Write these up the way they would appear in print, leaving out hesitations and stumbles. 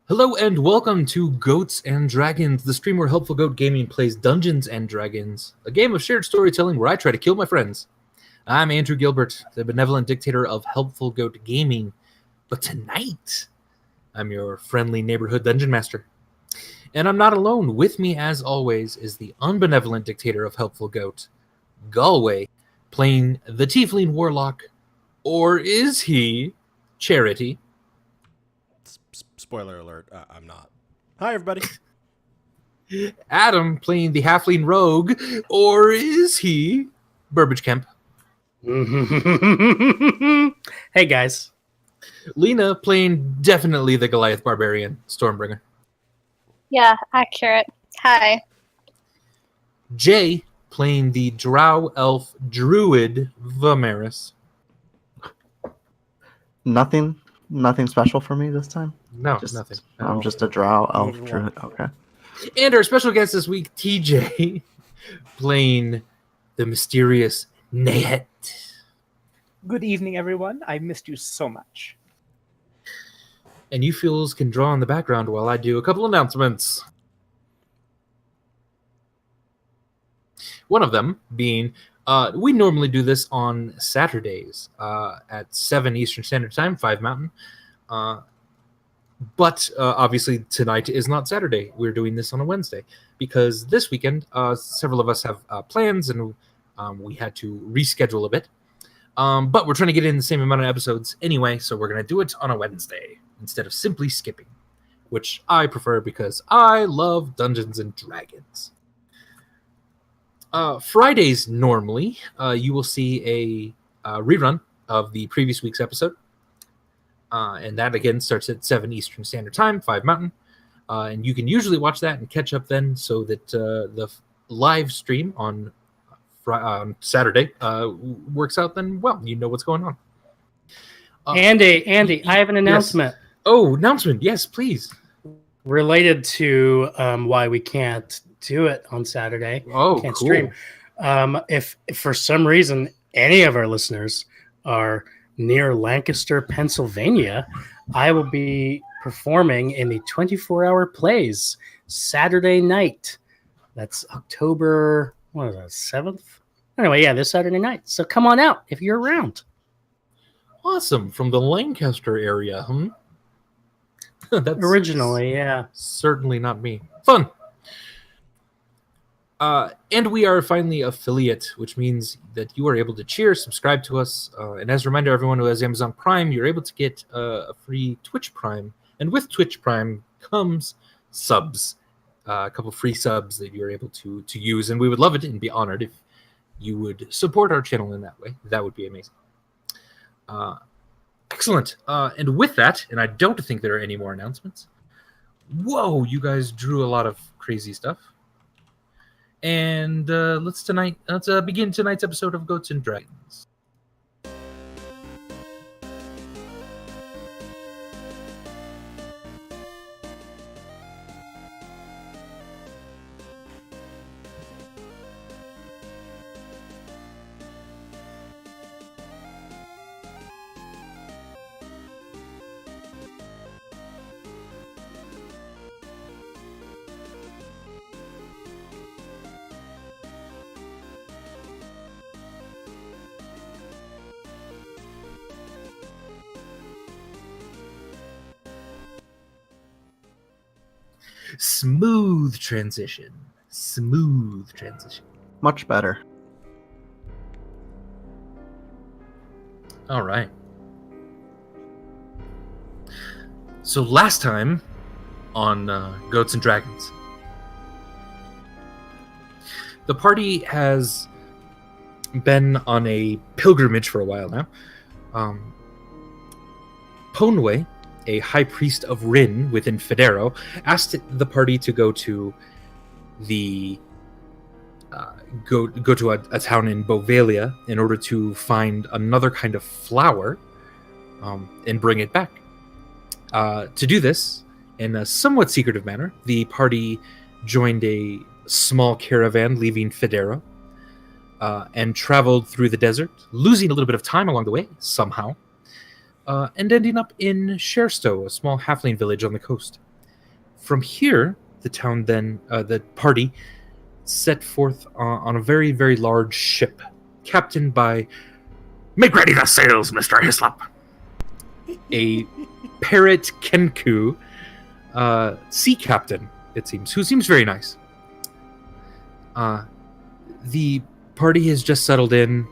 Hello and welcome to Goats and Dragons, the stream where Helpful Goat Gaming plays Dungeons and Dragons, a game of shared storytelling where I try to kill my friends. I'm Andrew Gilbert, the benevolent dictator of Helpful Goat Gaming, but tonight I'm your friendly neighborhood dungeon master. And I'm not alone. With me, as always, is the unbenevolent dictator of Helpful Goat, Galway, playing the Tiefling Warlock, or is he Charity? Spoiler alert, I'm not. Hi, everybody. Adam playing the Halfling Rogue, or is he Burbage Kemp? Hey, guys. Lena playing definitely the Goliath Barbarian, Stormbringer. Yeah, accurate. Hi. Jay playing the Drow Elf Druid Vimeris. Nothing special for me this time. No, nothing. I'm just a drow elf druid. Okay. And our special guest this week, TJ, playing the mysterious Nehet. Good evening, everyone. I missed you so much. And you fools can draw in the background while I do a couple announcements. One of them being, we normally do this on Saturdays at 7 Eastern Standard Time, 5 Mountain. But obviously tonight is not Saturday. We're doing this on a Wednesday because this weekend several of us have plans and we had to reschedule a bit. But we're trying to get in the same amount of episodes anyway, so we're going to do it on a Wednesday instead of simply skipping, which I prefer because I love Dungeons and Dragons. Fridays, normally, you will see a rerun of the previous week's episode. And that, again, starts at 7 Eastern Standard Time, 5 Mountain. And you can usually watch that and catch up then so that the live stream on Saturday works out then well. You know what's going on. Andy, I have an announcement. Yes. Oh, announcement. Yes, please. Related to why we can't do it on Saturday. Oh, can't cool. stream. If for some reason any of our listeners are near Lancaster, Pennsylvania, I will be performing in the 24-hour plays Saturday night. That's October, 7th? Anyway, yeah, this Saturday night. So come on out if you're around. Awesome. From the Lancaster area, That's Originally, yeah. certainly not me. Fun. And we are finally affiliate, which means that you are able to cheer, subscribe to us. And as a reminder, everyone who has Amazon Prime, you're able to get a free Twitch Prime. And with Twitch Prime comes subs, a couple free subs that you're able to use. And we would love it and be honored if you would support our channel in that way. That would be amazing. Excellent. And with that, and I don't think there are any more announcements. Whoa, you guys drew a lot of crazy stuff. And let's begin tonight's episode of Goats and Dragons. Smooth transition. Much better. All right. So last time on Goats and Dragons, the party has been on a pilgrimage for a while now. Ponway, a high priest of Ryn within Federo, asked the party to go to the go to a town in Bovalia in order to find another kind of flower and bring it back. To do this, in a somewhat secretive manner, the party joined a small caravan leaving Federo and traveled through the desert, losing a little bit of time along the way, somehow. And ending up in Sherstow, a small halfling village on the coast. From here, the party set forth on a very, very large ship, captained by "Make ready the sails, Mr. Hislop," a parrot Kenku sea captain, it seems, who seems very nice. The party has just settled in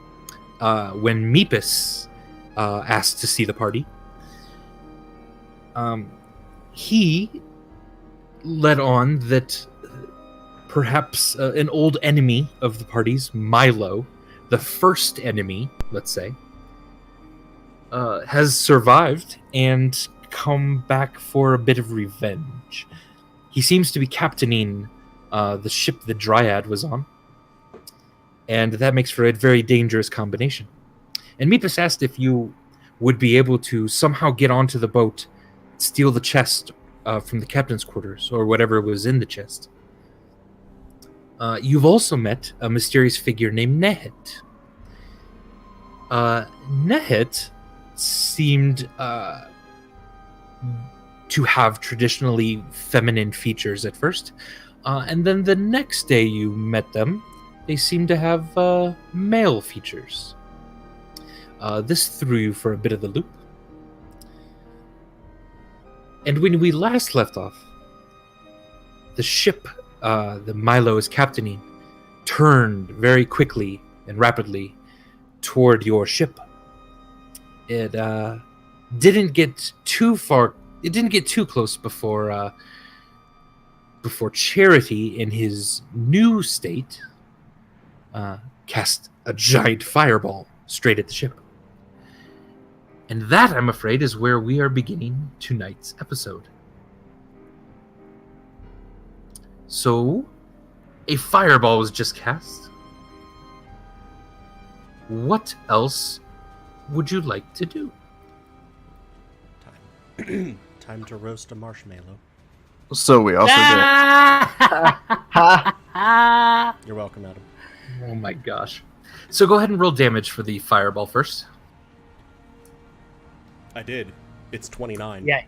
when Meepus asked to see the party. He led on that perhaps an old enemy of the party's, Mailo, the first enemy, let's say, has survived and come back for a bit of revenge. He seems to be captaining the ship the Dryad was on, and that makes for a very dangerous combination. And Meepus asked if you would be able to somehow get onto the boat, steal the chest from the captain's quarters, or whatever was in the chest. You've also met a mysterious figure named Nehet. Nehet seemed to have traditionally feminine features at first, and then the next day you met them, they seemed to have male features. This threw you for a bit of the loop. And when we last left off, the ship that Mailo is captaining turned very quickly and rapidly toward your ship. It didn't get too far. It didn't get too close before Charity, in his new state, cast a giant fireball straight at the ship. And that, I'm afraid, is where we are beginning tonight's episode. So, a fireball was just cast. What else would you like to do? Time to roast a marshmallow. So we also You're welcome, Adam. Oh my gosh. So go ahead and roll damage for the fireball first. I did. It's 29. Yeah.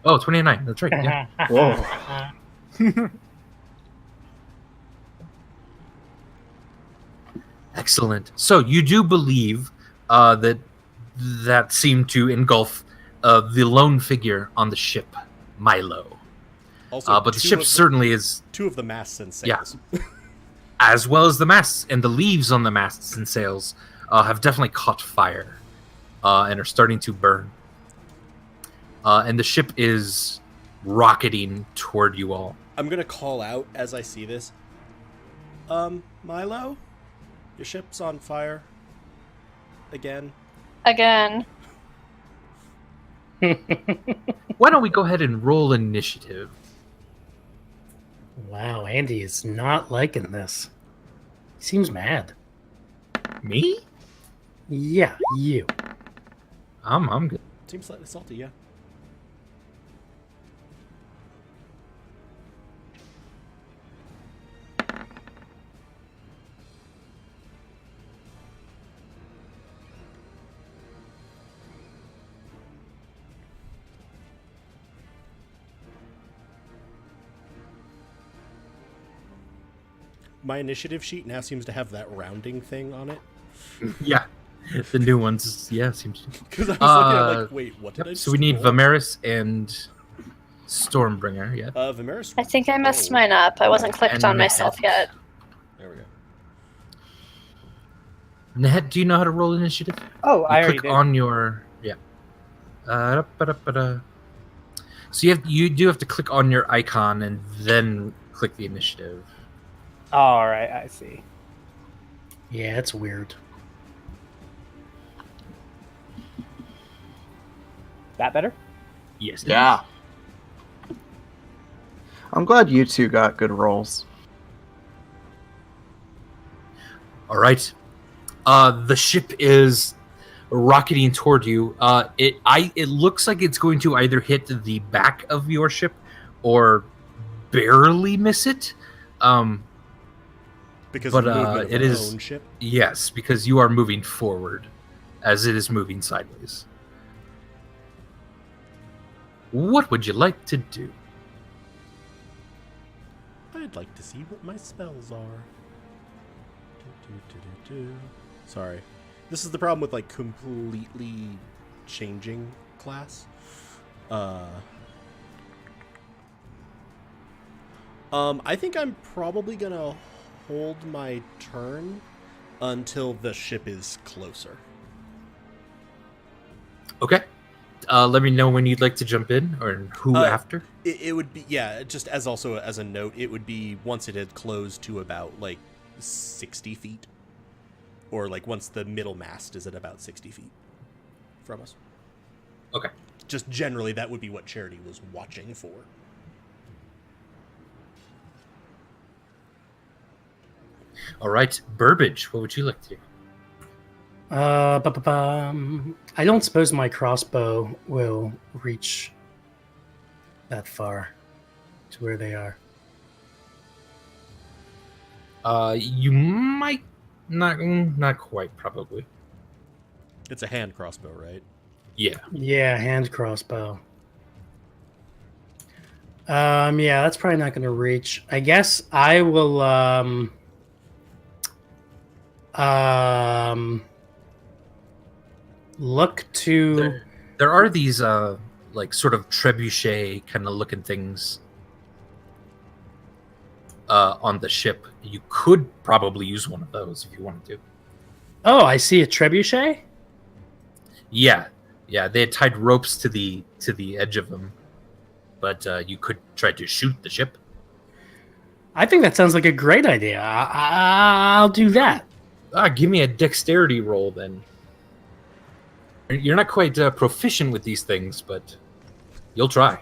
Oh, 29. That's right. Yeah. Whoa. Excellent. So you do believe that seemed to engulf the lone figure on the ship, Mailo. Also, but the ship certainly is... Two of the masts and sails. Yeah. As well as the masts, and the leaves on the masts and sails have definitely caught fire and are starting to burn. And the ship is rocketing toward you all. I'm going to call out as I see this. Milo? Your ship's on fire. Again. Again. Why don't we go ahead and roll initiative? Wow, Andy is not liking this. He seems mad. Me? Yeah, you. I'm good. Seems slightly salty, yeah. My initiative sheet now seems to have that rounding thing on it. Yeah. The new ones, yeah, seems to. Because I was looking at like, wait, what did I just So we need roll? Vimeris and Stormbringer, yeah. Vimeris. I think I messed mine up. I wasn't clicked And on myself yet. There we go. Nehet, do you know how to roll initiative? Oh, I You already click did. on your So you do have to click on your icon and then click the initiative. All right, I see. Yeah, it's weird. That better? Yes. Yeah. I'm glad you two got good rolls. All right. The ship is rocketing toward you. It looks like it's going to either hit the back of your ship or barely miss it. Because But, of the movement of it our is- own ship. Yes, because you are moving forward as it is moving sideways. What would you like to do? I'd like to see what my spells are. Sorry. This is the problem with, like, completely changing class. I think I'm probably gonna hold my turn until the ship is closer. Okay. Let me know when you'd like to jump in, or who after. It would be, yeah, just as also as a note, it would be once it had closed to about, like, 60 feet. Or, like, once the middle mast is at about 60 feet from us. Okay. Just generally, that would be what Charity was watching for. All right, Burbage, what would you like to do? I don't suppose my crossbow will reach that far to where they are. You might not quite, probably. It's a hand crossbow, right? Yeah. Yeah, hand crossbow. Yeah, that's probably not going to reach. I guess I will, look to... There are these, like, sort of trebuchet kind of looking things on the ship. You could probably use one of those if you wanted to. Oh, I see a trebuchet? Yeah. They had tied ropes to the edge of them, but you could try to shoot the ship. I think that sounds like a great idea. I'll do that. Give me a dexterity roll then. You're not quite proficient with these things, but you'll try.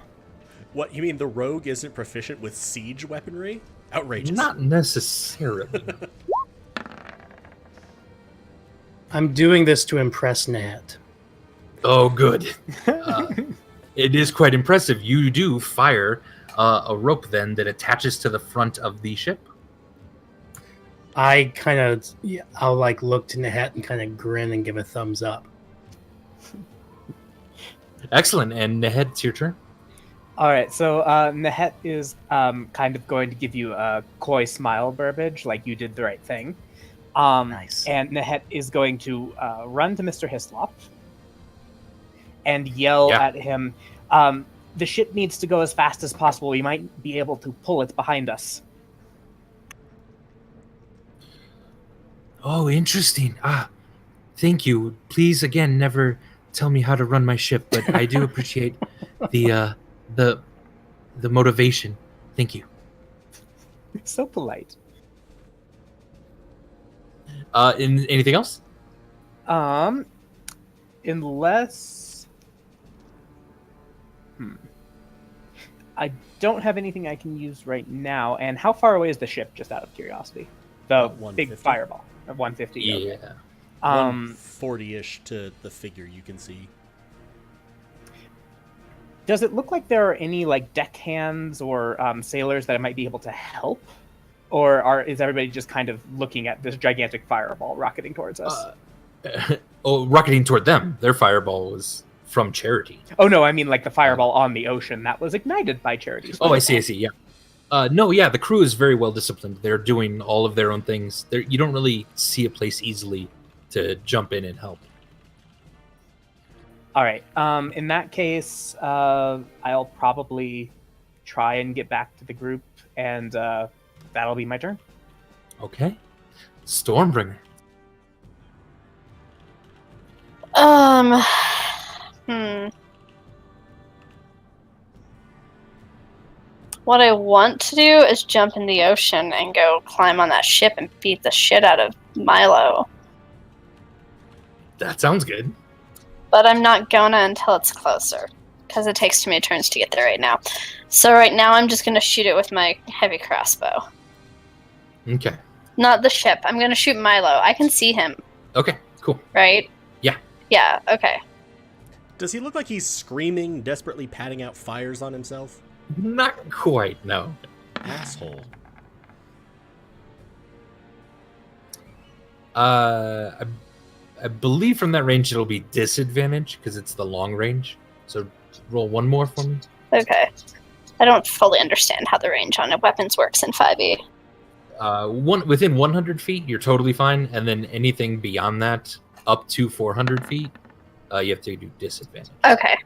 What, you mean the rogue isn't proficient with siege weaponry? Outrageous. Not necessarily. I'm doing this to impress Nat. Oh, good. It is quite impressive. You do fire a rope then that attaches to the front of the ship. I'll like look to Nahat and kind of grin and give a thumbs up. Excellent. And Nahed, it's your turn. All right, so Nahet is kind of going to give you a coy smile, Burbage, like you did the right thing. Nice. And Nahet is going to run to Mr. Hislop and yell at him, the ship needs to go as fast as possible. We might be able to pull it behind us. Oh, interesting. Thank you. Please, again, never tell me how to run my ship, but I do appreciate the motivation. Thank you. So polite. Anything else? Unless... I don't have anything I can use right now. And how far away is the ship, just out of curiosity? The big fireball. 150. Yeah. Okay. 140-ish to the figure you can see. Does it look like there are any like deckhands or sailors that might be able to help? Or is everybody just kind of looking at this gigantic fireball rocketing towards us? Rocketing toward them. Their fireball was from Charity. Oh, no, I mean like the fireball on the ocean that was ignited by Charity's fireball. Oh, I see, yeah. The crew is very well disciplined. They're doing all of their own things. You don't really see a place easily to jump in and help. All right. In that case, I'll probably try and get back to the group, and that'll be my turn. Okay. Stormbringer. What I want to do is jump in the ocean and go climb on that ship and beat the shit out of Mailo. That sounds good. But I'm not gonna until it's closer, because it takes too many turns to get there right now. So right now I'm just gonna shoot it with my heavy crossbow. Okay. Not the ship. I'm gonna shoot Mailo. I can see him. Okay, cool. Right? Yeah. Yeah, okay. Does he look like he's screaming, desperately patting out fires on himself? Not quite, no. Asshole. I believe from that range it'll be disadvantage because it's the long range. So roll one more for me. Okay. I don't fully understand how the range on weapons works in 5e. Within 100 feet, you're totally fine, and then anything beyond that, up to 400 feet, you have to do disadvantage. Okay.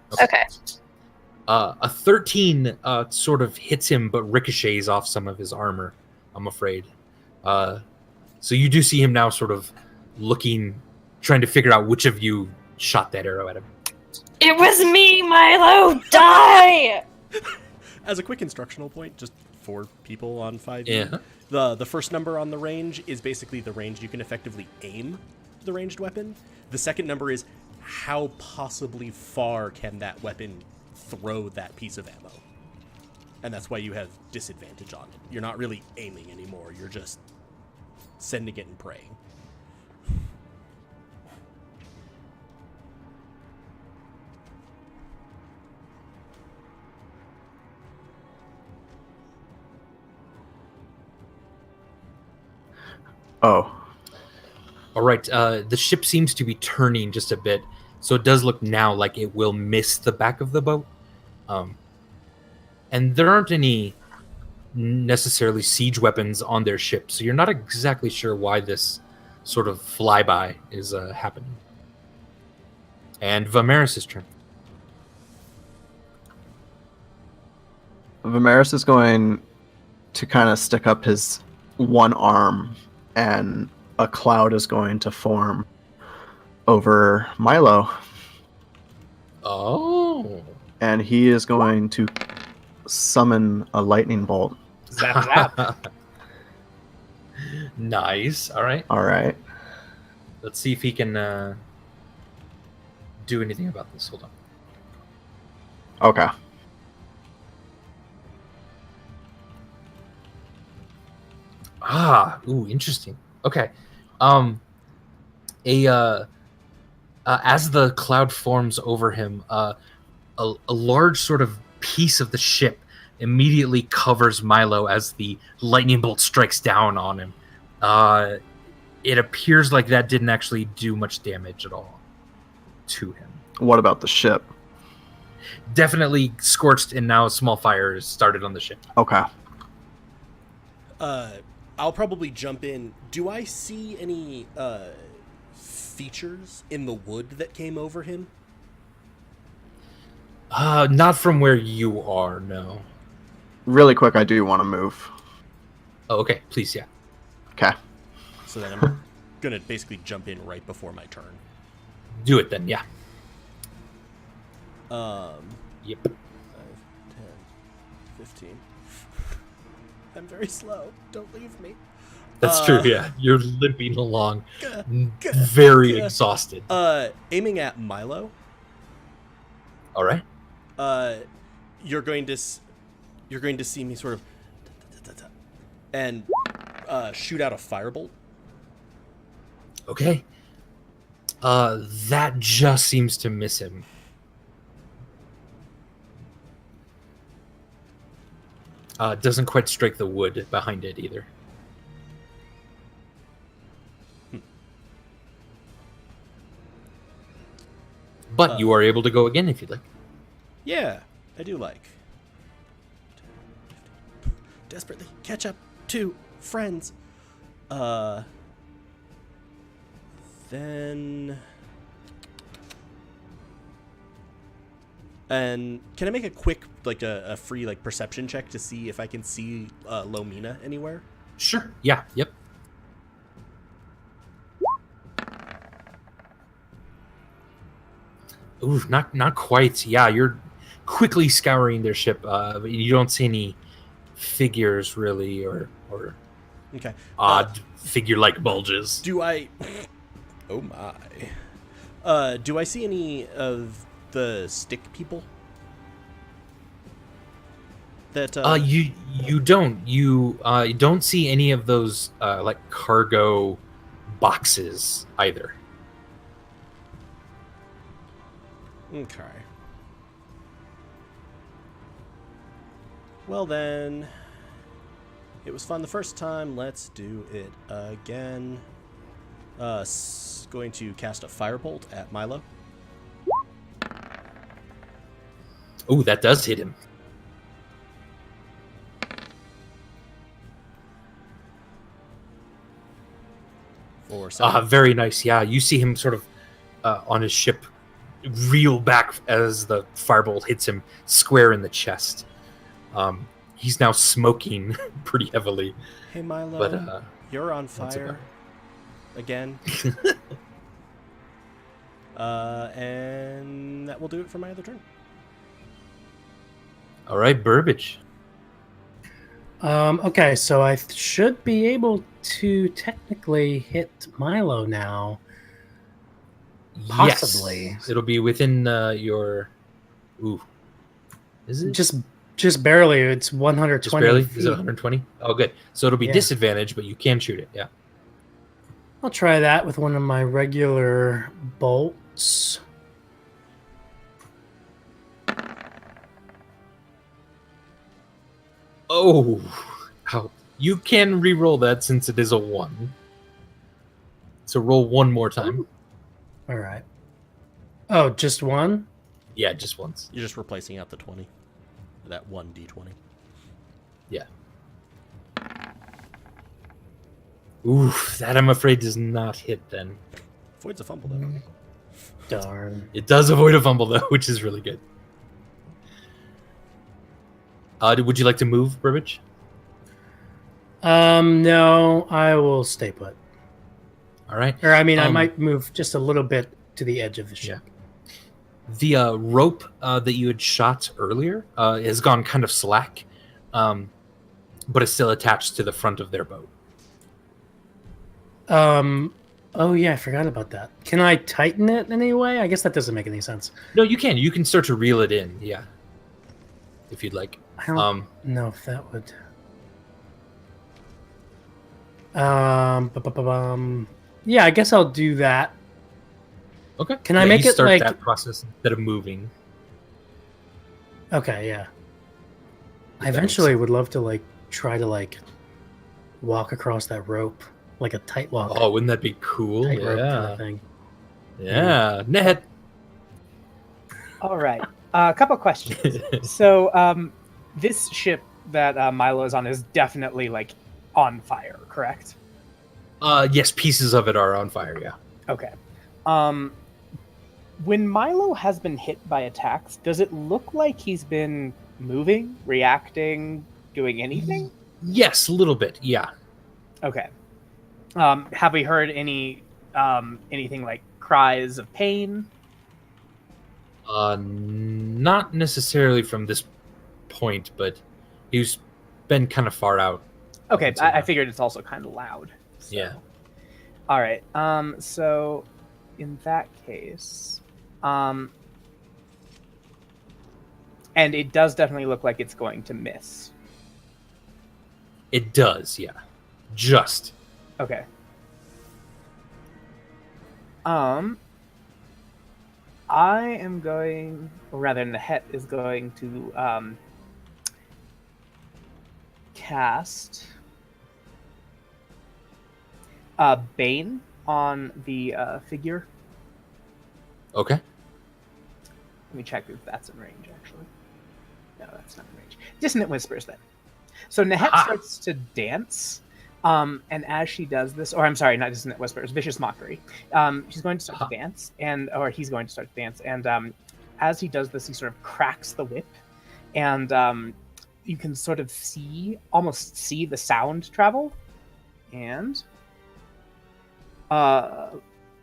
A 13 sort of hits him, but ricochets off some of his armor, I'm afraid. So you do see him now sort of looking, trying to figure out which of you shot that arrow at him. It was me, Milo! Die! As a quick instructional point, just for people on 5e, Yeah. the first number on the range is basically the range you can effectively aim the ranged weapon. The second number is how possibly far can that weapon throw that piece of ammo. And that's why you have disadvantage on it. You're not really aiming anymore. You're just sending it and praying. Oh. All right. The ship seems to be turning just a bit, so it does look now like it will miss the back of the boat. And there aren't any necessarily siege weapons on their ship, so you're not exactly sure why this sort of flyby is happening. And Vimeris' turn. Vimeris is going to kind of stick up his one arm, and a cloud is going to form over Milo. Oh. And he is going to summon a lightning bolt. Zap, zap. Nice. All right. All right. Let's see if he can do anything about this. Hold on. Okay. Ooh, interesting. Okay. As the cloud forms over him, a large sort of piece of the ship immediately covers Milo as the lightning bolt strikes down on him. It appears like that didn't actually do much damage at all to him. What about the ship? Definitely scorched, and now a small fire has started on the ship. Okay. I'll probably jump in. Do I see any features in the wood that came over him? Not from where you are, no. Really quick, I do want to move. Oh, okay. Please, yeah. Okay. So then I'm gonna basically jump in right before my turn. Do it then, yeah. Yep. Yep. 5, 10, 15. I'm very slow. Don't leave me. That's true, yeah. You're limping along, very exhausted. Aiming at Milo. All right. You're going to see me sort of and shoot out a firebolt. Okay. That just seems to miss him. Doesn't quite strike the wood behind it either. But you are able to go again if you'd like. Yeah, I do like. Desperately catch up to friends. Then... And can I make a quick, like a free like perception check to see if I can see Lomina anywhere? Sure. Yeah. Yep. Ooh, not quite. Yeah, you're quickly scouring their ship. But you don't see any figures really, or Okay. odd figure-like bulges. Do I? Oh my. Do I see any of the stick people? That you don't see any of those like cargo boxes either. Okay. Well then, it was fun the first time. Let's do it again. Going to cast a firebolt at Milo. Oh, that does hit him. 7. Very nice. Yeah, you see him sort of on his ship reel back as the firebolt hits him square in the chest. He's now smoking pretty heavily. Hey Milo, But you're on that's fire again. And that will do it for my other turn. All right, Burbage. Okay, so I should be able to technically hit Milo now. Possibly. Yes. It'll be within your. Ooh. Is it? Just barely. It's 120 Just barely? feet. Is it 120? Oh, good. So it'll be Yeah. disadvantage, but you can shoot it. Yeah. I'll try that with one of my regular bolts. Oh. How? You can re-roll that since it is a 1. So roll one more time. All right. Oh, just one? Yeah, just once. You're just replacing out the 20. That 1d20. Yeah. Oof, that I'm afraid does not hit then. Avoids a fumble, though. Darn. It does avoid a fumble, though, which is really good. Would you like to move, Burbage? No, I will stay put. All right. Or, I mean, I might move just a little bit to the edge of the ship. The rope that you had shot earlier has gone kind of slack, but is still attached to the front of their boat. Oh, yeah, I forgot about that. Can I tighten it anyway? I guess that doesn't make any sense. No, you can. You can start to reel it in, yeah. If you'd like. I don't know if that would... Yeah, I guess I'll do that. Okay. Can I make you it start like that process instead of moving? Okay, yeah. I That eventually makes would love to like try to like walk across that rope like a tight walk. Oh, wouldn't that be cool? Tightrope kind Yeah. of thing. Yeah. Net. All right. A couple questions. So, this ship that Milo is on is definitely like on fire, correct? Yes, pieces of it are on fire, yeah. Okay. When Milo has been hit by attacks, does it look like he's been moving, reacting, doing anything? Yes, a little bit, yeah. Okay. Have we heard anything like cries of pain? Not necessarily from this point, but he's been kind of far out. Okay, I figured it's also kind of loud. So. Yeah. All right. So in that case, and it does definitely look like it's going to miss. It does, yeah. Just. Okay. I am going, or rather, Nahet is going to cast Bane on the figure. Okay. Let me check if that's in range, actually. No, that's not in range. Dissonant Whispers, then. So Nahet starts to dance, and as she does this, or I'm sorry, not Dissonant Whispers, Vicious Mockery. She's going to start to dance, or he's going to start to dance, and as he does this, he sort of cracks the whip, and you can sort of almost see the sound travel, and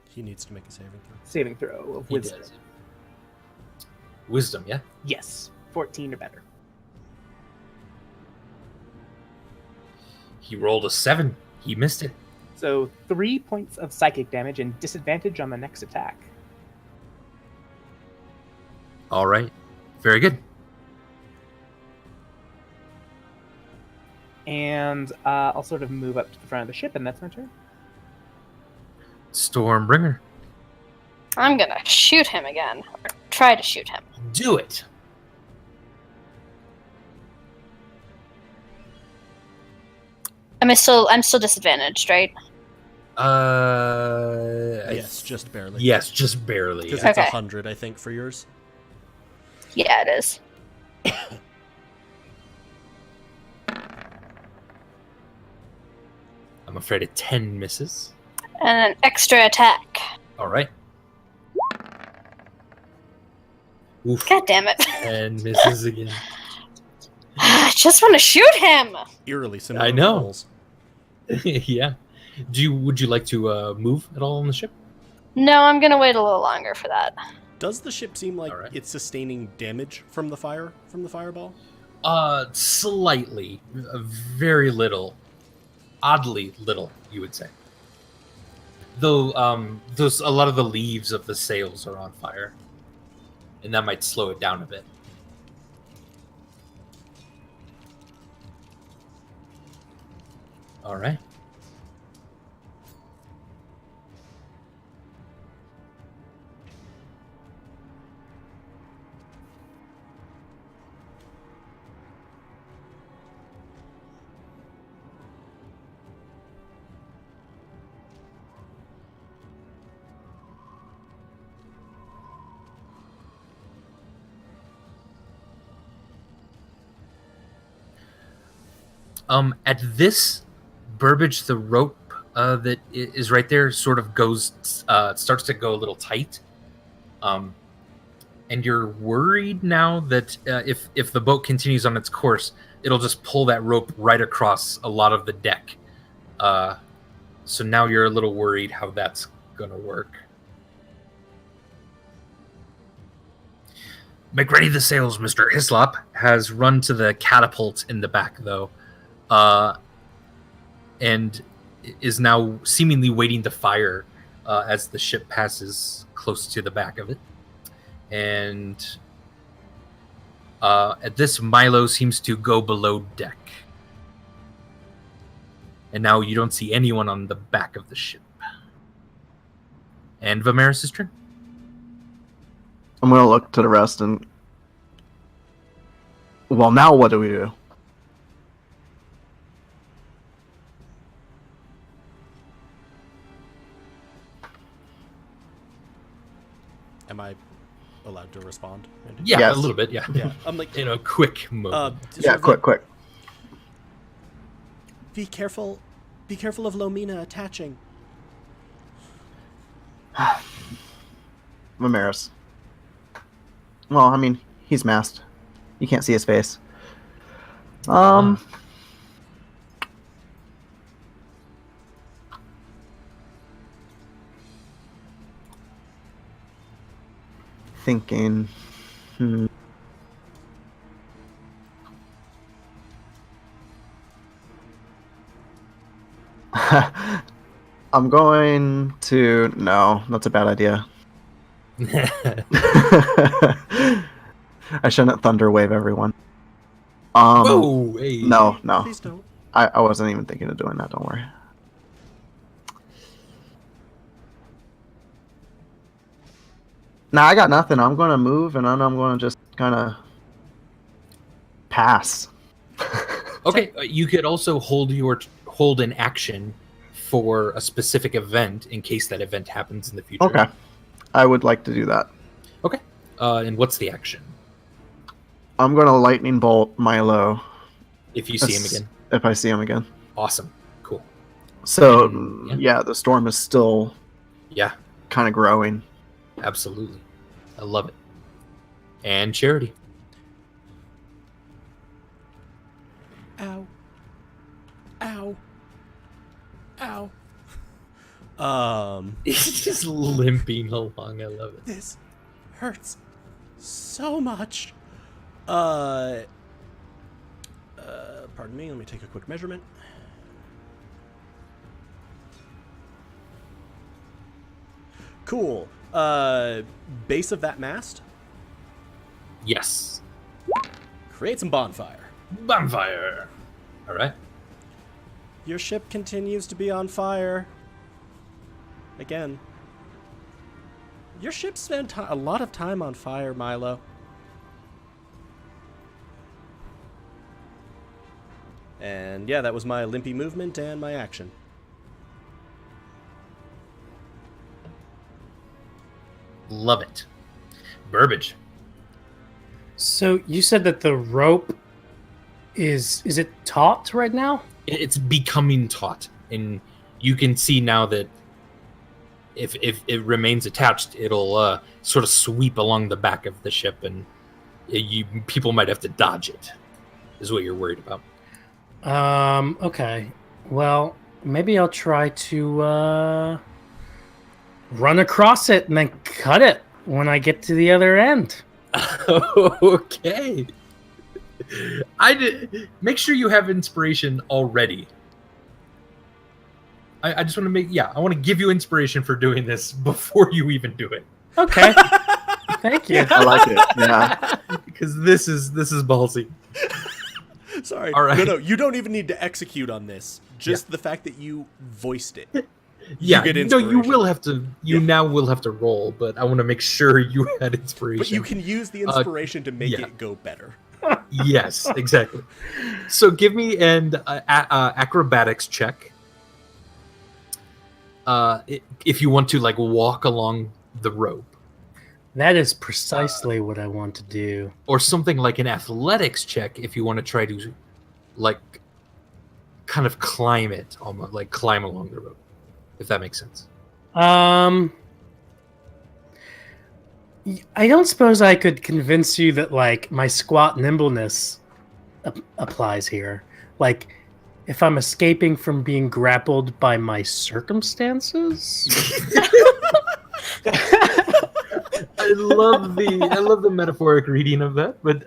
he needs to make a saving throw. Saving throw of Wisdom. Does. Wisdom, yeah? Yes, 14 or better. He rolled a 7. He missed it. So 3 points of psychic damage and disadvantage on the next attack. All right. Very good. And I'll sort of move up to the front of the ship, and that's my turn. Stormbringer. I'm gonna shoot him again. Or try to shoot him. Do it. I'm still disadvantaged, right? Yes, just barely. Yes, just barely. Because Yeah. it's Okay. 100, I think, for yours. Yeah, it is. I'm afraid a 10 misses. And an extra attack. All right. Oof. God damn it. And misses again. I just want to shoot him. Eerily similar I know. rolls. Yeah. Would you like to move at all on the ship? No, I'm going to wait a little longer for that. Does the ship seem like Alright. it's sustaining damage from the fireball? Slightly. Very little. Oddly little, you would say. Though, a lot of the leaves of the sails are on fire. And that might slow it down a bit. All right. At this, Burbage, the rope that is right there sort of starts to go a little tight. And you're worried now that if the boat continues on its course, it'll just pull that rope right across a lot of the deck. So now you're a little worried how that's going to work. Make ready the sails, Mr. Hislop has run to the catapult in the back, though. And is now seemingly waiting to fire as the ship passes close to the back of it. And at this, Milo seems to go below deck. And now you don't see anyone on the back of the ship. And Vimeris' turn. I'm going to look to the rest and... Well, now what do we do? Am I allowed to respond, Randy? Yeah, Yes. a little bit, yeah. Yeah. I'm like, In a quick mode. Yeah, quick. Be careful of Lomina attaching. Vimeris. Well, I mean, he's masked. You can't see his face. Thinking. I'm going to... No, that's a bad idea. I shouldn't thunder wave everyone. Whoa! Hey. No. Please don't. I wasn't even thinking of doing that, don't worry. Nah, I got nothing. I'm going to move, and then I'm going to just kind of pass. Okay, you could also hold an action for a specific event in case that event happens in the future. Okay. I would like to do that. Okay. And what's the action? I'm going to lightning bolt Milo. If you see him again. If I see him again. Awesome. Cool. So, Yeah. yeah, the storm is still Yeah, kind of growing. absolutely. I love it. And Charity. Ow. He's just limping along. I love it. This hurts so much. Pardon me, let me take a quick measurement. Cool. Base of that mast. Yes. Create some bonfire. Bonfire. All right. Your ship continues to be on fire. Again. Your ship spent a lot of time on fire, Milo. And yeah, that was my limpy movement and my action. Love it. Burbage. So you said that the rope is it taut right now? It's becoming taut, and you can see now that if it remains attached, it'll sort of sweep along the back of the ship, and people might have to dodge it. Is what you're worried about? Okay. Well, maybe I'll try to run across it and then cut it when I get to the other end. Okay. Make sure you have inspiration already. I just want to I want to give you inspiration for doing this before you even do it. Okay. Thank you. I like it. Yeah. Because this is ballsy. Sorry. All right. No, you don't even need to execute on this. Just the fact that you voiced it. Yeah, you get you inspiration. will have to. Now will have to roll, but I want to make sure you had inspiration. But you can use the inspiration to make it go better. Yes, exactly. So give me an acrobatics check. If you want to like walk along the rope, That is precisely what I want to do. or something like an athletics check if you want to try to like kind of climb it, almost like climb along the rope, if that makes sense. I don't suppose I could convince you that like my squat nimbleness applies here. Like, if I'm escaping from being grappled by my circumstances. I love the metaphoric reading of that, but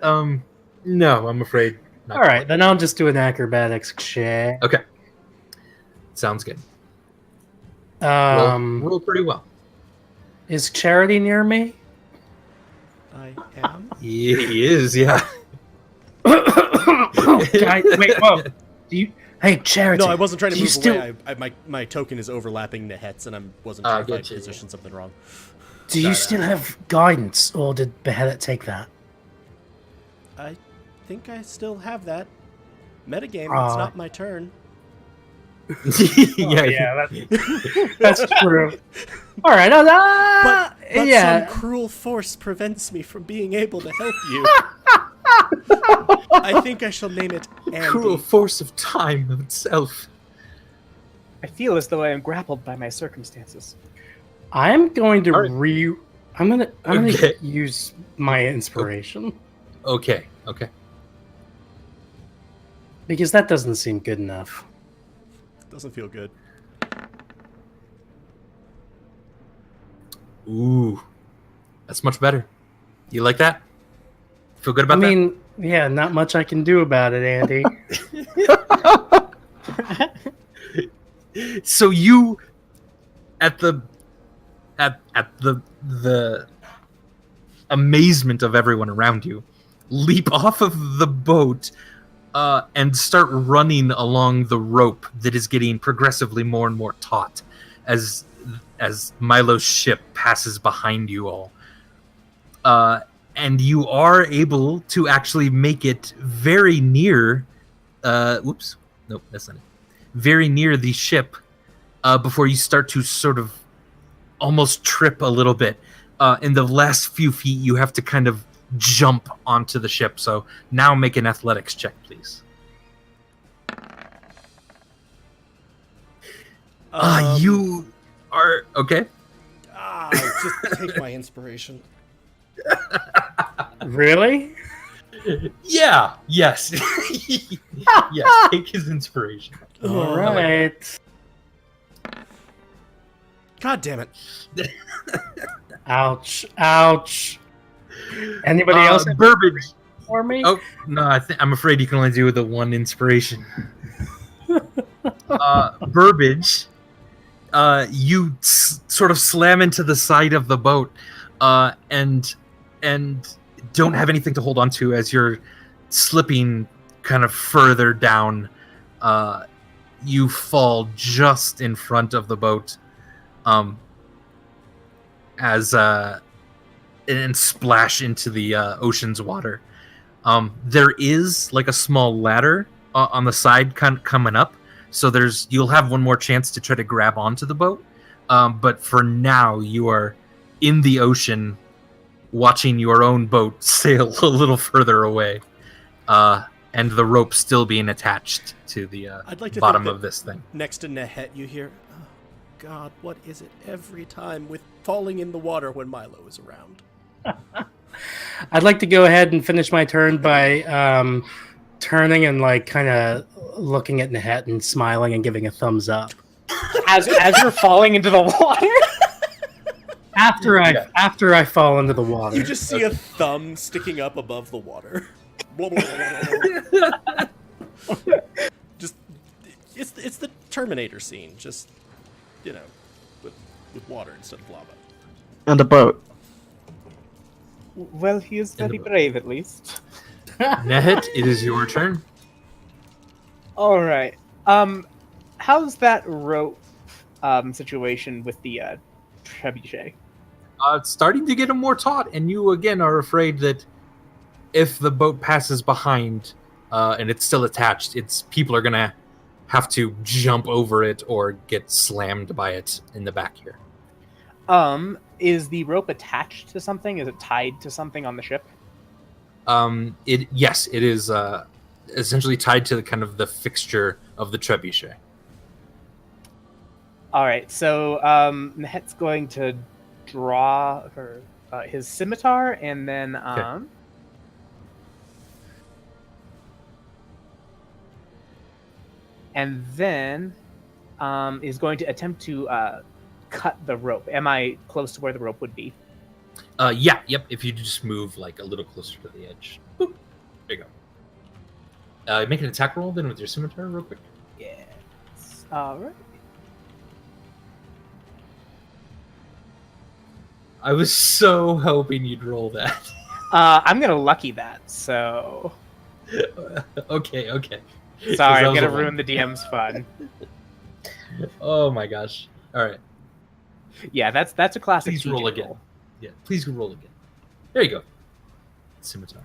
no, I'm afraid not. All right, then I'll just do an acrobatics check. Okay, sounds good. Roll pretty well. Is Charity near me? I am. He is, yeah. Wait, whoa. Do you? Hey, Charity. No, I wasn't trying to do you move still, away. My token is overlapping Nehet's, and I wasn't sure if I gotcha, positioned something wrong. Do you still have guidance, or did Behelit take that? I think I still have that. Metagame, Aw. it's not my turn. Yeah, That's true. All right, But yeah. some cruel force prevents me from being able to help you. I think I shall name it Andy. cruel force of time itself. I feel as though I am grappled by my circumstances. I'm going to All right. I'm gonna Okay. use my inspiration Okay. because that doesn't seem good enough. Doesn't feel good. Ooh, that's much better. You like that? Feel good about I mean, yeah, not much I can do about it, Andy. that? So you, at the amazement of everyone around you, leap off of the boat and start running along the rope that is getting progressively more and more taut as Milo's ship passes behind you all. And you are able to actually make it very near. Whoops, nope, that's not it. Very near the ship before you start to sort of almost trip a little bit. In the last few feet, you have to kind of jump onto the ship. So now make an athletics check, please. You are okay. Just take my inspiration. Really? Yeah. Yes. Yes. Take his inspiration. All right. God damn it. Ouch! Ouch! Anybody else have Burbage. for me? Oh no, I'm afraid you can only do the one inspiration. Burbage, you sort of slam into the side of the boat, and don't have anything to hold on to as you're slipping kind of further down. You fall just in front of the boat, and splash into the ocean's water. There is like a small ladder on the side kind of coming up, so you'll have one more chance to try to grab onto the boat. But for now, you are in the ocean, watching your own boat sail a little further away, and the rope still being attached to the I'd like to bottom think that of this thing. Next to Nehet, you hear, God, what is it every time with falling in the water when Milo is around? I'd like to go ahead and finish my turn by turning and like kind of looking at Nahet and smiling and giving a thumbs up. As you're falling into the water. After I fall into the water. You just see a thumb sticking up above the water. Just it's the Terminator scene, just with water instead of lava. And a boat. Well, he is very brave, at least. Nehet, it is your turn. All right. How's that rope situation with the trebuchet? It's starting to get him more taut, and you again are afraid that if the boat passes behind and it's still attached, people are gonna have to jump over it or get slammed by it in the back here. Is the rope attached to something? Is it tied to something on the ship? Yes, it is essentially tied to the fixture of the trebuchet. All right, so Nahet's going to draw his scimitar, and then Okay. Is going to attempt to cut the rope. Am I close to where the rope would be? Yep. If you just move like a little closer to the edge. Boop. There you go. Make an attack roll then with your scimitar real quick. Yes. All right. I was so hoping you'd roll that. I'm gonna lucky that. So Okay. sorry, I'm was gonna a one. ruin the DM's fun. Oh my gosh. All right. Yeah, that's a classic. Please roll TJ again. Yeah, please roll again. There you go. Scimitar.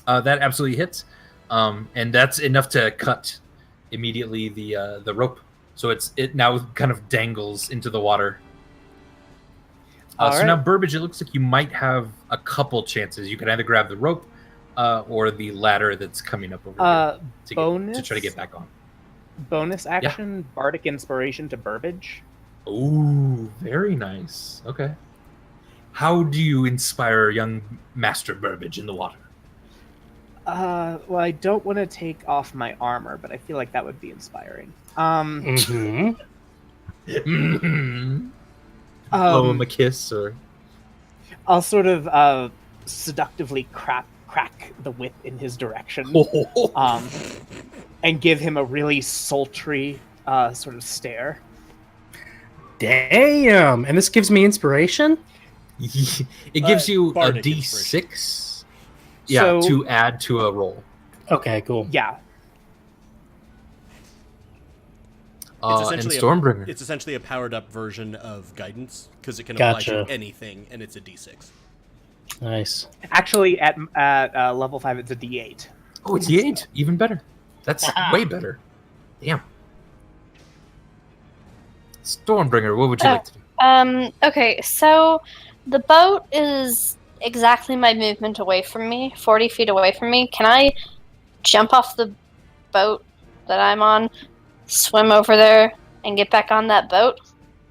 That absolutely hits. And that's enough to cut immediately the rope. So it now kind of dangles into the water. So now, Burbage, it looks like you might have a couple chances. You can either grab the rope or the ladder that's coming up over here to try to get back on. Bonus action, Bardic Inspiration to Burbage. Ooh, very nice. Okay. How do you inspire young Master Burbage in the water? Well, I don't want to take off my armor, but I feel like that would be inspiring. Blow him a kiss, or I'll sort of seductively crack the whip in his direction, and give him a really sultry sort of stare. Damn! And this gives me inspiration? it gives you a Bardic D6. Yeah, So- to add to a roll. Okay, cool. Yeah. And Stormbringer. It's essentially a powered up version of guidance because it can apply Gotcha. to anything, and it's a D6. Nice. Actually, at level 5, it's a D8. Oh, it's D8. Even better. That's way better. Damn. Stormbringer, what would you like to do? Okay, so the boat is exactly my movement away from me, 40 feet away from me. Can I jump off the boat that I'm on, swim over there, and get back on that boat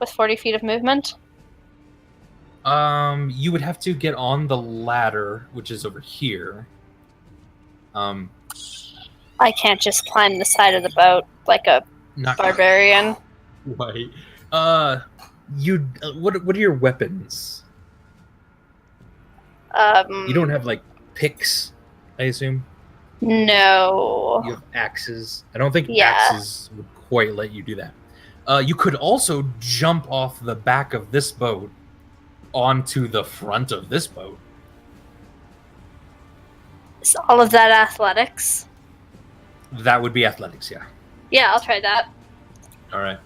with 40 feet of movement? You would have to get on the ladder, which is over here. I can't just climb the side of the boat like a Not barbarian. Right. What are your weapons? You don't have like picks, I assume. No. You have axes. I don't think Yeah. axes would quite let you do that. You could also jump off the back of this boat onto the front of this boat. Is all of that athletics? That would be athletics, yeah. Yeah, I'll try that. All right.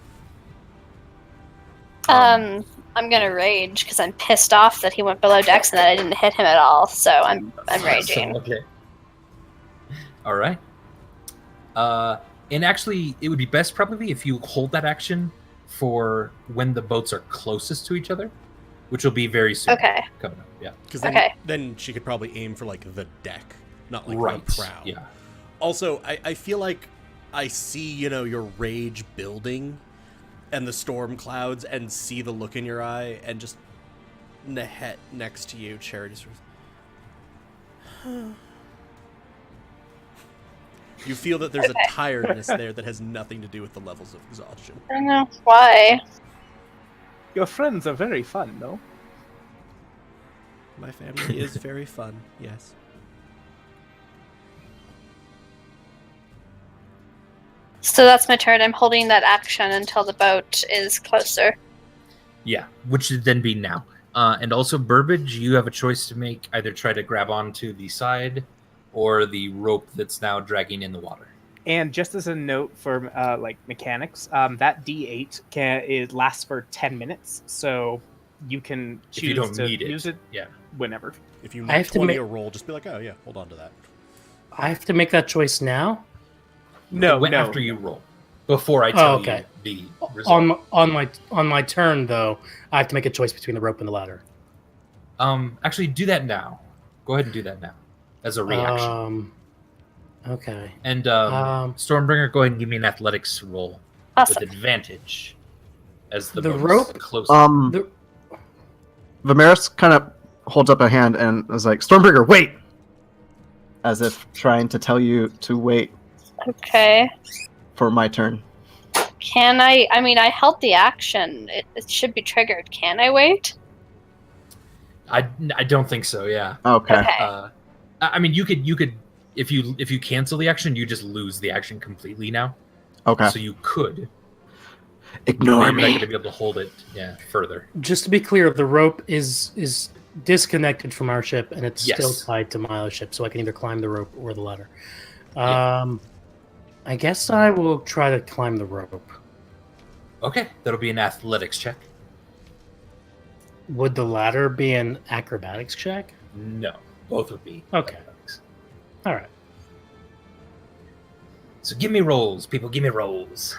I'm gonna rage because I'm pissed off that he went below decks and that I didn't hit him at all. So I'm raging. Okay. All right. And actually, it would be best probably if you hold that action for when the boats are closest to each other, which will be very soon. Okay. Coming up, yeah. Because then she could probably aim for like the deck, not like Right. the prow. Yeah. Also, I feel like I see your rage building, and the storm clouds and see the look in your eye, and just Nehet next to you, Charity sort of... You feel that there's a tiredness there that has nothing to do with the levels of exhaustion. I don't know why. Your friends are very fun, no? My family is very fun, yes. So that's my turn. I'm holding that action until the boat is closer. Yeah, which should then be now. And also, Burbage, you have a choice to make. Either try to grab onto the side or the rope that's now dragging in the water. And just as a note for mechanics, that D8 lasts for 10 minutes, so you can choose If you don't to need use it Yeah. whenever. If you I make have to 20 make- a roll, just be like, oh yeah, hold on to that. I have to make that choice now. No, After you roll. Before I tell okay. you the result. On my turn though, I have to make a choice between the rope and the ladder. Actually, do that now. Go ahead and do that now. As a reaction. Okay. And Stormbringer, go ahead and give me an athletics roll Awesome. with advantage. As the The boat's rope- close. The- Vimeris kind of holds up a hand and is like, Stormbringer, wait! As if trying to tell you to wait Okay. for my turn. Can I? I mean, I held the action. It should be triggered. Can I wait? I don't think so. Yeah. Okay. Okay. I mean, you could if you cancel the action, you just lose the action completely now. Okay. So you could. Ignore You're not going me. to be able to hold it. Yeah. Further. Just to be clear, the rope is disconnected from our ship, and it's Yes. still tied to Milo's ship, so I can either climb the rope or the ladder. Yeah. I guess I will try to climb the rope. Okay, that'll be an athletics check. Would the ladder be an acrobatics check? No, both would be. Okay. athletics. All right. So give me rolls, people. Give me rolls.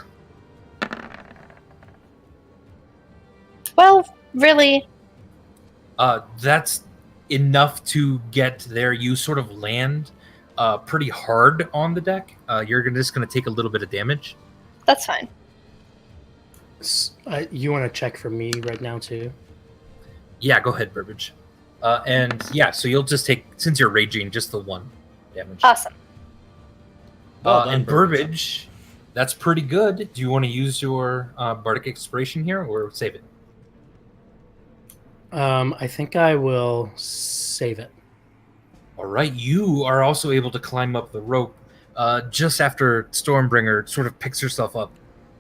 Well, really. That's enough to get there. You sort of land pretty hard on the deck. You're just going to take a little bit of damage. That's fine. You want to check for me right now too? Yeah, go ahead, Burbage. And yeah, so you'll just take, since you're raging, just the 1 damage. Awesome. Well done, And Burbage. Burbage, that's pretty good. Do you want to use your Bardic Inspiration here or save it? I think I will save it. All right, you are also able to climb up the rope just after Stormbringer sort of picks herself up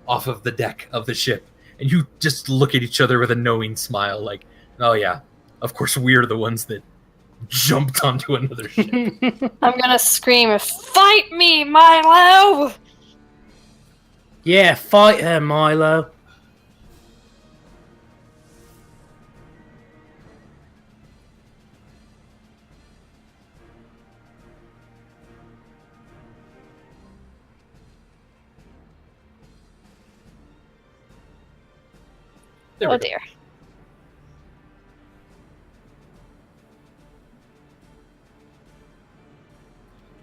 off of the deck of the ship. And you just look at each other with a knowing smile like, oh yeah, of course we're the ones that jumped onto another ship. I'm gonna scream, "Fight me, Milo!" Yeah, fight her, Milo. There we Oh go. dear.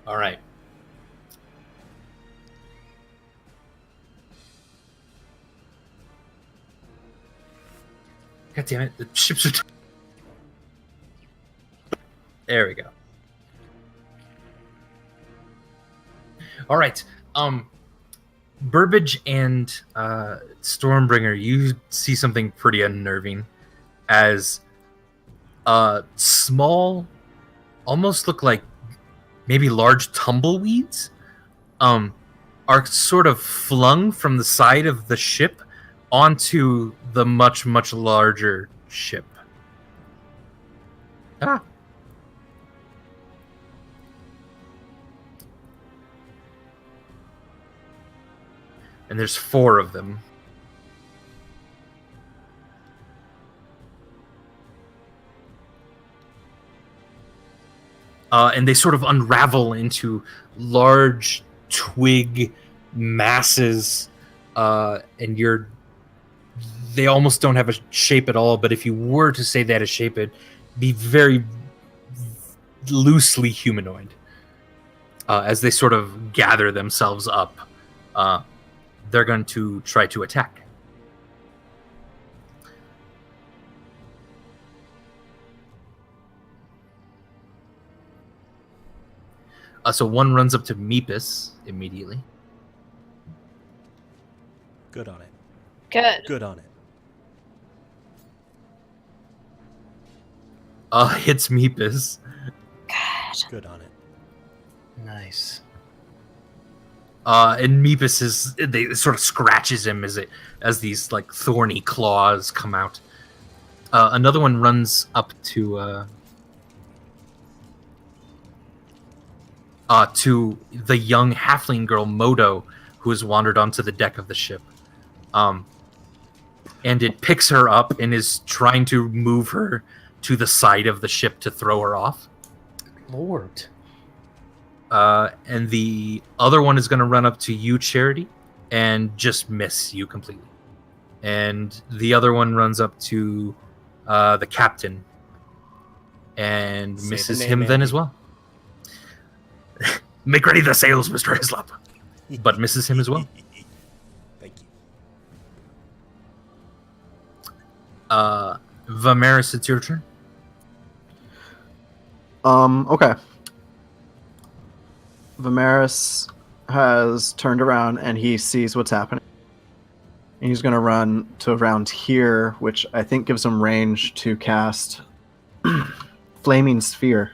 All right. God damn it, the ships are... There we go. All right. Burbage and Stormbringer, you see something pretty unnerving as small, almost look like maybe large tumbleweeds, are sort of flung from the side of the ship onto the much, much larger ship. Ah. And there's 4 of them. And they sort of unravel into large twig masses, and they almost don't have a shape at all, but if you were to say they had a shape, it'd be very loosely humanoid. As they sort of gather themselves up, they're going to try to attack. So one runs up to Meepus immediately. Good on it. Good. Good on it. Hits Meepus. Good on it. Nice. And Meepus it sort of scratches him as these like thorny claws come out. Another one runs up to the young halfling girl Modo, who has wandered onto the deck of the ship. And it picks her up and is trying to move her to the side of the ship to throw her off. Lord. And the other one is going to run up to you, Charity, and just miss you completely. And the other one runs up to the captain and Say misses the name, him then Andy. as well. Make ready the sails, Mr. Hislop. But misses him as well. Thank you. Vimeris, it's your turn. Okay. Vimeris has turned around and he sees what's happening. And he's going to run to around here, which I think gives him range to cast Flaming Sphere.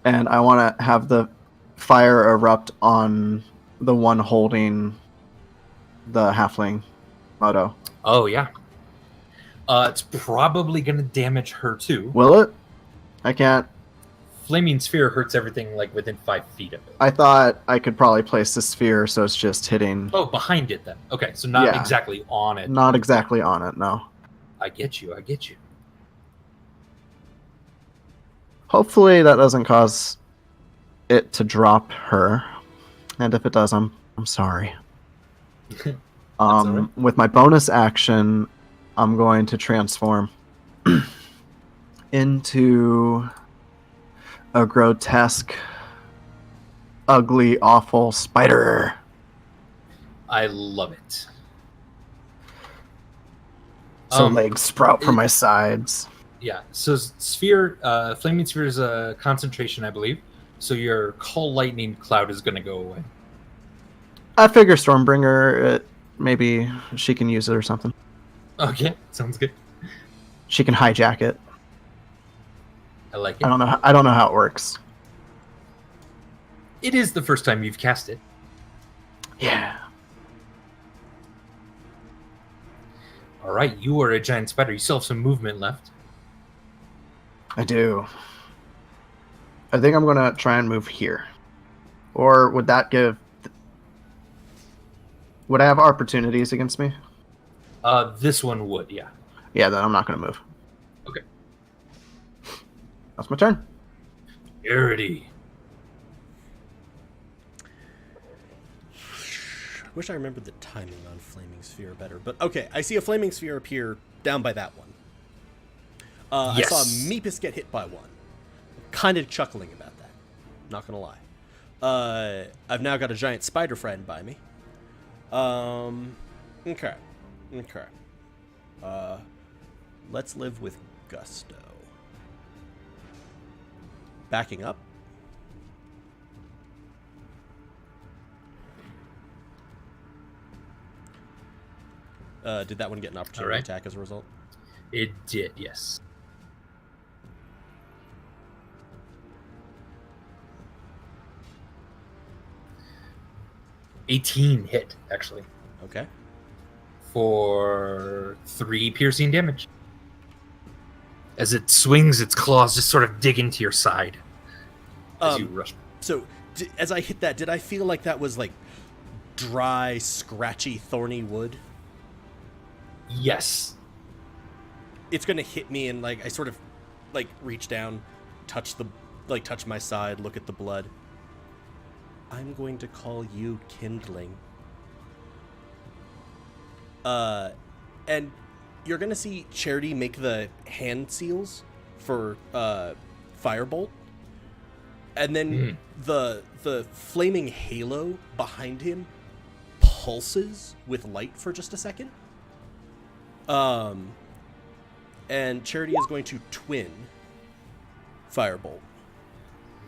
And I want to have the fire erupt on the one holding the halfling Moto. Oh, yeah. It's probably going to damage her, too. Will it? I can't. Flaming Sphere hurts everything like within 5 feet of it. I thought I could probably place the sphere so it's just hitting. Oh, behind it then. Okay, so not Yeah. exactly on it. Not exactly on it, no. I get you. Hopefully that doesn't cause it to drop her. And if it does, I'm sorry. all right. With my bonus action, I'm going to transform into a grotesque, ugly, awful spider. I love it. So legs sprout from my sides. Yeah, so sphere, Flaming Sphere is a concentration, I believe. So your Call Lightning Cloud is going to go away. I figure Stormbringer, maybe she can use it or something. Okay, sounds good. She can hijack it. I like it. I don't know how it works. It is the first time you've cast it. Yeah. All right, you are a giant spider. You still have some movement left. I do. I think I'm gonna try and move here. Or would that give... Would I have opportunities against me? This one would, yeah. Yeah, then I'm not gonna move. Okay. That's my turn. Arity. I wish I remembered the timing on Flaming Sphere better. But okay, I see a Flaming Sphere appear down by that one. Yes. I saw Meepus get hit by one. Kind of chuckling about that. Not gonna lie. I've now got a giant spider friend by me. Okay. Let's live with gusto. Backing up. Did that one get an opportunity attack as a result? It did, yes. $18 hit, actually. Okay. For 3 piercing damage. As it swings its claws, just sort of dig into your side. As you rush. So, as I hit that, did I feel like that was like dry, scratchy, thorny wood? Yes. It's gonna hit me, and like I sort of like reach down, touch my side, look at the blood. I'm going to call you Kindling. And you're gonna see Charity make the hand seals for Firebolt, and then the flaming halo behind him pulses with light for just a second. And Charity is going to twin Firebolt.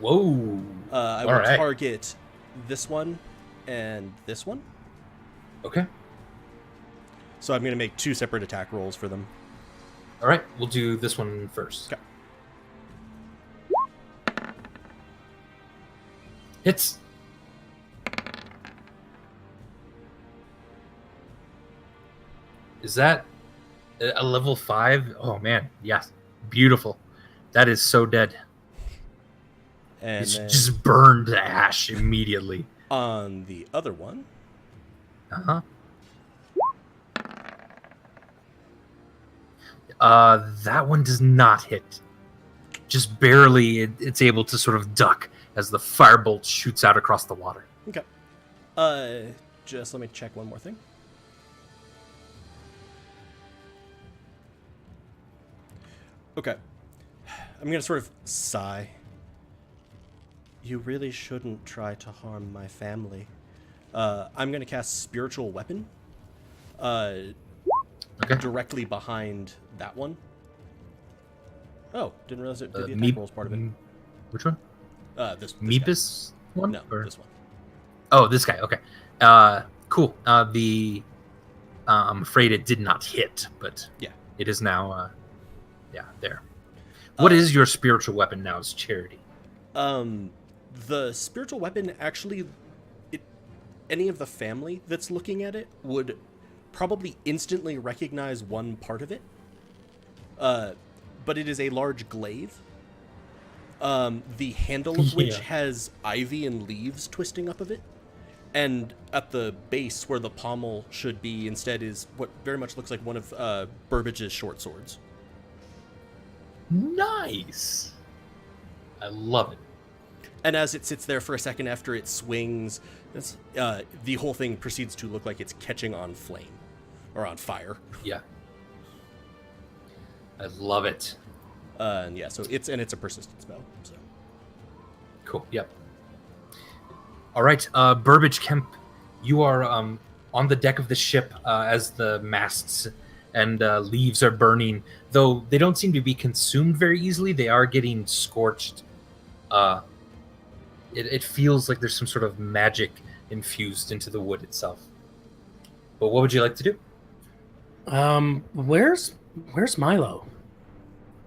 Whoa. I All will right. target this one and this one. Okay. So I'm going to make 2 separate attack rolls for them. All right. We'll do this one first. Okay. Hits. Is that a level 5? Oh man, yes, beautiful. That is so dead. And It's then just burned to ash immediately. on the other one, Uh that one does not hit. Just barely. It's able to sort of duck as the firebolt shoots out across the water. okay. Just let me check one more thing. Okay. I'm going to sort of sigh. You really shouldn't try to harm my family. I'm going to cast Spiritual Weapon directly behind that one. Oh, didn't realize it did the attack roll as part of it. Which one? This Meepus one? No, Or- this one. Oh, this guy. Okay. Cool. I'm afraid it did not hit, but Yeah. it is now. There. What is your spiritual weapon now? As charity. The spiritual weapon actually, any of the family that's looking at it would probably instantly recognize one part of it. But it is a large glaive. The handle of which has ivy and leaves twisting up of it. And at the base where the pommel should be instead is what very much looks like one of Burbage's short swords. Nice. I love it. And as it sits there for a second after it swings, the whole thing proceeds to look like it's catching on flame. Or on fire. Yeah. I love it. And yeah, so it's a persistent spell. So Cool. Yep. All right, Burbage Kemp, you are on the deck of the ship as the masts and leaves are burning. Though they don't seem to be consumed very easily, they are getting scorched. It feels like there's some sort of magic infused into the wood itself. But what would you like to do? Where's Milo?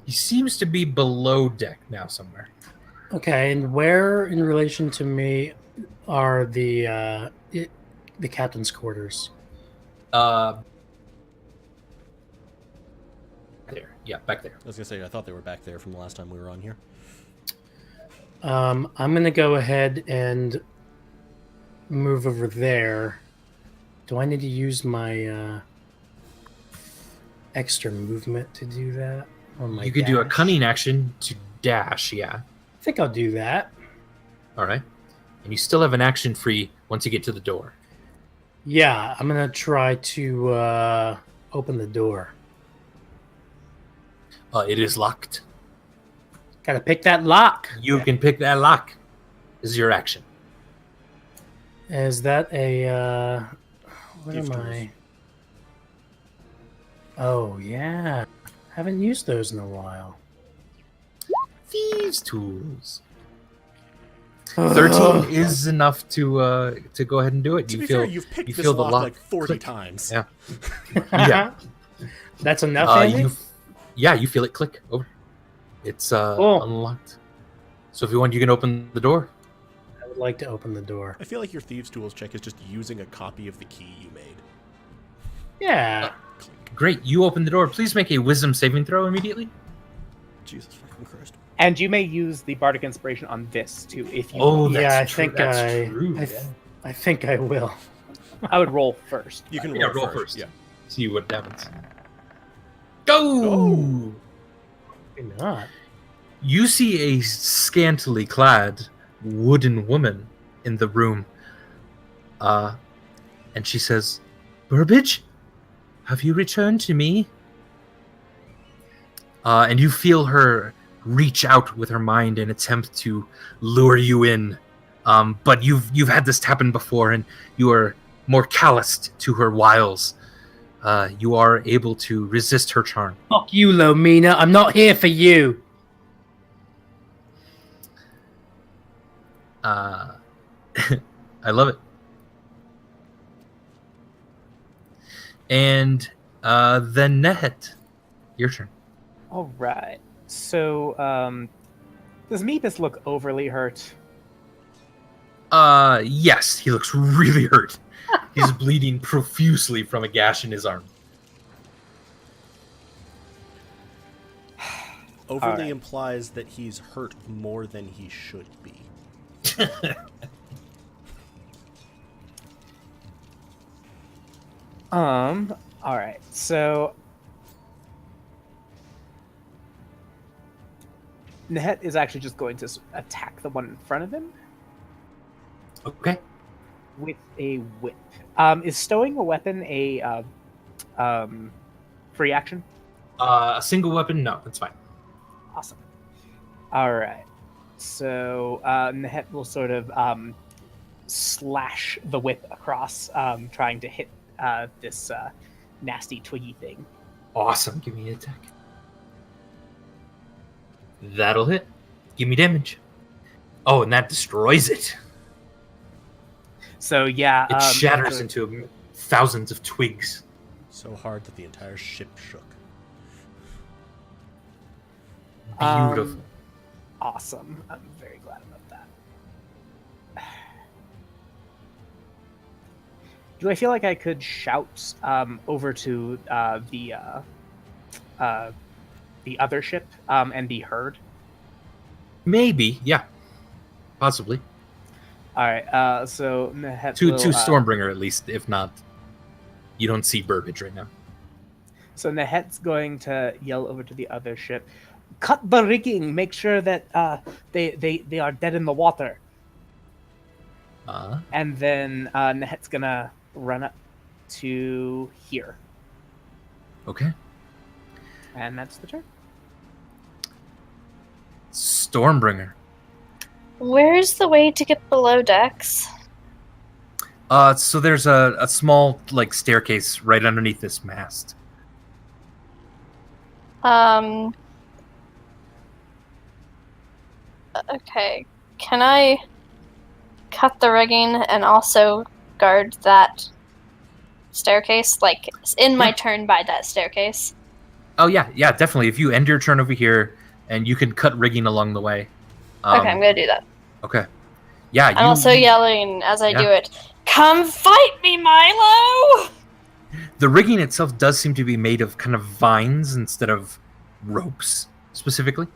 He seems to be below deck now somewhere. Okay, and where in relation to me are the captain's quarters? There. Yeah, back there. I was gonna say I thought they were back there from the last time we were on here. I'm gonna go ahead and move over there. Do I need to use my extra movement to do that? Or my You could do a dash? cunning action to dash, yeah. I think I'll do that. All right. And you still have an action free once you get to the door. Yeah, I'm gonna try to open the door. It is locked. Gotta pick that lock. You can pick that lock. This is your action. Is that a what Gift am tools. I? Oh yeah. Haven't used those in a while. Thieves' tools. 13 is enough to go ahead and do it. To You be feel fair, you've picked you this feel the lock lock like 40 click. times. Yeah. Yeah. That's enough, Andy? You feel it click over. It's Cool. unlocked. So if you want, you can open the door. I would like to open the door. I feel like your Thieves' Tools check is just using a copy of the key you made. Yeah. Great. You open the door. Please make a wisdom saving throw immediately. Jesus fucking Christ. And you may use the bardic inspiration on this too, if you. Oh, want. that's Yeah, I true. think That's I- true. I yeah. th- I think I will. I would roll first. You can Yeah, roll, roll first. first. Yeah. See what happens. Go! Maybe not. You see a scantily clad wooden woman in the room. And she says, Burbage, have you returned to me? And you feel her reach out with her mind and attempt to lure you in. But you've had this happen before, and you are more calloused to her wiles. You are able to resist her charm. Fuck you, Lomina. I'm not here for you. I love it. And then Nehet, your turn. All right. So, does Meepus look overly hurt? Yes, he looks really hurt. He's bleeding profusely from a gash in his arm. Overly right. implies that he's hurt more than he should be. All right. So Nehet is actually just going to attack the one in front of him Okay. with a whip. Is stowing a weapon a free action? A single weapon? No, that's fine. Awesome. All right. So Nehet will sort of slash the whip across, trying to hit this nasty twiggy thing. Awesome. Give me an attack. That'll hit. Give me damage. Oh, and that destroys it. So yeah, It shatters so- into thousands of twigs. So hard that the entire ship shook. Beautiful. Awesome. I'm very glad about that. Do I feel like I could shout over to the other ship and be heard? Maybe, yeah. Possibly. All right. So Nehet To will, Stormbringer, at least. If not, you don't see Burbage right now. So Nehet's going to yell over to the other ship. Cut the rigging. Make sure that they are dead in the water. And then Nehet's gonna run up to here, Okay. and that's the turn. Stormbringer. Where's the way to get below decks? So there's a small staircase right underneath this mast. Okay. Can I cut the rigging and also guard that staircase? Like, in my Yeah. turn by that staircase? Oh yeah, definitely. If you end your turn over here, and you can cut rigging along the way. Okay, I'm gonna do that. Okay. Yeah. I'm also yelling as I Yeah. do it. Come fight me, Milo! The rigging itself does seem to be made of kind of vines instead of ropes, specifically.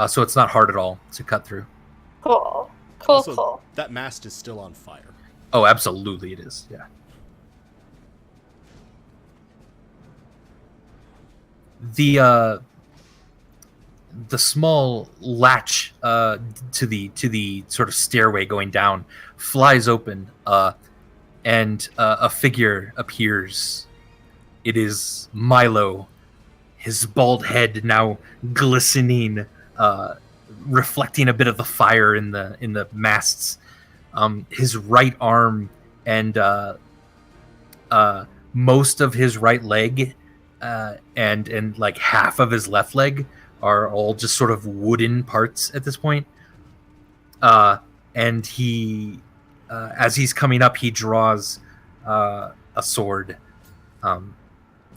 So it's not hard at all to cut through. Cool. Also, Cool. that mast is still on fire. Oh, absolutely it is. Yeah. The small latch to the sort of stairway going down flies open, and a figure appears. It is Milo, his bald head now glistening, reflecting a bit of the fire in the masts. His right arm and most of his right leg, and like half of his left leg are all just sort of wooden parts at this point. And he, as he's coming up, he draws a sword,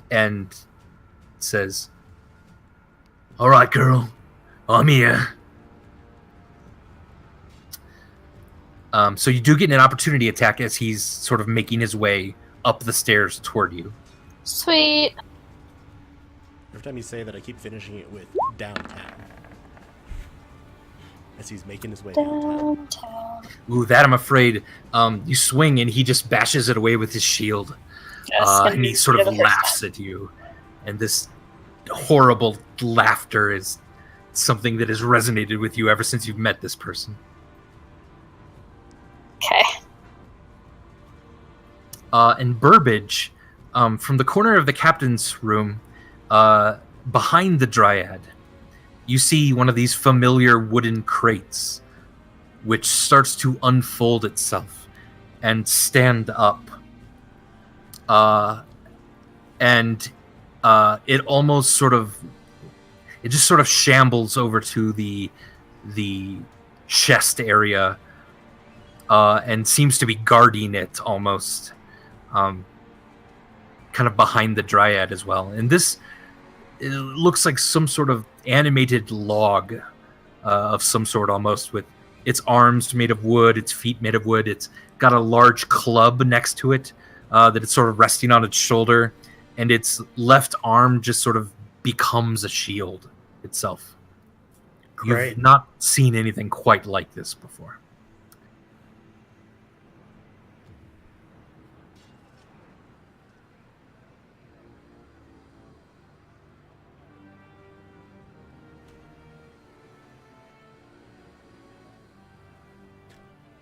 and says, "All right, girl, I'm here." So you do get an opportunity attack as he's sort of making his way up the stairs toward you. Sweet. Every time you say that, I keep finishing it with downtown. As he's making his way downtown. Downtown. Ooh, that I'm afraid. You swing and he just bashes it away with his shield. And he sort of laughs at you. And this horrible laughter is something that has resonated with you ever since you've met this person. Okay. And Burbage, from the corner of the captain's room, behind the Dryad, you see one of these familiar wooden crates, which starts to unfold itself and stand up. And it almost sort of, it just sort of shambles over to the chest area, and seems to be guarding it almost, kind of behind the dryad as well. And this, it looks like some sort of animated log of some sort, almost, with its arms made of wood, its feet made of wood. It's got a large club next to it that it's sort of resting on its shoulder, and its left arm just sort of becomes a shield itself. Great. You've not seen anything quite like this before.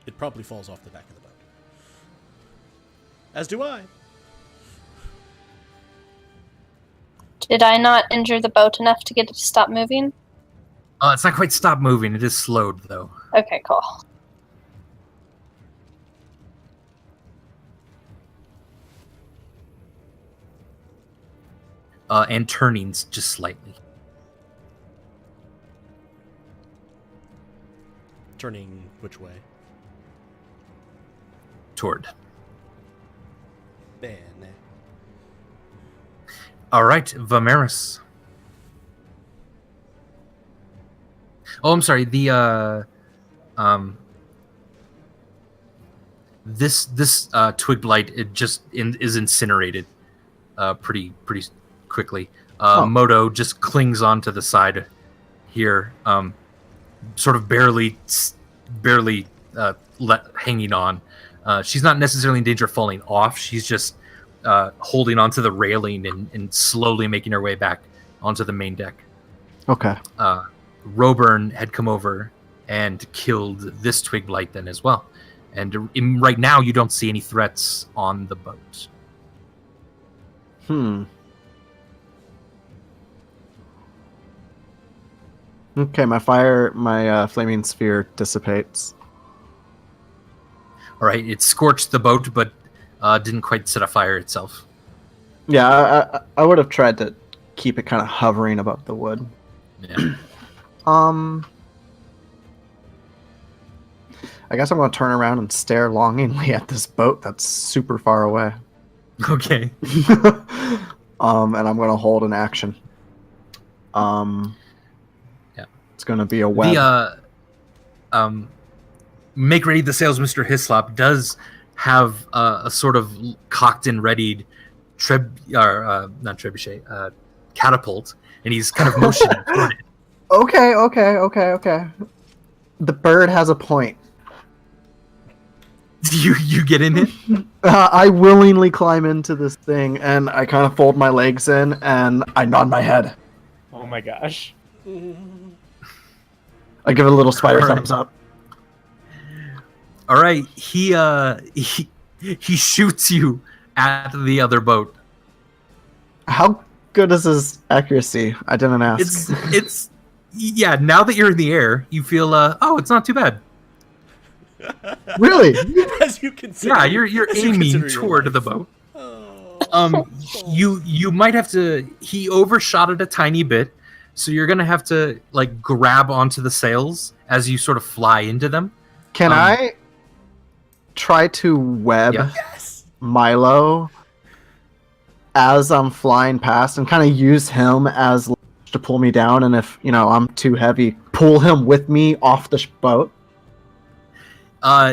It probably falls off the back of the boat. As do I. Did I not injure the boat enough to get it to stop moving? It's not quite stopped moving. It is slowed, though. Okay, cool. And turnings just slightly. Turning which way? Toward. Bene. All right, Vimeris. Oh, I'm sorry. The this twig blight, it just is incinerated pretty quickly. Moto just clings onto the side here, sort of barely hanging on. She's not necessarily in danger of falling off. She's just holding onto the railing and slowly making her way back onto the main deck. Okay. Roburn had come over and killed this twig blight then as well. And right now, you don't see any threats on the boat. Okay, my flaming sphere dissipates. All right, it scorched the boat, but didn't quite set afire itself. Yeah, I would have tried to keep it kind of hovering above the wood. Yeah. I guess I'm going to turn around and stare longingly at this boat that's super far away. Okay. And I'm going to hold an action. Yeah. It's going to be a web. Make ready the sails, Mr. Hislop does have a sort of cocked and readied catapult, and he's kind of motioning toward it. Okay. The bird has a point. You get in it? I willingly climb into this thing, and I kind of fold my legs in, and I nod my head. Oh my gosh. I give it a little spider thumbs up. All right, he shoots you at the other boat. How good is his accuracy? I didn't ask. It's yeah. Now that you're in the air, you feel it's not too bad. Really? As you consider, Yeah, you're aiming toward the boat. Oh. You might have to. He overshot it a tiny bit, so you're gonna have to like grab onto the sails as you sort of fly into them. Can I try to web Milo as I'm flying past and kind of use him as to pull me down, and if I'm too heavy, pull him with me off the boat?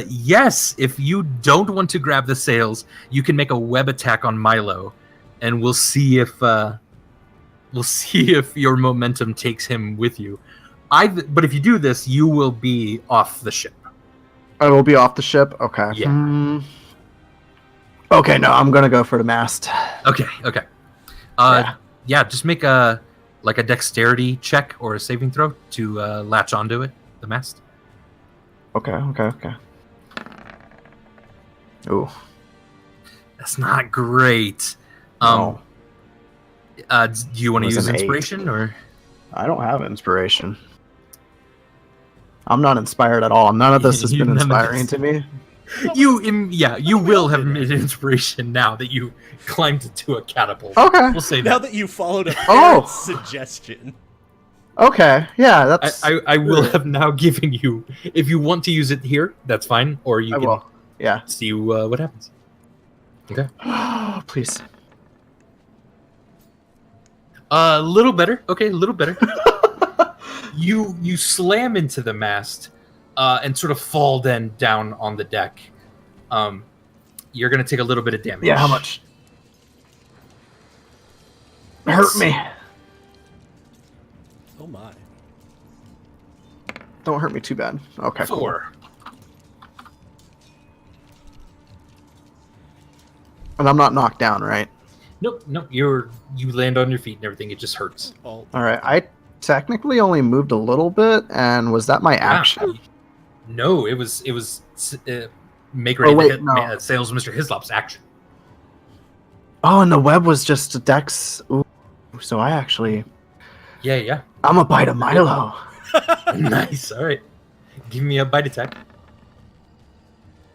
Yes, if you don't want to grab the sails, you can make a web attack on Milo, and we'll see if your momentum takes him with you. But if you do this, you will be off the ship. I will be off the ship? Okay. Yeah. Okay, no, I'm gonna go for the mast. Okay. Yeah, just make a dexterity check or a saving throw to latch onto it, the mast. Okay. Ooh. That's not great. No. Do you want to It was use an 8. inspiration or? I don't have inspiration. I'm not inspired at all. None of this has been inspiring to me. You will have made an inspiration now that you climbed to a catapult. Okay. We'll say Now that. that you followed a Oh. suggestion. Okay, yeah, that's. I will have now given you. If you want to use it here, that's fine, or you I can will. Yeah. see what happens. Okay. Please. A little better. Okay, a little better. You slam into the mast and sort of fall then down on the deck. You're gonna take a little bit of damage. Yeah, how much? Hurt me. Oh my. Don't hurt me too bad. Okay. 4. And I'm not knocked down, right? Nope. You land on your feet and everything. It just hurts. All All right. I technically only moved a little bit, and was that my Wow. action? No, it was make ready wait, to hit no. Sales Mr. Hislop's action. Oh, and the web was just a dex. Ooh, so I actually. Yeah. I'm a bite of Milo. Nice. All right. Give me a bite attack.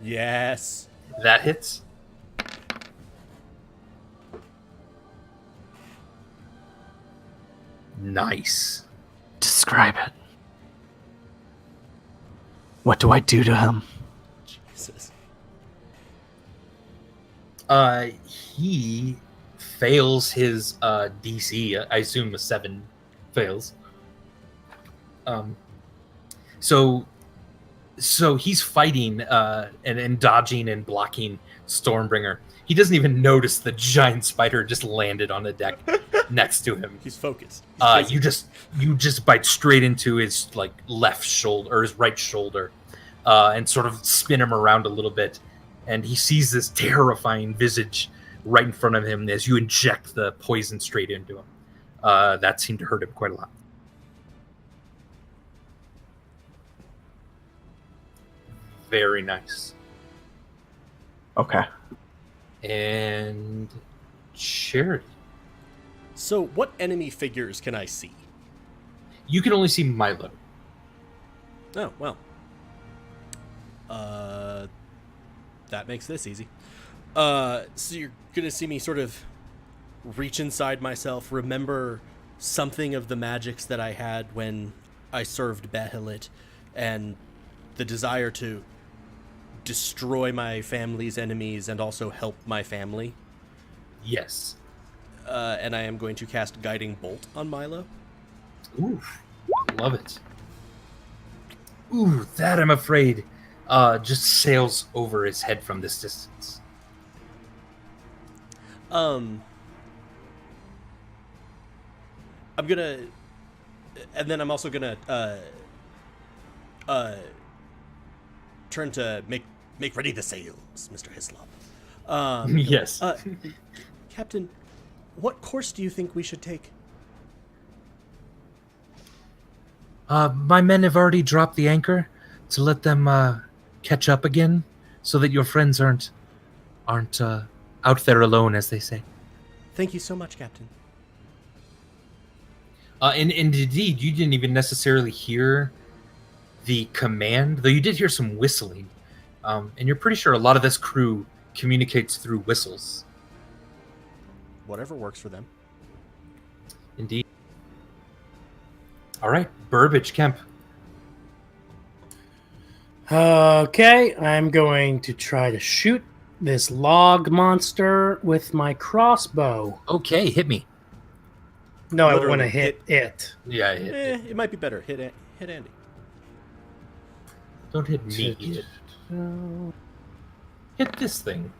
Yes. That hits. Nice. Describe it. What do I do to him? Jesus. He fails his DC. I assume a 7 fails. So he's fighting and dodging and blocking Stormbringer. He doesn't even notice the giant spider just landed on the deck next to him. He's focused. He's You just bite straight into his like left shoulder or his right shoulder, and sort of spin him around a little bit, and he sees this terrifying visage right in front of him as you inject the poison straight into him. That seemed to hurt him quite a lot. Very nice. Okay. And Charity. So, what enemy figures can I see? You can only see Milo. Oh, well. That makes this easy. So you're gonna see me sort of reach inside myself, remember something of the magics that I had when I served Bahamut, and the desire to destroy my family's enemies and also help my family. Yes. And I am going to cast Guiding Bolt on Milo. Ooh, love it. Ooh, that I'm afraid just sails over his head from this distance. I'm gonna, and then I'm also gonna turn to make ready the sails, Mr. Hislop. Yes. Captain, what course do you think we should take? My men have already dropped the anchor to let them catch up again, so that your friends aren't out there alone, as they say. Thank you so much, Captain. And indeed, you didn't even necessarily hear the command, though you did hear some whistling. And you're pretty sure a lot of this crew communicates through whistles. Whatever works for them. Indeed. All right, Burbage Kemp. Okay, I'm going to try to shoot this log monster with my crossbow. Okay, hit me. No, I Literally want to hit it. Yeah, hit. It might be better. Hit Andy. Don't hit me. Hit this thing.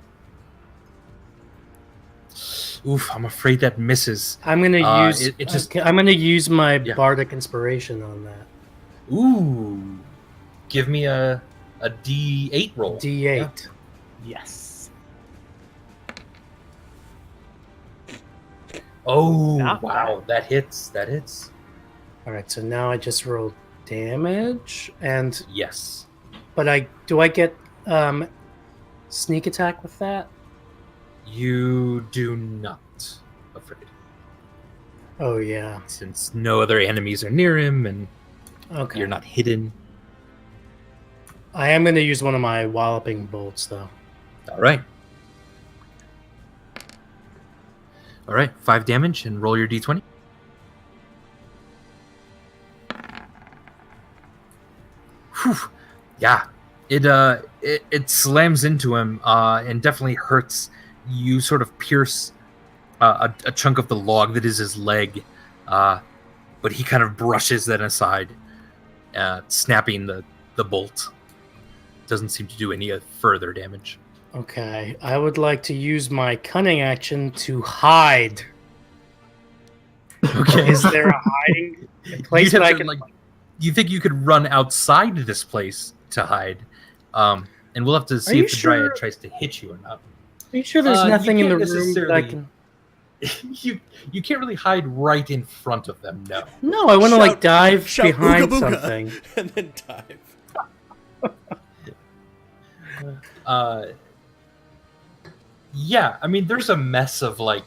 Oof, I'm afraid that misses. I'm gonna use. I'm gonna use my Yeah. bardic inspiration on that. Ooh. Give me a D8 roll. D8. Yes. Oh, Not wow. bad. That hits. That hits. All right, so now I just rolled damage, and Yes. but do I get sneak attack with that? You do not, afraid. Oh yeah. Since no other enemies are near him and Okay. you're not hidden. I am gonna use one of my walloping bolts though. All right. All right, 5 damage and roll your D20. Whew. Yeah, it slams into him and definitely hurts. You sort of pierce a chunk of the log that is his leg, but he kind of brushes that aside, snapping the bolt. Doesn't seem to do any further damage. Okay, I would like to use my cunning action to hide. Okay. Is there a hiding place that I can... You think you could run outside this place to hide? And we'll have to see you if the sure? dryad tries to hit you or not. Are you sure there's nothing you in the can't room that I can... You can't really hide right in front of them, no. No, I want to like dive shout behind "Ooga booga," something. and then dive. Yeah, I mean, there's a mess of like...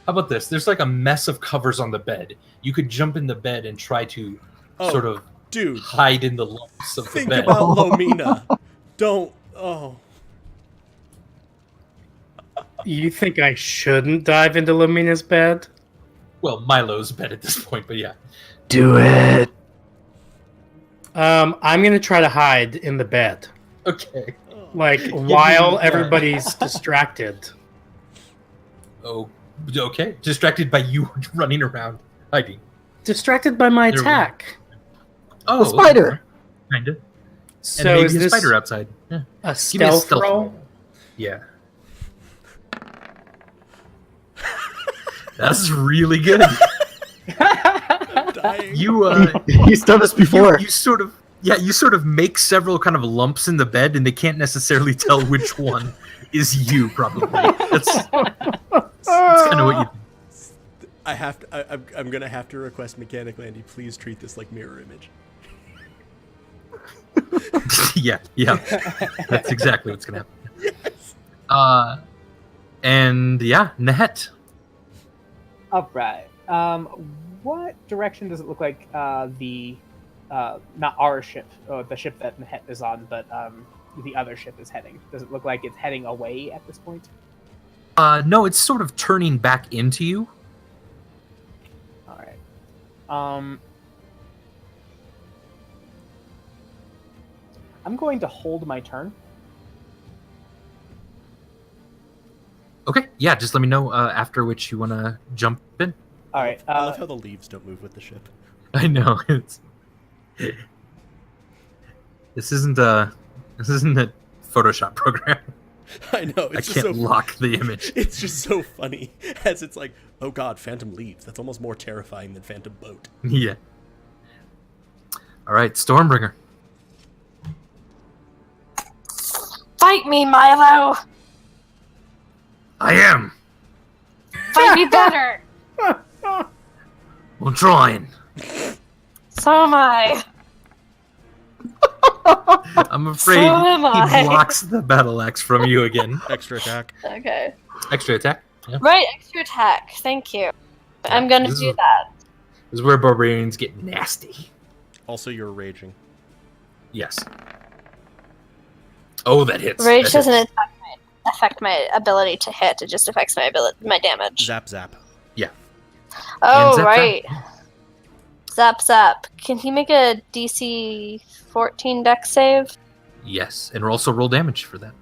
How about this? There's like a mess of covers on the bed. You could jump in the bed and try to sort of Dude, hide in the lumps of the think bed. about Lomina. Don't. Oh. You think I shouldn't dive into Lamina's bed? Well, Milo's bed at this point, but yeah. Do it. I'm gonna try to hide in the bed, Okay. like me while that. everybody's distracted. Oh, okay. Distracted by you running around hiding. Distracted by my There we go. attack. Oh, A spider. Kinda. So And maybe is a this spider outside. Yeah. a Give me a stealth stealth roll? roll. Yeah. That's really good. I'm dying. He's done this before. you sort of make several kind of lumps in the bed, and they can't necessarily tell which one is you. Probably that's kind of what you. I have to. I'm gonna have to request Mechanic Landy. Please treat this like mirror image. Yeah, that's exactly what's gonna happen. Yes. And yeah, Nehet. All right. What direction does it look like the not our ship, or the ship that Nehet is on, but the other ship is heading? Does it look like it's heading away at this point? No, it's sort of turning back into you. All right. I'm going to hold my turn. Okay, yeah, just let me know after which you want to jump in. All right. I love how the leaves don't move with the ship. I know it's. This isn't a Photoshop program. I know. I It's can't just so. lock the image. It's just so funny as it's like, oh god, phantom leaves. That's almost more terrifying than phantom boat. Yeah. All right, Stormbringer. Fight me, Milo! I am. Fight me better! I'm trying. So am I. I'm afraid So am I. he blocks the battle axe from you again. Extra attack. Okay. Extra attack. Yeah. Right, extra attack. Thank you. I'm gonna This do is- that. This is where barbarians get nasty. Also, you're raging. Yes. Oh, that hits. Rage That doesn't hits. affect my ability to hit. It just affects my damage. Zap zap. Oh, zap, right. Zap zap. Can he make a DC 14 dex save? Yes, and also roll damage for that.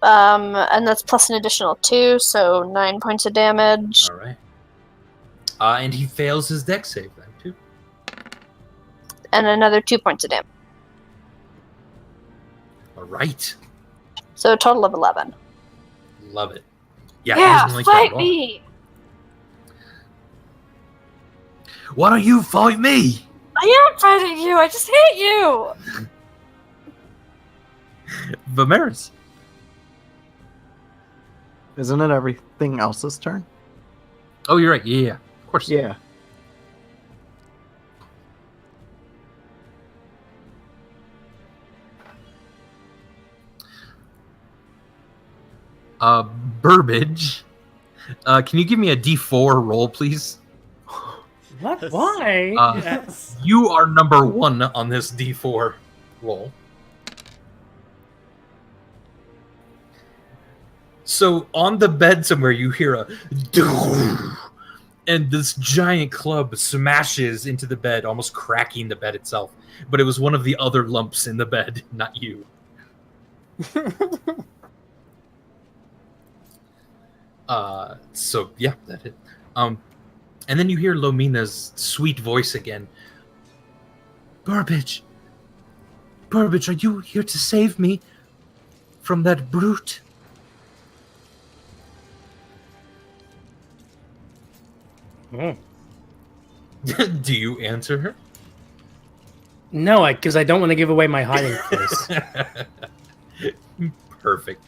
And that's plus an additional 2, so 9 points of damage. All right. And he fails his dex save then too. And another 2 points of damage. All right. So a total of 11. Love it. Yeah, he Yeah, doesn't like that fight at all. me! Why don't you fight me? I am fighting you! I just hit you! Vimeris. Isn't it everything else's turn? Oh, you're right. Yeah, of course. Yeah. Burbage. Can you give me a D4 roll, please? What? Yes. Why? Yes. You are number 1 on this D4 roll. So on the bed somewhere, you hear a and this giant club smashes into the bed, almost cracking the bed itself. But it was one of the other lumps in the bed, not you. So yeah, that hit. And then you hear Lomina's sweet voice again. Burbage, are you here to save me from that brute? Oh. Do you answer her? No, because I don't want to give away my hiding place. Perfect.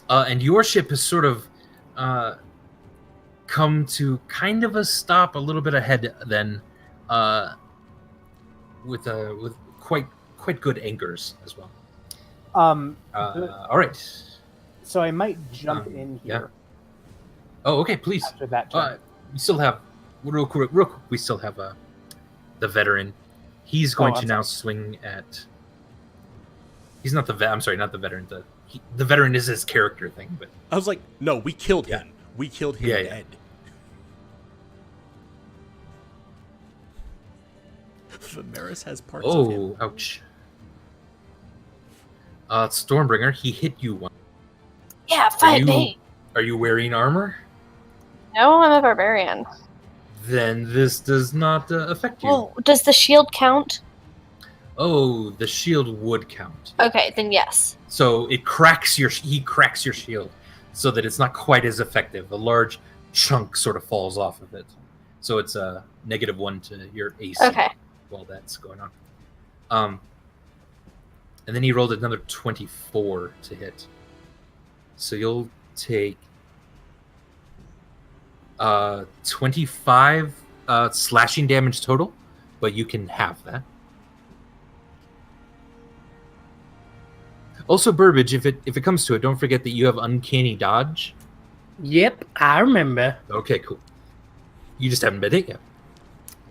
And your ship has sort of come to kind of a stop, a little bit ahead then, with quite good anchors as well. All right. So I might jump in here. Yeah. Oh, okay. Please. After that turn. We still have real quick. We still have the veteran. He's going to now swing at. He's not the vet. I'm sorry, not the veteran. The veteran is his character thing, but I was like, no, we killed him. We killed him dead. Vimeris has parts of him. Oh, ouch. Stormbringer, he hit you once. Yeah, fight me. Are you wearing armor? No, I'm a barbarian. Then this does not affect you. Well, does the shield count? Oh, the shield would count. Okay, then yes. So he cracks your shield so that it's not quite as effective. A large chunk sort of falls off of it. So it's a -1 to your AC while that's going on. And then he rolled another 24 to hit. So you'll take 25 slashing damage total, but you can have that. Also, Burbage, if it comes to it, don't forget that you have uncanny dodge. Yep, I remember. Okay, cool. You just haven't been hit yet.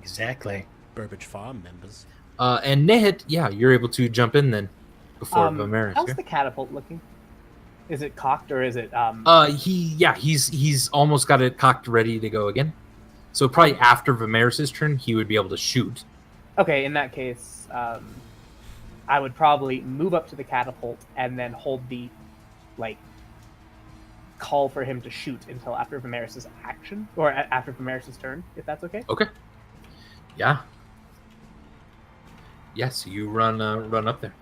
Exactly. Burbage Farm members. And Nehit, yeah, you're able to jump in then before Vimeris. How's the catapult looking? Is it cocked or is it he's almost got it cocked, ready to go again. So probably after Vimeris' turn, he would be able to shoot. Okay, in that case, I would probably move up to the catapult and then hold the call for him to shoot until after Vimeris' action or after Vimeris' turn, if that's okay. Okay. Yeah. Yes, you run up there.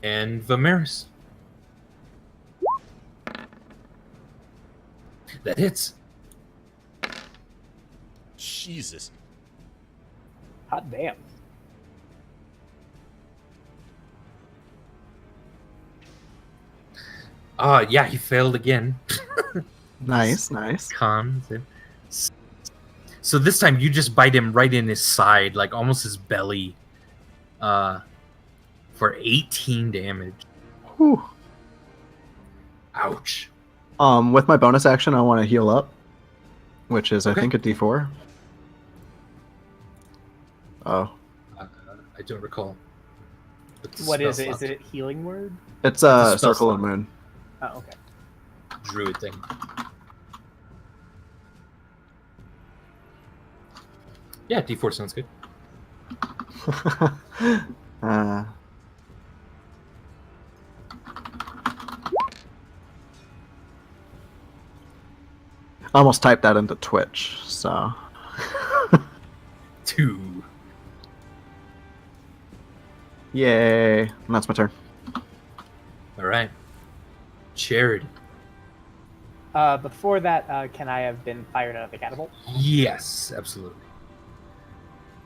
And Vimeris. That hits. Jesus. Hot damn. Yeah, he failed again. Nice. Cons. So this time you just bite him right in his side, like almost his belly, for 18 damage. Whew. Ouch. With my bonus action, I want to heal up, which is, I Okay. think, a D4. Oh. I don't recall. What is it? Is it healing word? It's a spell Circle of slot. Moon. Oh, okay. Druid thing. Yeah, D4 sounds good. I almost typed that into Twitch, so... 2. Yay. And that's my turn. All right. Charity. Before that, can I have been fired out of the catapult? Yes, absolutely.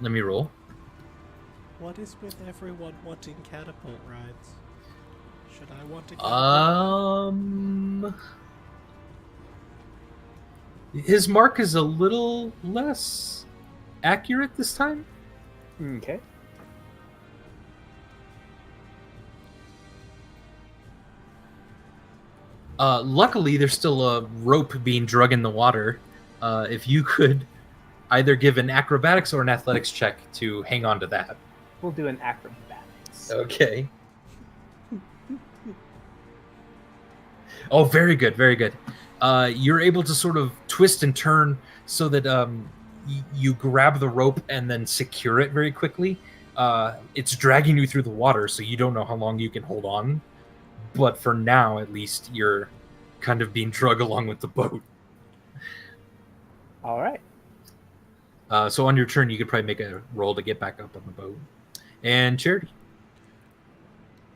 Let me roll. What is with everyone wanting catapult rides? Should I want to catapult? His mark is a little less accurate this time. Okay. Luckily, there's still a rope being drug in the water If you could either give an acrobatics or an athletics check to hang on to that. We'll do an acrobatics. Okay. Oh, very good, very good. You're able to sort of twist and turn so that you grab the rope and then secure it very quickly. It's dragging you through the water, so you don't know how long you can hold on. But for now, at least, you're kind of being dragged along with the boat. All right. So on your turn, you could probably make a roll to get back up on the boat. And Charity.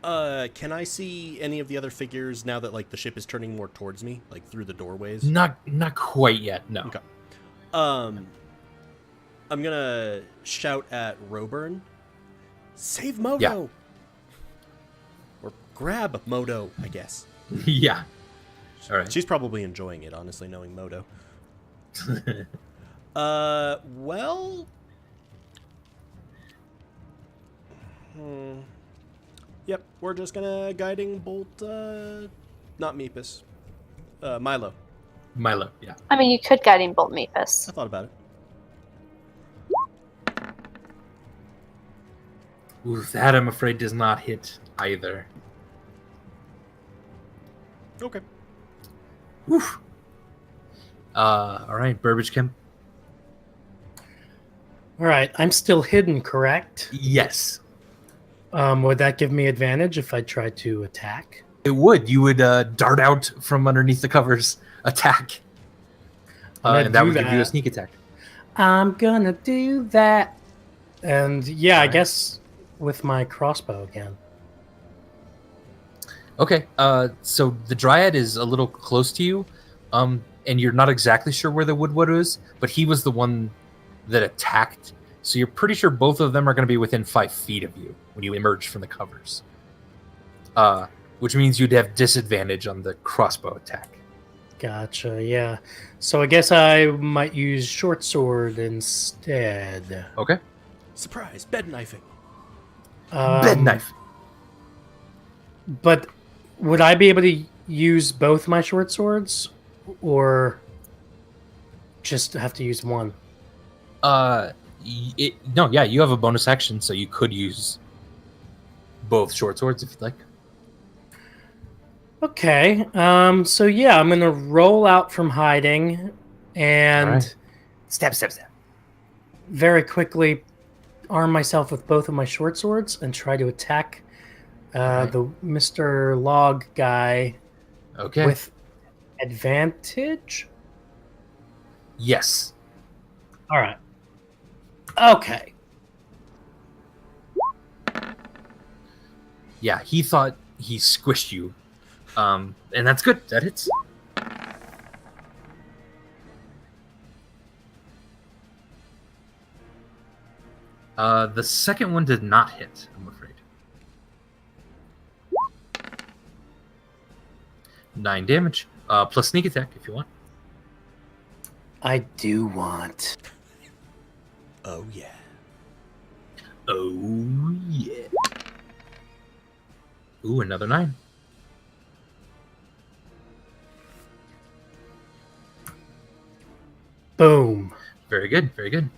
Can I see any of the other figures now that like the ship is turning more towards me, like through the doorways? Not quite yet, no. Okay. I'm gonna shout at Roburn, save Modo! Yeah. Or grab Modo, I guess. Yeah. All right. She's probably enjoying it, honestly, knowing Modo. Well... Yep, we're just gonna guiding bolt, not Meepus. Milo. Milo, yeah. I mean, you could guiding bolt Meepus. I thought about it. Ooh, that I'm afraid does not hit either. Okay. Oof. All right, Burbage Kemp. All right, I'm still hidden, correct? Yes, Would that give me advantage if I try to attack? it would. You would dart out from underneath the covers, attack, I'm gonna and that do would give you a that. sneak attack. I'm gonna do that. And yeah, I Alright. guess with my crossbow again. Okay, so the Dryad is a little close to you, and you're not exactly sure where the Woodwood is, but he was the one that attacked. So you're pretty sure both of them are going to be within 5 feet of you when you emerge from the covers. Which means you'd have disadvantage on the crossbow attack. Gotcha, yeah. So I guess I might use short sword instead. Okay. Surprise, bed knifing. Bed knife. But would I be able to use both my short swords? Or just have to use one? No, yeah, you have a bonus action, so you could use both short swords if you'd like. Okay, so yeah, I'm gonna roll out from hiding and Alright. Stab. very quickly arm myself with both of my short swords and try to attack Alright. the Mr. Log guy Okay. with advantage. Yes. All right. Okay. Yeah, he thought he squished you. And that's good. That hits. The second one did not hit, I'm afraid. 9 damage. Plus sneak attack if you want. I do want. Oh, yeah. Oh, yeah. Ooh, another 9. Boom. Very good, very good.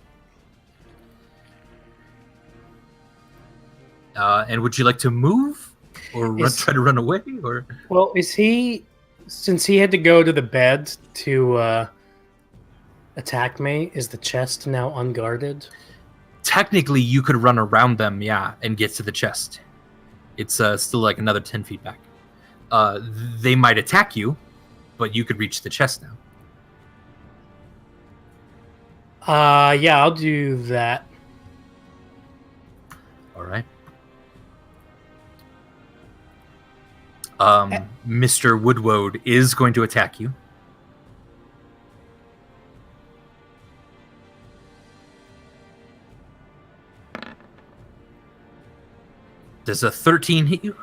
And would you like to move? Or try to run away? Or Well, is he, since he had to go to the bed to attack me, is the chest now unguarded? technically you could run around them, yeah, and get to the chest. It's still like another 10 feet back. They might attack you, but you could reach the chest now. Yeah, I'll do that. All right. Mr. Woodwode is going to attack you. Does a 13 hit you?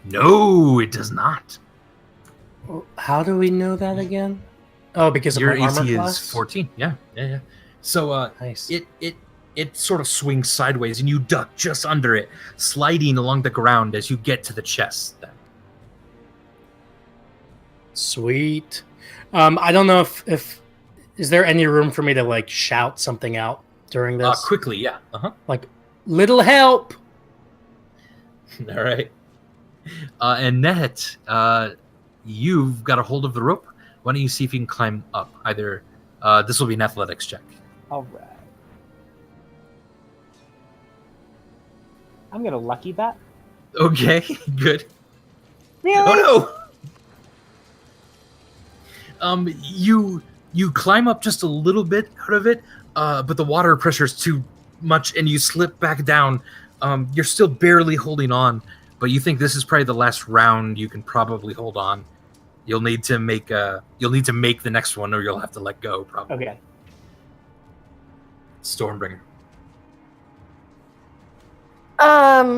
No, it does not. How do we know that again? Oh, because of Your my armor AC class? is 14. Yeah. So Nice. it sort of swings sideways and you duck just under it, sliding along the ground as you get to the chest. Then. Sweet. I don't know if Is there any room for me to like shout something out during this? Quickly, yeah. Uh-huh. Like, little help! All right. And Nehet, you've got a hold of the rope. Why don't you see if you can climb up? Either this will be an athletics check. All right. I'm gonna lucky that. Okay, good. Really? Oh no! You climb up just a little bit out of it, but the water pressure is too much, and you slip back down. You're still barely holding on, but you think this is probably the last round you can probably hold on. You'll need to make the next one, or you'll have to let go. Probably. Okay. Stormbringer.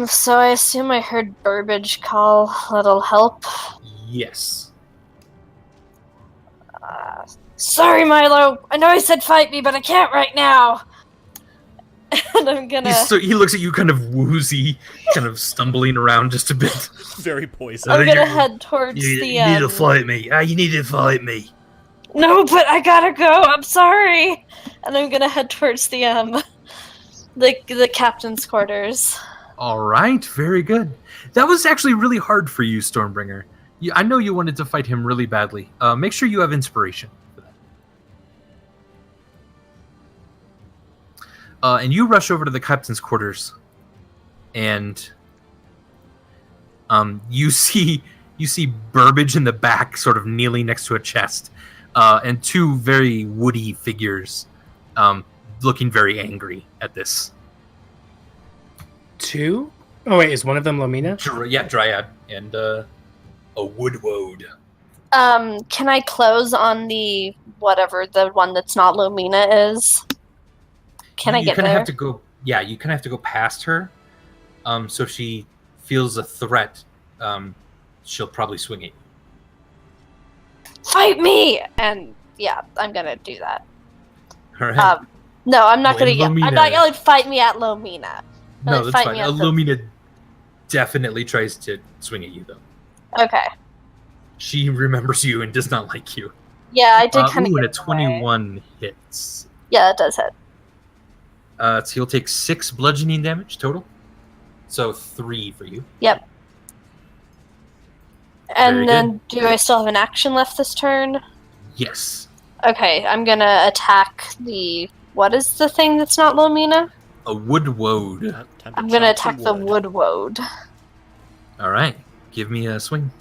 So I assume I heard Burbage call little help. Yes. Sorry, Milo. I know I said fight me, but I can't right now. And I'm gonna. He looks at you, kind of woozy, kind of stumbling around just a bit. Very poisoned. I'm gonna head towards the. You need to fight me. You need to fight me. No, but I gotta go. I'm sorry. And I'm gonna head towards the captain's quarters. All right, very good. That was actually really hard for you, Stormbringer. I know you wanted to fight him really badly. Make sure you have inspiration for that. And you rush over to the captain's quarters, and you see Burbage in the back, sort of kneeling next to a chest, and two very woody figures, looking very angry at this. Two? Oh wait, is one of them Lomina? Dryad and a Woodwode. Can I close on the whatever the one that's not Lumina is? Can I get there? Have to go. Yeah, you kind of have to go past her. So if she feels a threat, she'll probably swing at you. Fight me! And yeah, I'm gonna do that. All right. No, I'm not gonna yell. Lumina. I'm not yelling fight me at Lomina. No, that's fine. Me at Lumina definitely tries to swing at you, though. Okay. She remembers you and does not like you. Yeah, I did kind of. And a 21 hits. Yeah, it does hit. So you'll take 6 bludgeoning damage total. So 3 for you. Yep. And Very then, good. do I still have an action left this turn? Yes. Okay, I'm gonna attack the. What is the thing that's not Lomina? A Woodwode. Time to I'm gonna chop some attack the wood. Woodwode. All right. Give me a swing.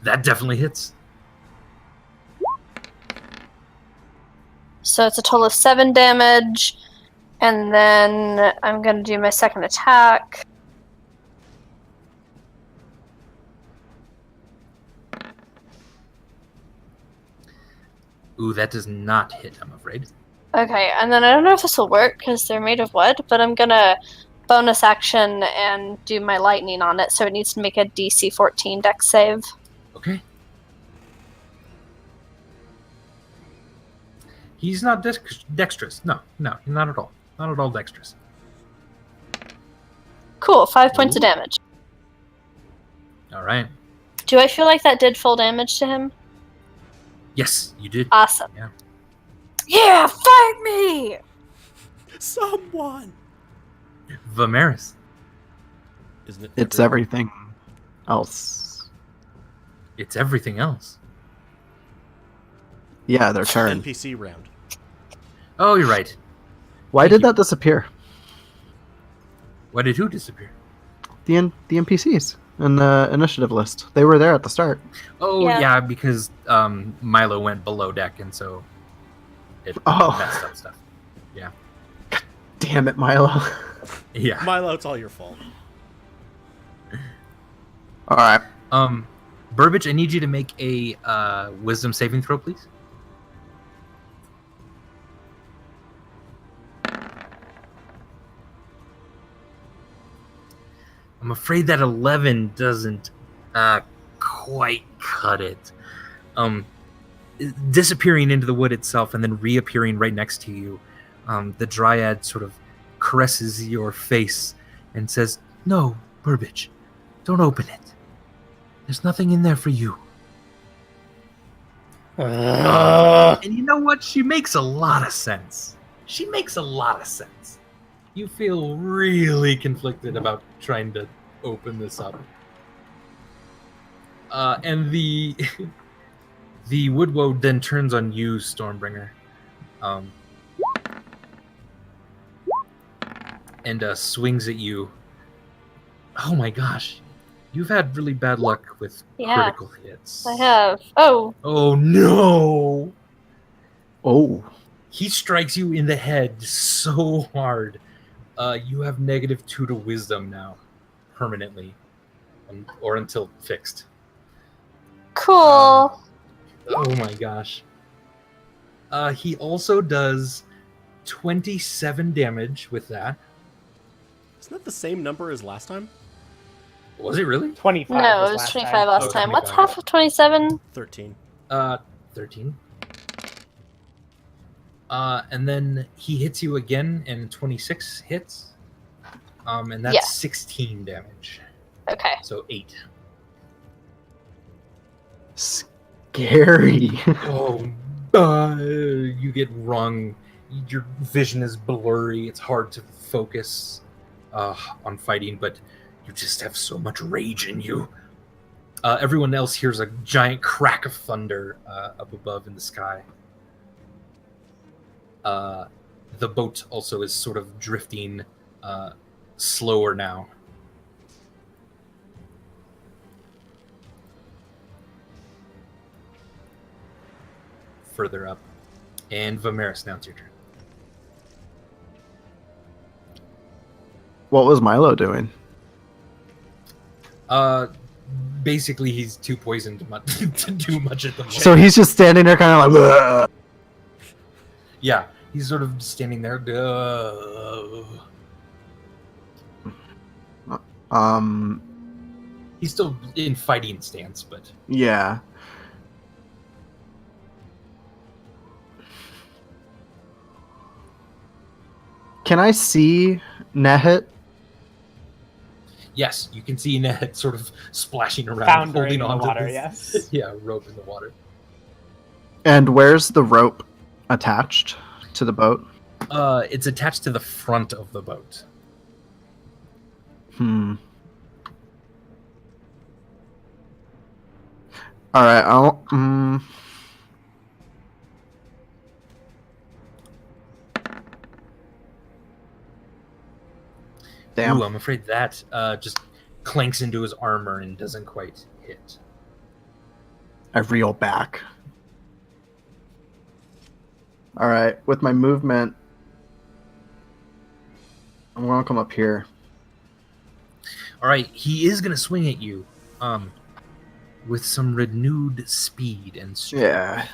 That definitely hits. So it's a total of 7 damage. And then I'm gonna do my second attack. Ooh, that does not hit, I'm afraid. Okay, and then I don't know if this will work because they're made of wood, but I'm gonna bonus action and do my lightning on it, so it needs to make a DC 14 dex save. Okay. He's not dexterous. No, not at all. Not at all dexterous. Cool, 5 points of damage. All right. Do I feel like that did full damage to him? Yes, you did. Awesome. Yeah. Yeah, fight me! Someone. Vimeris. Isn't it? It's everything else. It's everything else. Yeah, their turn. NPC round. Oh, you're right. Why did that disappear? Why did who disappear? The NPCs in the initiative list. They were there at the start. Oh, Yeah. yeah, because Milo went below deck, and so it Oh. messed up stuff. Damn it, Milo. Yeah. Milo, it's all your fault. All right. Burbage, I need you to make a wisdom saving throw, please. I'm afraid that 11 doesn't quite cut it. Disappearing into the wood itself and then reappearing right next to you, the dryad sort of caresses your face and says, "No, Burbage, don't open it. There's nothing in there for you. Ugh. And you know what? She makes a lot of sense. She makes a lot of sense. You feel really conflicted about trying to open this up. And the the Woodwoe then turns on you, Stormbringer, and swings at you. Oh my gosh, you've had really bad luck with critical hits. I have. Oh, Oh no! Oh. He strikes you in the head so hard. You have -2 to wisdom now, permanently, or until fixed. cool. Oh my gosh. He also does 27 damage with that. Isn't that the same number as last time? Was it really? 25. No, it was 25 last Oh, time. What's 25. half of 27? 13. 13. And then he hits you again, and 26 hits. And that's Yeah. 16 damage. Okay. So 8. Scary. Oh, you get wrung. Your vision is blurry. It's hard to focus on fighting, but you just have so much rage in you. Everyone else hears a giant crack of thunder up above in the sky. The boat also is sort of drifting slower now. Further up. And Vimeris, now it's your turn. What was Milo doing? Basically, he's too poisoned to do much at the moment. So he's just standing there kind of like, "Ugh." Yeah, he's sort of standing there. He's still in fighting stance, but Yeah. Can I see Nehet? yes, you can see Ned sort of splashing around, Foundering holding in on the to water, this, yes. yeah, rope in the water. And where's the rope attached to the boat? It's attached to the front of the boat. All right. I'll. Damn. Ooh, I'm afraid that just clanks into his armor and doesn't quite hit. I reel back. All right. With my movement, I'm gonna come up here. All right, he is gonna swing at you, with some renewed speed and strength. Yeah.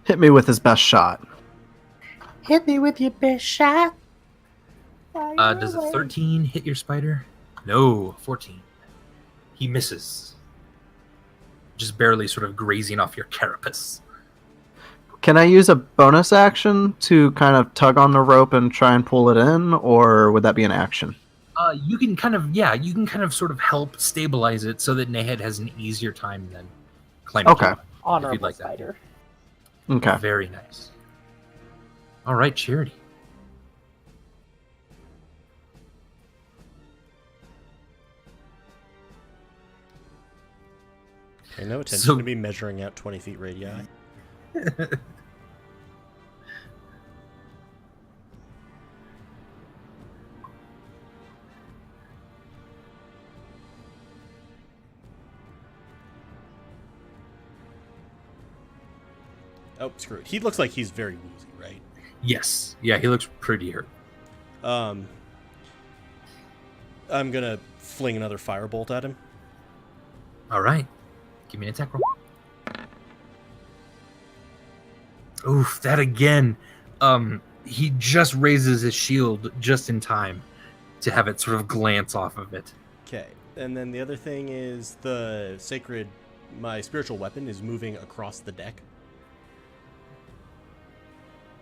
Hit me with his best shot. Hit me with your best shot. Does a 13 hit your spider? No, 14. He misses. Just barely sort of grazing off your carapace. Can I use a bonus action to kind of tug on the rope and try and pull it in, or would that be an action? You can kind of sort of help stabilize it so that Nehed has an easier time than climbing. Okay. up, if Honorable you'd like that. spider. Okay. Very nice. All right, Charity. Pay no attention So- to me measuring out 20 feet radii. Oh, screw it. He looks like he's very woozy, right? Yes. Yeah, he looks pretty hurt. I'm gonna fling another firebolt at him. All right. Give me an attack roll. Oof, that again. He just raises his shield just in time to have it sort of glance off of it. Okay. And then the other thing is my spiritual weapon is moving across the deck.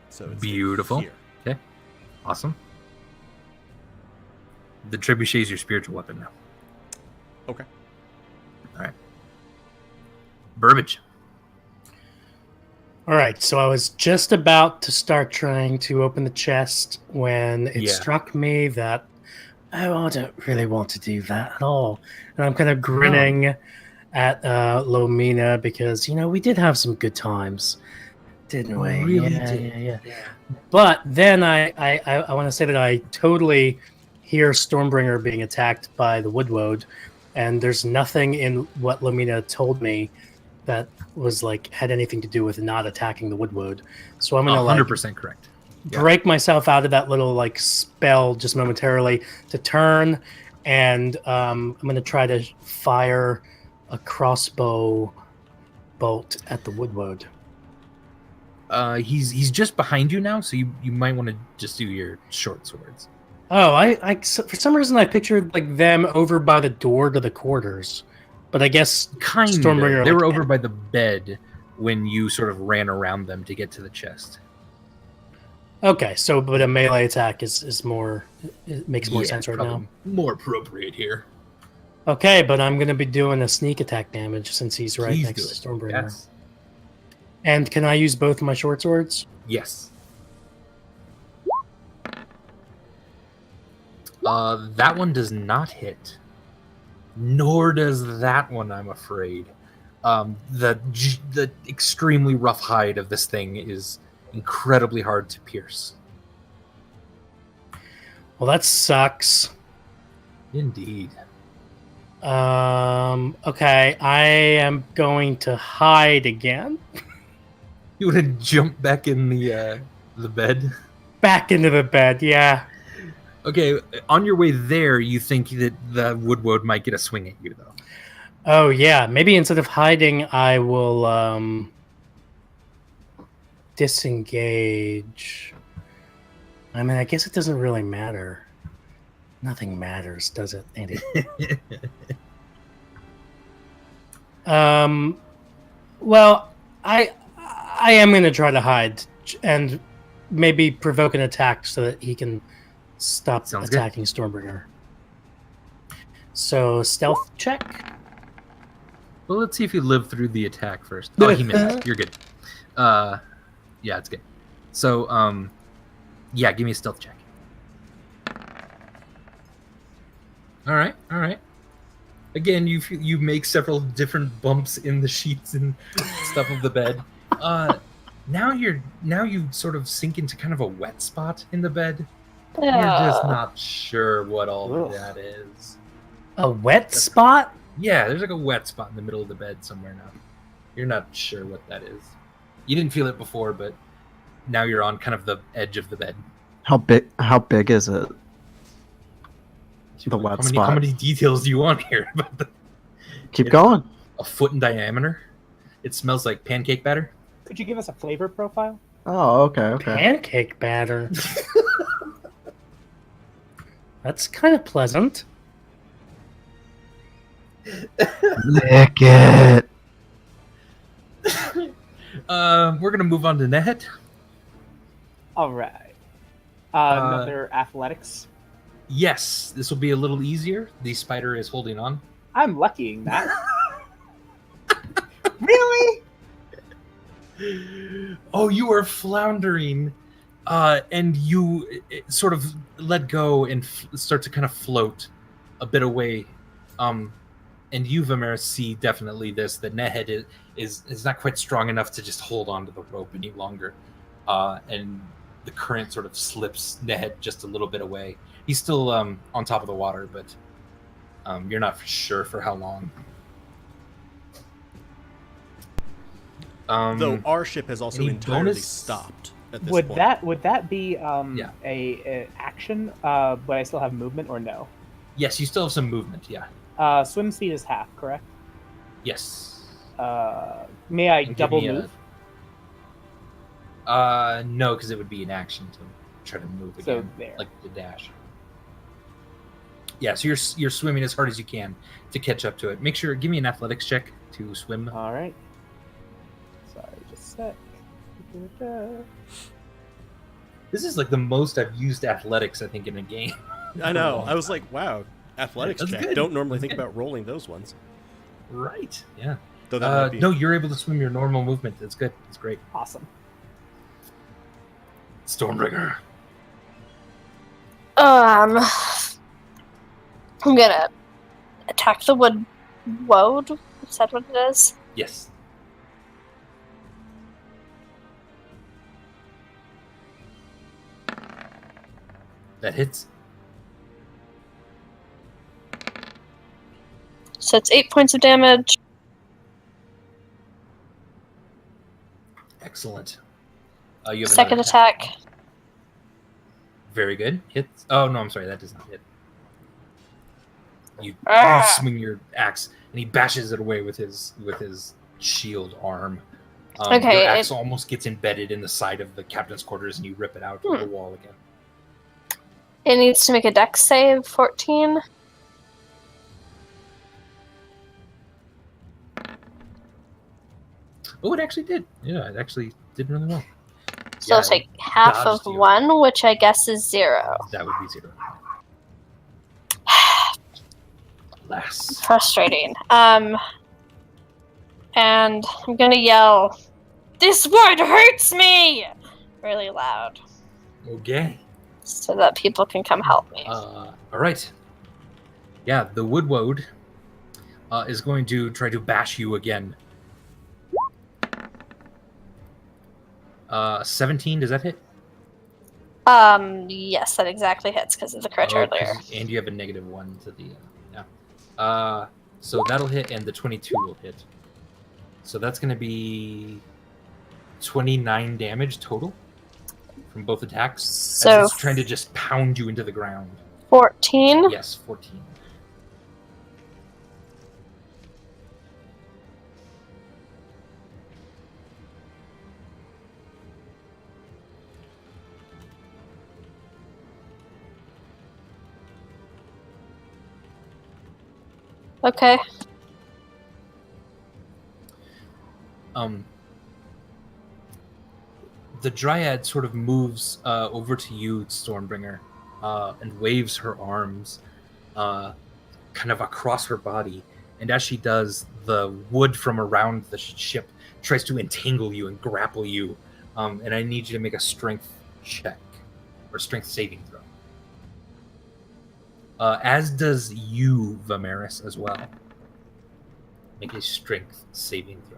So it's Beautiful. here. Okay. Awesome. The trebuchet is your spiritual weapon now. Okay. All right. Burbage. All right, so I was just about to start trying to open the chest when it Yeah. struck me that I don't really want to do that at all. And I'm kind of grinning at Lomina because, we did have some good times, didn't we? Really yeah, did. yeah. But then I want to say that I totally hear Stormbringer being attacked by the Woodwode, and there's nothing in what Lomina told me that was had anything to do with not attacking the Woodwode. So I'm gonna 100% correct. Yeah. break myself out of that little spell just momentarily to turn, and I'm gonna try to fire a crossbow bolt at the Woodwode. He's just behind you now, so you might want to just do your short swords. Oh, I for some reason I pictured them over by the door to the quarters, but I guess Kind of. Stormbringer, They were over by the bed when you sort of ran around them to get to the chest. Okay, so but a melee attack is more, it makes more sense right now. probably more appropriate here. Okay, but I'm gonna be doing a sneak attack damage since he's right Please next do to it. Stormbringer. Yes. And can I use both of my short swords? Yes. That one does not hit. Nor does that one, I'm afraid. The extremely rough hide of this thing is incredibly hard to pierce. Well, that sucks. Indeed. Okay, I am going to hide again. You want to jump back in the bed? Back into the bed, yeah. Okay, on your way there, you think that the Woodwode might get a swing at you, though. Oh, yeah. Maybe instead of hiding, I will disengage. I mean, I guess it doesn't really matter. Nothing matters, does it, Andy? Well, I am going to try to hide and maybe provoke an attack so that he can stop Sounds attacking Stormbringer. So, stealth check. Well, let's see if you live through the attack first. Oh, he missed. You're good. Yeah, it's good. So, yeah, give me a stealth check. All right. Again, you make several different bumps in the sheets and stuff of the bed. Now you sort of sink into kind of a wet spot in the bed. You're just not sure what all of that is. A wet spot? Yeah, there's like a wet spot in the middle of the bed somewhere now. You're not sure what that is. You didn't feel it before, but now you're on kind of the edge of the bed. How big is it? The wet spot. How many details do you want here? Keep going. A foot in diameter. It smells like pancake batter. Could you give us a flavor profile? Oh, okay. Pancake batter. That's kind of pleasant. Lick it. We're gonna move on to Nehet. All right. Another athletics. Yes, this will be a little easier. The spider is holding on. I'm luckying that. Really? Oh, you are floundering, and you sort of let go and start to kind of float a bit away. And you, Vimeris, see definitely this, that Nehet is not quite strong enough to just hold on to the rope any longer. And the current sort of slips Nehet just a little bit away. He's still on top of the water, but you're not sure for how long. Though our ship has also any entirely bonus? stopped at this Would point. that be Yeah. a action? But I still have movement or no? Yes, you still have some movement, yeah. Swim speed is half, correct? Yes. May I And give double me a- move? No, because it would be an action to try to move So again, there. like the dash. Yeah, so you're swimming as hard as you can to catch up to it. Make sure, give me an athletics check to swim. All right. Sorry, just a sec. This is like the most I've used athletics, I think, in a game. I know. I was like, wow, athletics That's check. good. Don't normally think Good. about rolling those ones. Right. Yeah. Though that might be... No, you're able to swim your normal movement. It's good. It's great. Awesome. Stormbringer. I'm gonna attack the wood woad. Is that what it is? Yes. That hits. So it's 8 points of damage. Excellent. You have Second another attack. Very good. Hits. Oh no, I'm sorry. That doesn't hit. You Ah. swing your axe, and he bashes it away with his shield arm. Okay, Your axe almost gets embedded in the side of the captain's quarters, and you rip it out of the wall again. It needs to make a dex save, 14. Oh, it actually did. Yeah, it actually did really well. So Yeah, I'll take half of dodged you. 1, which I guess is 0. That would be 0. Alas. Frustrating. And I'm gonna yell, "This word hurts me!" really loud, Okay. so that people can come help me. All right. Yeah, the wood is going to try to bash you again. 17, does that hit? Yes, that exactly hits because of the crit Oh, earlier. and you have a -1 to the... yeah. So that'll hit, and the 22 will hit. So that's going to be 29 damage total from both attacks. So as it's trying to just pound you into the ground. 14. Yes, 14. Okay. The Dryad sort of moves over to you, Stormbringer, and waves her arms kind of across her body. And as she does, the wood from around the ship tries to entangle you and grapple you. And I need you to make a strength check, or strength saving throw. As does you, Vimeris, as well. Make a strength saving throw.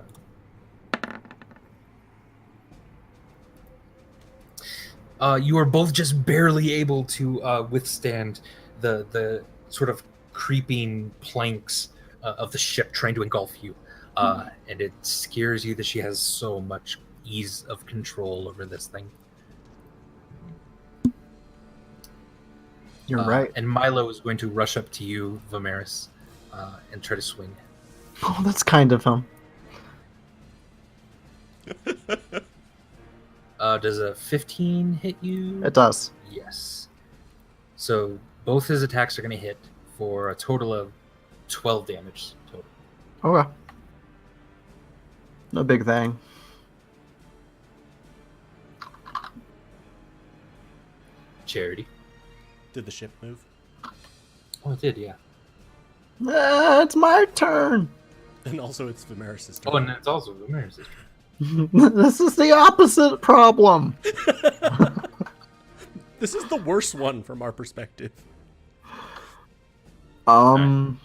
You are both just barely able to withstand the sort of creeping planks of the ship trying to engulf you. And it scares you that she has so much ease of control over this thing. You're right. And Milo is going to rush up to you, Vimeris, and try to swing. Oh, that's kind of him. Does a 15 hit you? It does. Yes. So both his attacks are going to hit for a total of 12 damage total. Okay. No big thing. Charity. Did the ship move? Oh, it did, yeah. It's my turn. And also it's Vimeris' turn. Oh, and it's also Vimeris' turn. This is the opposite problem. This is the worst one from our perspective. How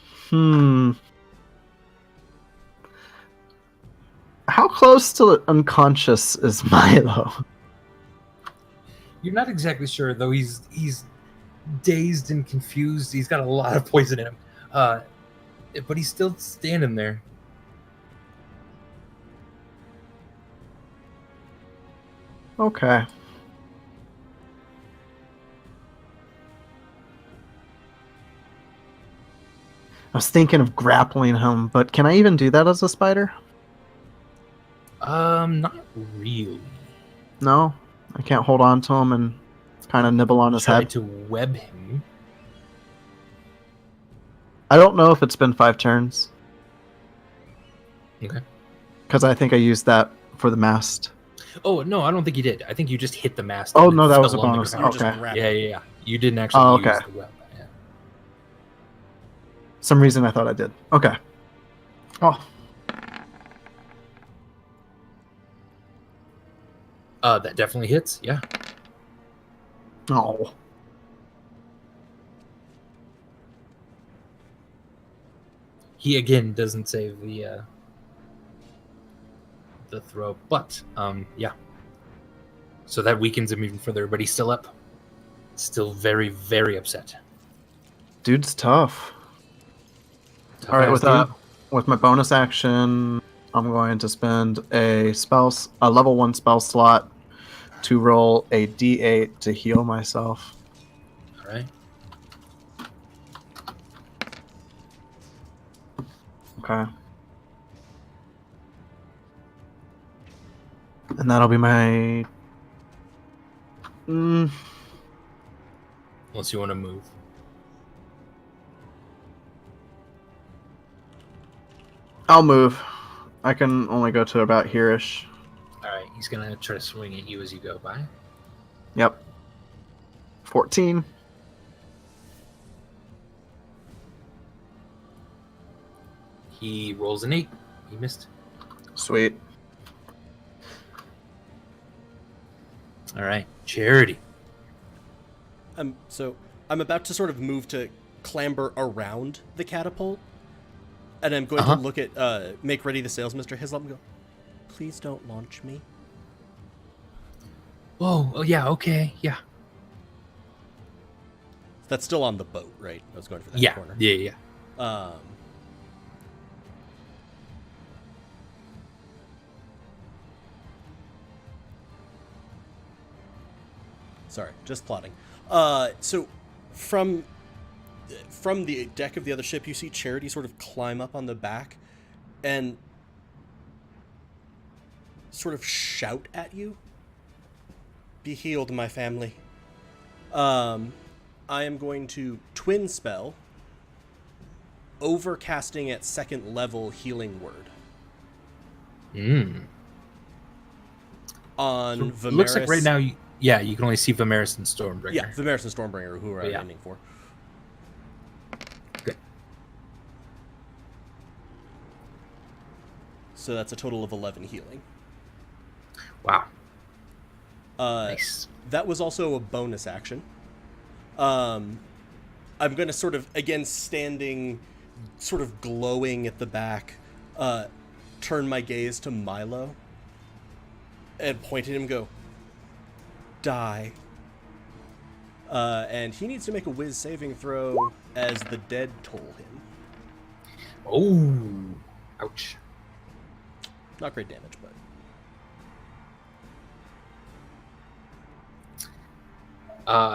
close to unconscious is Milo? You're not exactly sure, though. He's dazed and confused. He's got a lot of poison in him. But he's still standing there. Okay. I was thinking of grappling him, but can I even do that as a spider? Not really. No? I can't hold on to him and kind of nibble on his Try head? to web him. I don't know if it's been 5 turns. Okay. Because I think I used that for the mast. Oh, no, I don't think you did. I think you just hit the mast. Oh, and no, it that was a fell on the bonus. ground. Just Okay. grab Yeah, it. yeah, yeah. You didn't actually Oh, use okay. the web. Yeah. Some reason I thought I did. Okay. Oh. That definitely hits. Yeah. Oh. He again doesn't save the throw, but yeah. So that weakens him even further, but he's still up. Still very, very upset. Dude's tough. All right, with my bonus action, I'm going to spend a level 1 spell slot to roll a d8 to heal myself. All right. Okay. And that'll be my... Unless you want to move. I'll move. I can only go to about here-ish. All right, he's going to try to swing at you as you go by. Yep. 14. He rolls an 8. He missed. Sweet. All right, Charity. So I'm about to sort of move to clamber around the catapult, and I'm going to look at make ready the sails, Mr. Hislop, and go, please don't launch me. Whoa, oh yeah, okay, yeah. That's still on the boat, right? I was going for that Yeah, corner. yeah. Sorry, just plotting. So from the deck of the other ship, you see Charity sort of climb up on the back and sort of shout at you. Be healed, my family. I am going to twin spell overcasting at 2nd level healing word. On So Vimeris. looks like right now, you can only see Vimeris and Stormbringer. Yeah, Vimeris and Stormbringer, who I'm aiming for. Good. So that's a total of 11 healing. Wow. Nice. That was also a bonus action. I'm going to sort of, again, standing, sort of glowing at the back, turn my gaze to Mailo and point at him and go, die. And he needs to make a whiz saving throw as the dead toll him. Oh, ouch. Not great damage, but...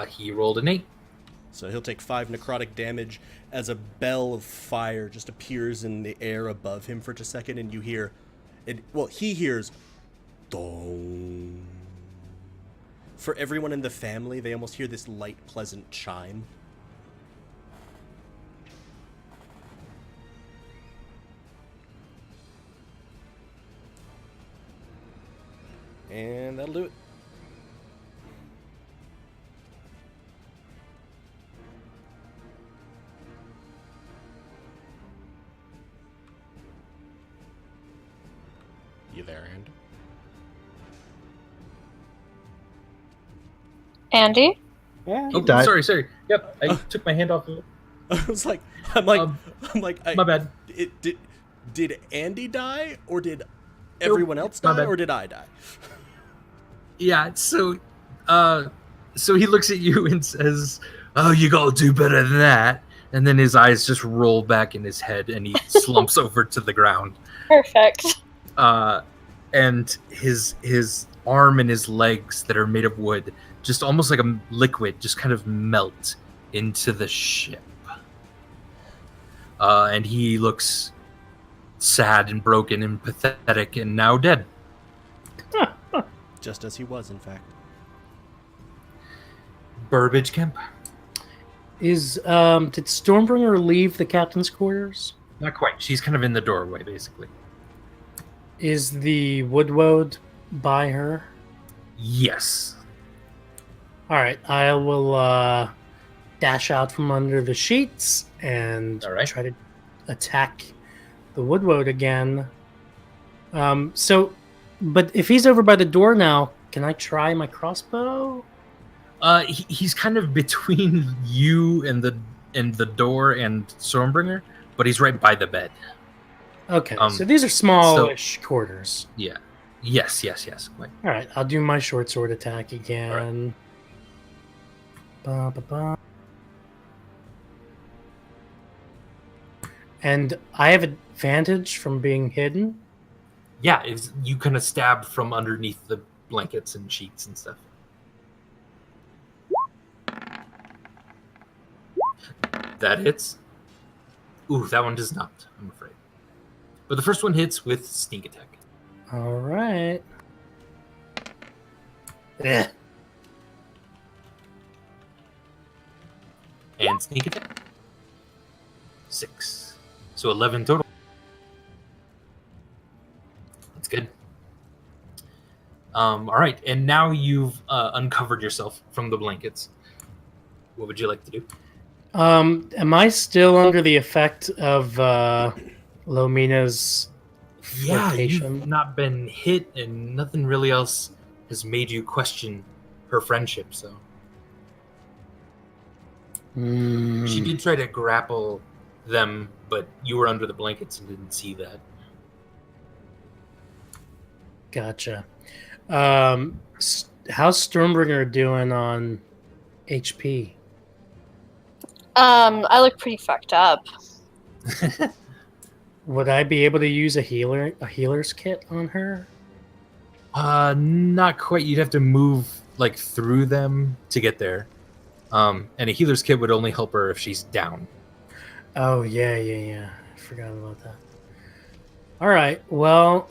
He rolled an 8. So he'll take 5 necrotic damage as a bell of fire just appears in the air above him for just a second, and you hear it. Well, he hears dong. For everyone in the family, they almost hear this light, pleasant chime. And that'll do it. You there, Andy? Andy? Yeah. Oh, died. sorry. Yep, I took my hand off of it. I was like, I'm like, My bad. Did Andy die, or did everyone else my die, bad. or did I die? Yeah, so he looks at you and says, "Oh, you gotta do better than that." And then his eyes just roll back in his head, and he slumps over to the ground. Perfect. And his arm and his legs that are made of wood, just almost like a liquid, just kind of melt into the ship. And he looks sad and broken and pathetic and now dead. Just as he was, in fact. Burbage Kemp? Did Stormbringer leave the captain's quarters? Not quite. She's kind of in the doorway, basically. Is the Woodwode by her? Yes. All right, I will dash out from under the sheets and All right. try to attack the Woodwode again. But if he's over by the door now, Can I try my crossbow? He's kind of between you and the door and Stormbringer, but he's right by the bed. Okay, so these are smallish quarters. Yeah. Yes. Quite. All right, I'll do my short sword attack again. Ba, ba, ba. And I have advantage from being hidden. Yeah, you kind of stab from underneath the blankets and sheets and stuff. That hits. Ooh, that one does not, I'm afraid. But the first one hits with sneak attack. All right. And sneak attack. 6. So 11 total. That's good. All right, and now you've uncovered yourself from the blankets. What would you like to do? Am I still under the effect of Lomina's Yeah, flirtation? you've not been hit, and nothing really else has made you question her friendship. So she did try to grapple them, but you were under the blankets and didn't see that. Gotcha. How's Stormbringer doing on HP? I look pretty fucked up. Would I be able to use a healer's kit on her? Not quite. You'd have to move like through them to get there. And a healer's kit would only help her if she's down. Oh yeah. I forgot about that. All right. Well,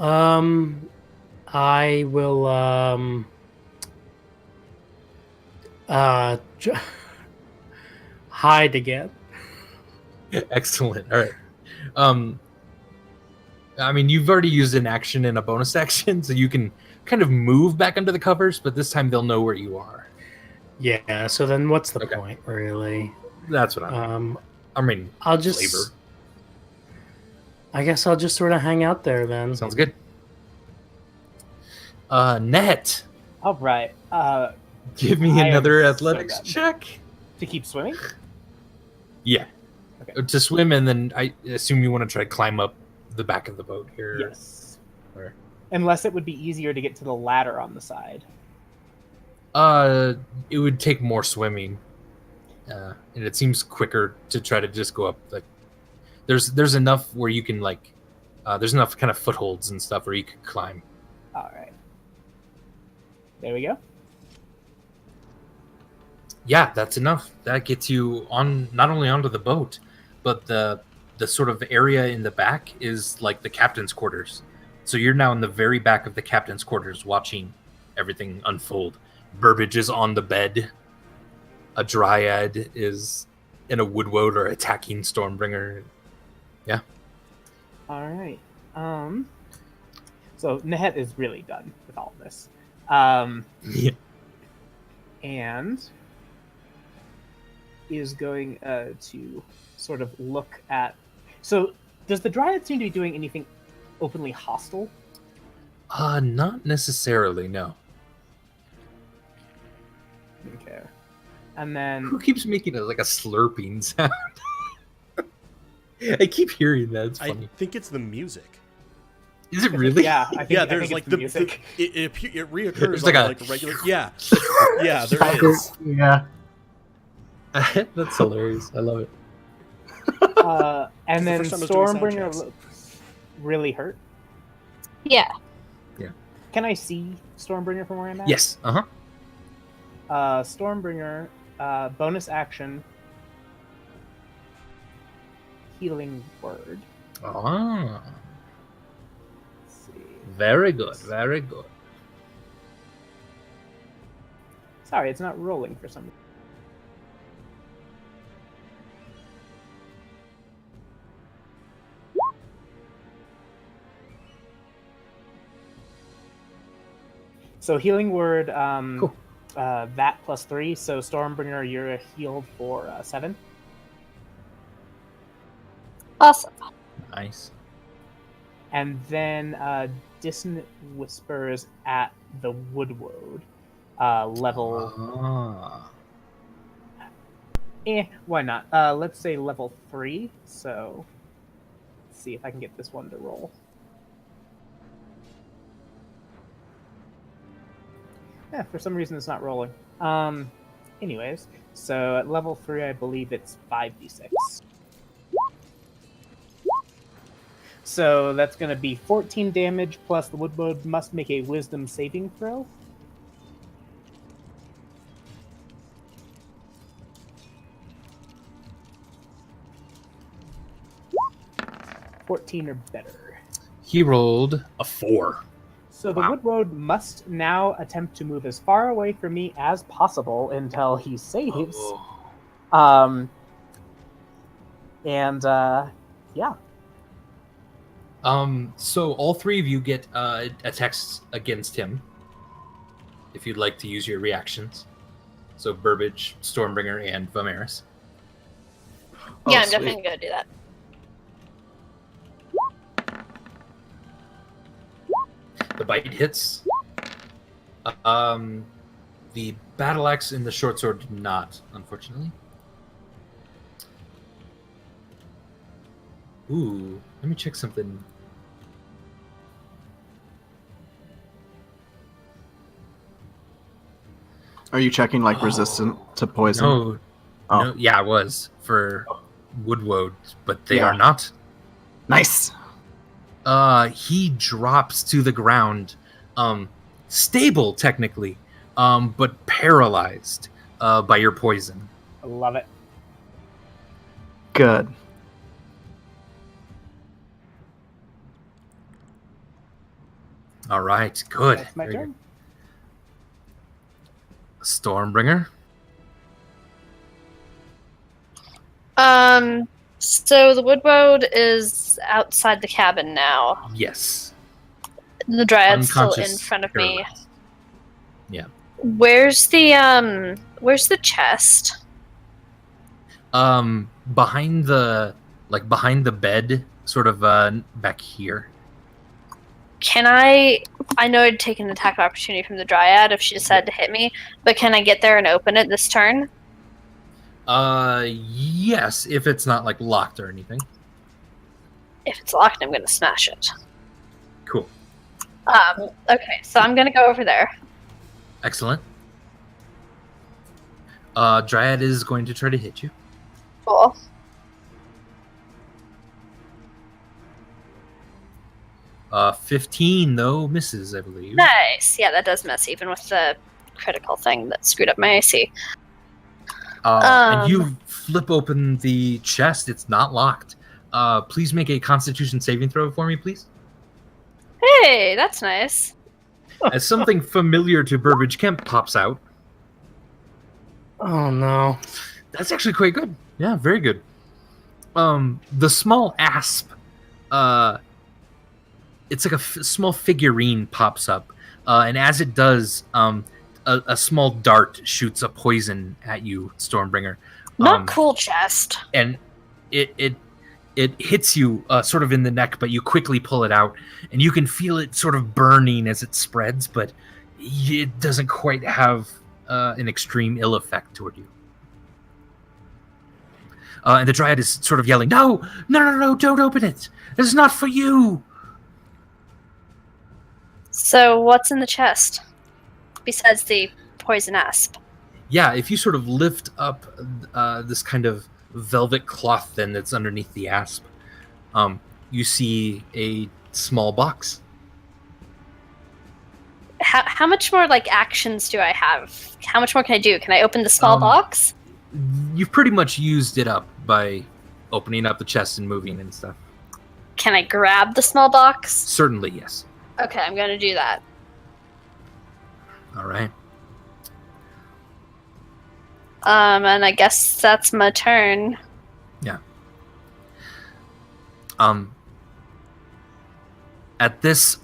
I will hide again. Excellent. All right. I mean, you've already used an action and a bonus action, so you can kind of move back under the covers, but this time they'll know where you are. Yeah. So then, what's the point, really? That's what I mean, I'll just. flavor. I guess I'll just sort of hang out there then. Sounds good. Net. All right. Give me I am another so athletics done. check. To keep swimming? Yeah. Okay. To swim, and then I assume you want to try to climb up the back of the boat here. Yes. Or... Unless it would be easier to get to the ladder on the side. It would take more swimming, and it seems quicker to try to just go up. Like, there's enough where you can there's enough kind of footholds and stuff where you could climb. All right. There we go. Yeah, that's enough. That gets you on not only onto the boat, but the sort of area in the back is like the captain's quarters. So you're now in the very back of the captain's quarters watching everything unfold. Burbage is on the bed. A dryad is in a woodwoad or attacking Stormbringer. Yeah. All right. So Nehet is really done with all of this. Yeah. And is going to sort of look at... So does the Dryad seem to be doing anything openly hostile? Not necessarily, no. Okay. And then... Who keeps making it like a slurping sound? I keep hearing that. It's funny. I think it's the music. Is it really? Yeah, I think, Yeah, I there's think like it's the music. it reoccurs There's on like like a regular. Yeah, yeah, there is. Yeah. That's hilarious. I love it. And the then first time I was doing sound Stormbringer checks. looks really hurt. Yeah. Can I see Stormbringer from where I'm at? Yes. Uh-huh. Stormbringer, bonus action, healing word. Ah, Let's see. very good. Very good. Sorry, it's not rolling for some reason. So healing word, Cool. that plus 3. So Stormbringer, you're healed for 7. Awesome. Nice. and then Dissonant Whispers at the Woodwode. Level. Why not? Let's say level 3. So, let's see if I can get this one to roll. Yeah, for some reason it's not rolling. Anyways, so at level 3, I believe it's 5d6. So that's going to be 14 damage, plus the Woodwode must make a Wisdom saving throw. (14 or better). He rolled a 4. So the Woodwode must now attempt to move as far away from me as possible until he saves. Yeah. So all 3 of you get attacks against him. If you'd like to use your reactions. So Burbage, Stormbringer, and Vimeris. Yeah, I'm definitely going to do that. The bite hits. The battle axe and the short sword did not, unfortunately. Ooh, let me check something. Are you checking like resistant to poison? No, Oh. no, yeah, I was for Woodwode, but they Yeah. are not. Nice. He drops to the ground, stable technically, but paralyzed by your poison. I love it. Good. All right, good. That's my Very turn. good. Stormbringer. So the Woodwode is outside the cabin now. Yes. The Dryad's still in Unconscious, front of me. paralyzed. Yeah. Where's the chest? Behind the bed, sort of back here. Can I know I'd take an attack of opportunity from the Dryad if she decided to hit me, but can I get there and open it this turn? Yes, if it's not like locked or anything. If it's locked, I'm gonna smash it. Cool. Okay, so I'm gonna go over there. Excellent. Dryad is going to try to hit you. Cool. Uh, 15 though misses, I believe. Nice. Yeah, that does miss, even with the critical thing that screwed up my AC. And you flip open the chest. It's not locked. Please make a Constitution saving throw for me, please. Hey, that's nice. As something familiar to Burbage Kemp pops out. Oh no. That's actually quite good. Yeah, very good. The small asp, it's like a small figurine pops up, and as it does, a small dart shoots a poison at you, Stormbringer. Not cool chest. And it hits you sort of in the neck, but you quickly pull it out, and you can feel it sort of burning as it spreads, but it doesn't quite have an extreme ill effect toward you. And the Dryad is sort of yelling, No, don't open it. This is not for you. So what's in the chest? Besides the poison asp. Yeah, if you sort of lift up this kind of velvet cloth then that's underneath the asp, you see a small box. How much more like actions do I have? How much more can I do? Can I open the small box? You've pretty much used it up by opening up the chest and moving and stuff. Can I grab the small box? Certainly, yes. Okay, I'm gonna do that. All right. And I guess that's my turn. Yeah. At this,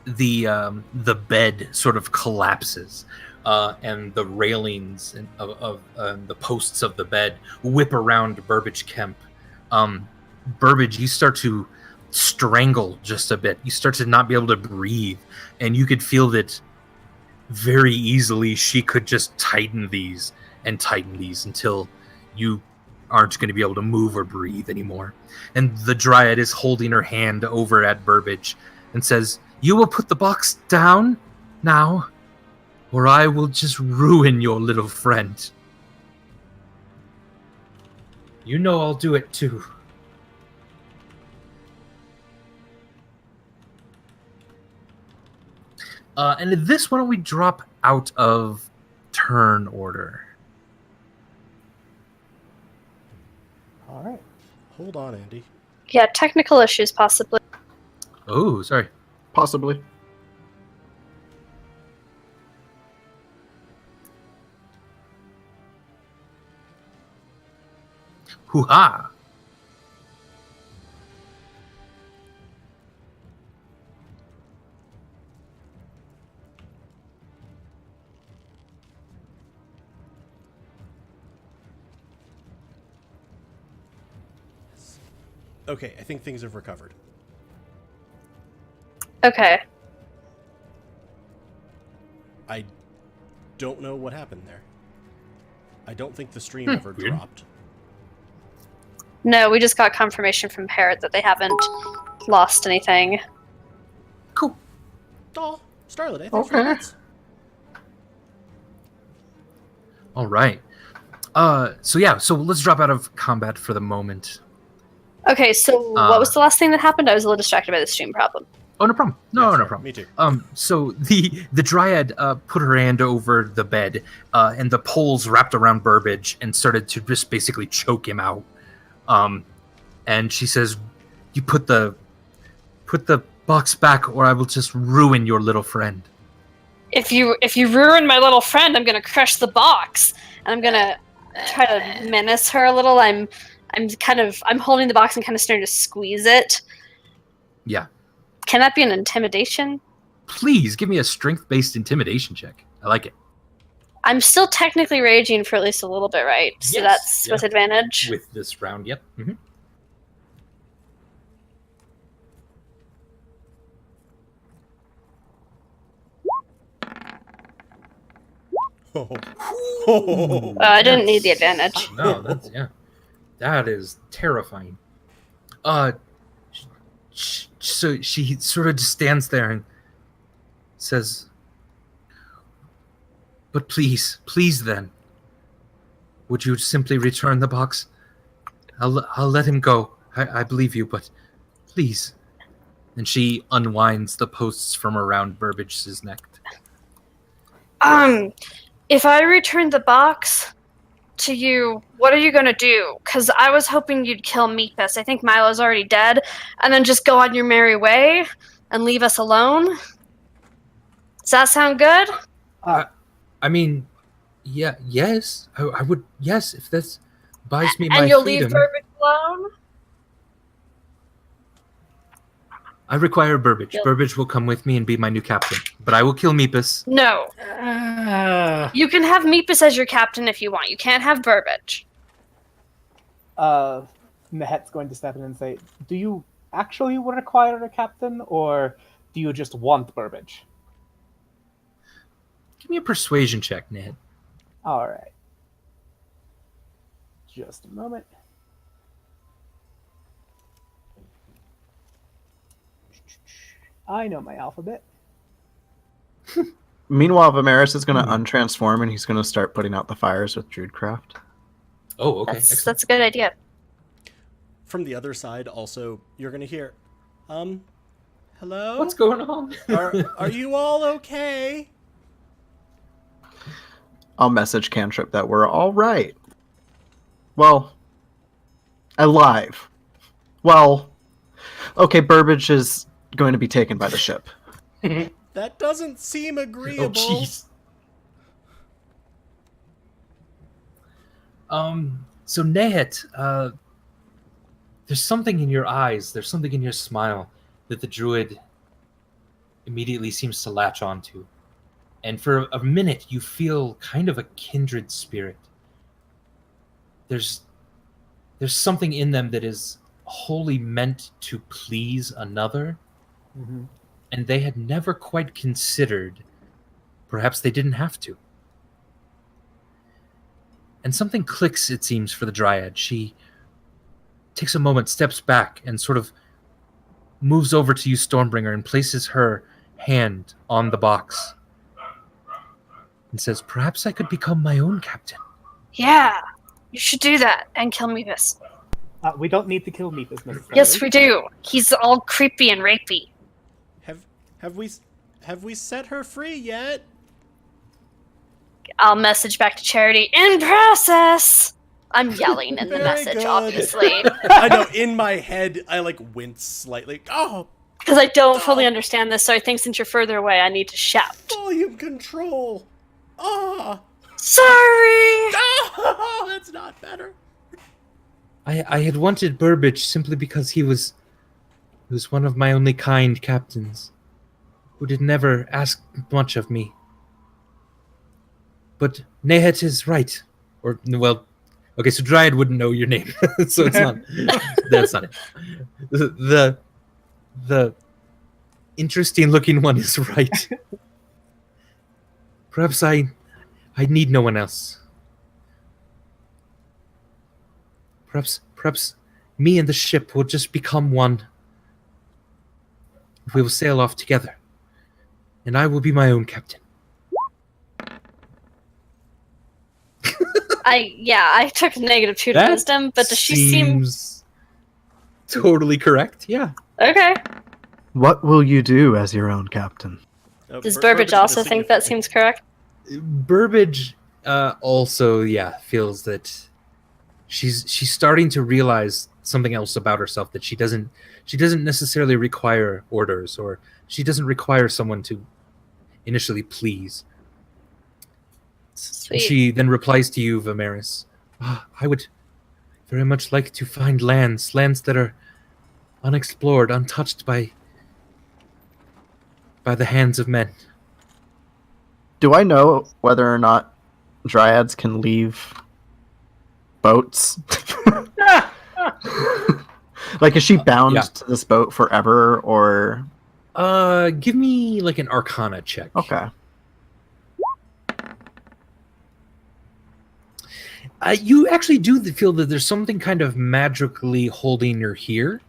the bed sort of collapses, and the railings of the posts of the bed whip around Burbage Kemp. Burbage, you start to strangle just a bit. You start to not be able to breathe, and you could feel that very easily she could just tighten these until you aren't going to be able to move or breathe anymore. And the Dryad is holding her hand over at Burbage and says, "You will put the box down now, or I will just ruin your little friend. You know I'll do it too." And this, why don't we drop out of turn order? All right. Hold on, Andy. Yeah, technical issues possibly. Oh, sorry. Possibly. Hoo-ha! Okay, I think things have recovered. Okay. I don't know what happened there. I don't think the stream ever Weird. dropped. No, we just got confirmation from Parrot that they haven't lost anything. Cool. Oh, Starlit, I think Okay. All right. So let's drop out of combat for the moment. Okay, so what was the last thing that happened? I was a little distracted by the stream problem. Oh, no problem. No problem. Me too. So the Dryad put her hand over the bed, and the poles wrapped around Burbage and started to just basically choke him out. And she says, "You put the box back, or I will just ruin your little friend." If you ruin my little friend, I'm gonna crush the box, and I'm gonna try to menace her a little. I'm holding the box and kind of starting to squeeze it. Yeah. Can that be an intimidation? Please give me a strength-based intimidation check. I like it. I'm still technically raging for at least a little bit, right? So Yes, that's yeah. with advantage. With this round, yep. Mm-hmm. I didn't need the advantage. No, that's that is terrifying. So she sort of just stands there and says, "But please, then, would you simply return the box? I'll let him go. I believe you, but please." And she unwinds the posts from around Burbage's neck. If I return the box to you, what are you gonna do? Because I was hoping you'd kill Meepus. I think Milo's already dead, and then just go on your merry way and leave us alone. Does that sound good? I mean, yes, I would. Yes, if this buys me my And you'll freedom. leave Burbage alone? I require Burbage. Yep. Burbage will come with me and be my new captain. But I will kill Meepus. No. You can have Meepus as your captain if you want. You can't have Burbage. Nehet's going to step in and say, "Do you actually require a captain, or do you just want Burbage?" Give me a persuasion check, Ned. All right. Just a moment. I know my alphabet. Meanwhile, Vimeris is going to untransform and he's going to start putting out the fires with Druidcraft. Oh, okay. That's a good idea. From the other side, also, you're going to hear, hello? What's going on? Are you all okay? I'll message Cantrip that we're all right. Well, alive. Well, okay, Burbage is going to be taken by the ship. That doesn't seem agreeable. Oh, jeez. So Nehet, there's something in your eyes, there's something in your smile that the druid immediately seems to latch onto. And for a minute, you feel kind of a kindred spirit. There's something in them that is wholly meant to please another, Mhm. and they had never quite considered perhaps they didn't have to. And something clicks, it seems, for the Dryad. She takes a moment, steps back, and sort of moves over to you, Stormbringer, and places her hand on the box and says, "Perhaps I could become my own captain." Yeah, you should do that and kill Meepus. We don't need to kill Meepus necessarily. Yes, we do. He's all creepy and rapey. Have we set her free yet? I'll message back to Charity. In process! I'm yelling in the Very message, good. obviously. I know, in my head, I like wince slightly. Oh, Because I don't fully understand this, so I think since you're further away, I need to shout. volume control. Ah. Sorry! Oh, that's not better. I had wanted Burbage simply because he was one of my only kind captains, who did never ask much of me. But Nehet is right. Or, well, okay, so Dryad wouldn't know your name, so it's not. That's not it. The interesting looking one is right. Perhaps I need no one else. Perhaps me and the ship will just become one. We will sail off together, and I will be my own captain. I took -2 to That wisdom, but does she seem... seems totally correct? Yeah. Okay. What will you do as your own captain? Oh, Does Burbage Burbage also is think that seems correct? Burbage also, feels that she's starting to realize something else about herself, that she doesn't necessarily require orders, or she doesn't require someone to initially please. Sweet. She then replies to you, Vimeris. I would very much like to find lands that are unexplored, untouched by the hands of men. Do I know whether or not dryads can leave boats? Like, is she bound to this boat forever, or? Give me like an Arcana check. Okay. You actually do feel that there's something kind of magically holding her here.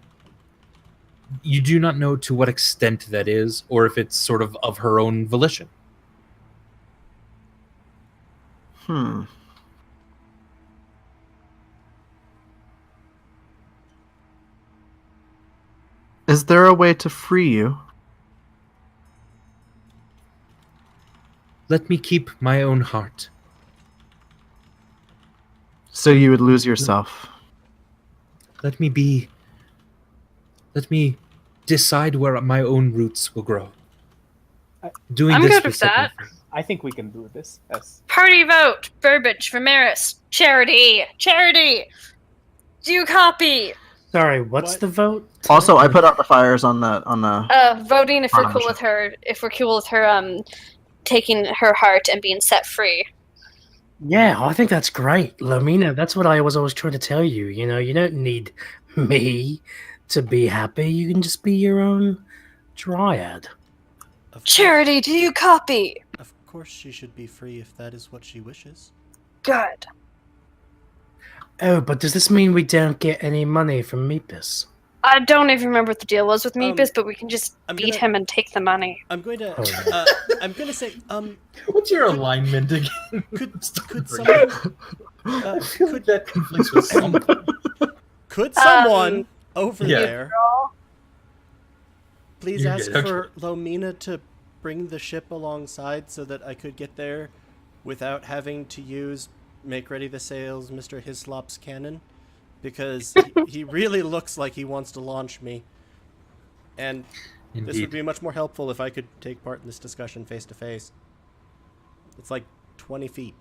You do not know to what extent that is, or if it's sort of her own volition. Is there a way to free you? Let me keep my own heart. So you would lose yourself. Let me decide where my own roots will grow. Doing I'm this good will with set me that. free. I think we can do this. Yes. Party vote! Burbage, Vimeris, Charity! Charity! Do you copy? Sorry, what's What? the vote? Also, I put out the fires on the. Voting if we're Fine, cool sure. with her, taking her heart and being set free. Yeah, I think that's great, Lomina. That's what I was always trying to tell you. You know, you don't need me to be happy. You can just be your own dryad. Charity, do you copy? Of course she should be free if that is what she wishes. Good. Oh, but does this mean we don't get any money from Meepus? I don't even remember what the deal was with Meepus, but we can just I'm beat gonna- him and take the money. I'm going to Oh. I'm going to say What's your alignment again? could someone I feel like that conflicts with something. could someone over Yeah. there please You're ask good, for Lomina to bring the ship alongside so that I could get there without having to use Make Ready the Sails, Mr. Hislop's cannon, because he really looks like he wants to launch me. And this would Indeed. be much more helpful if I could take part in this discussion face to face. It's like 20 feet.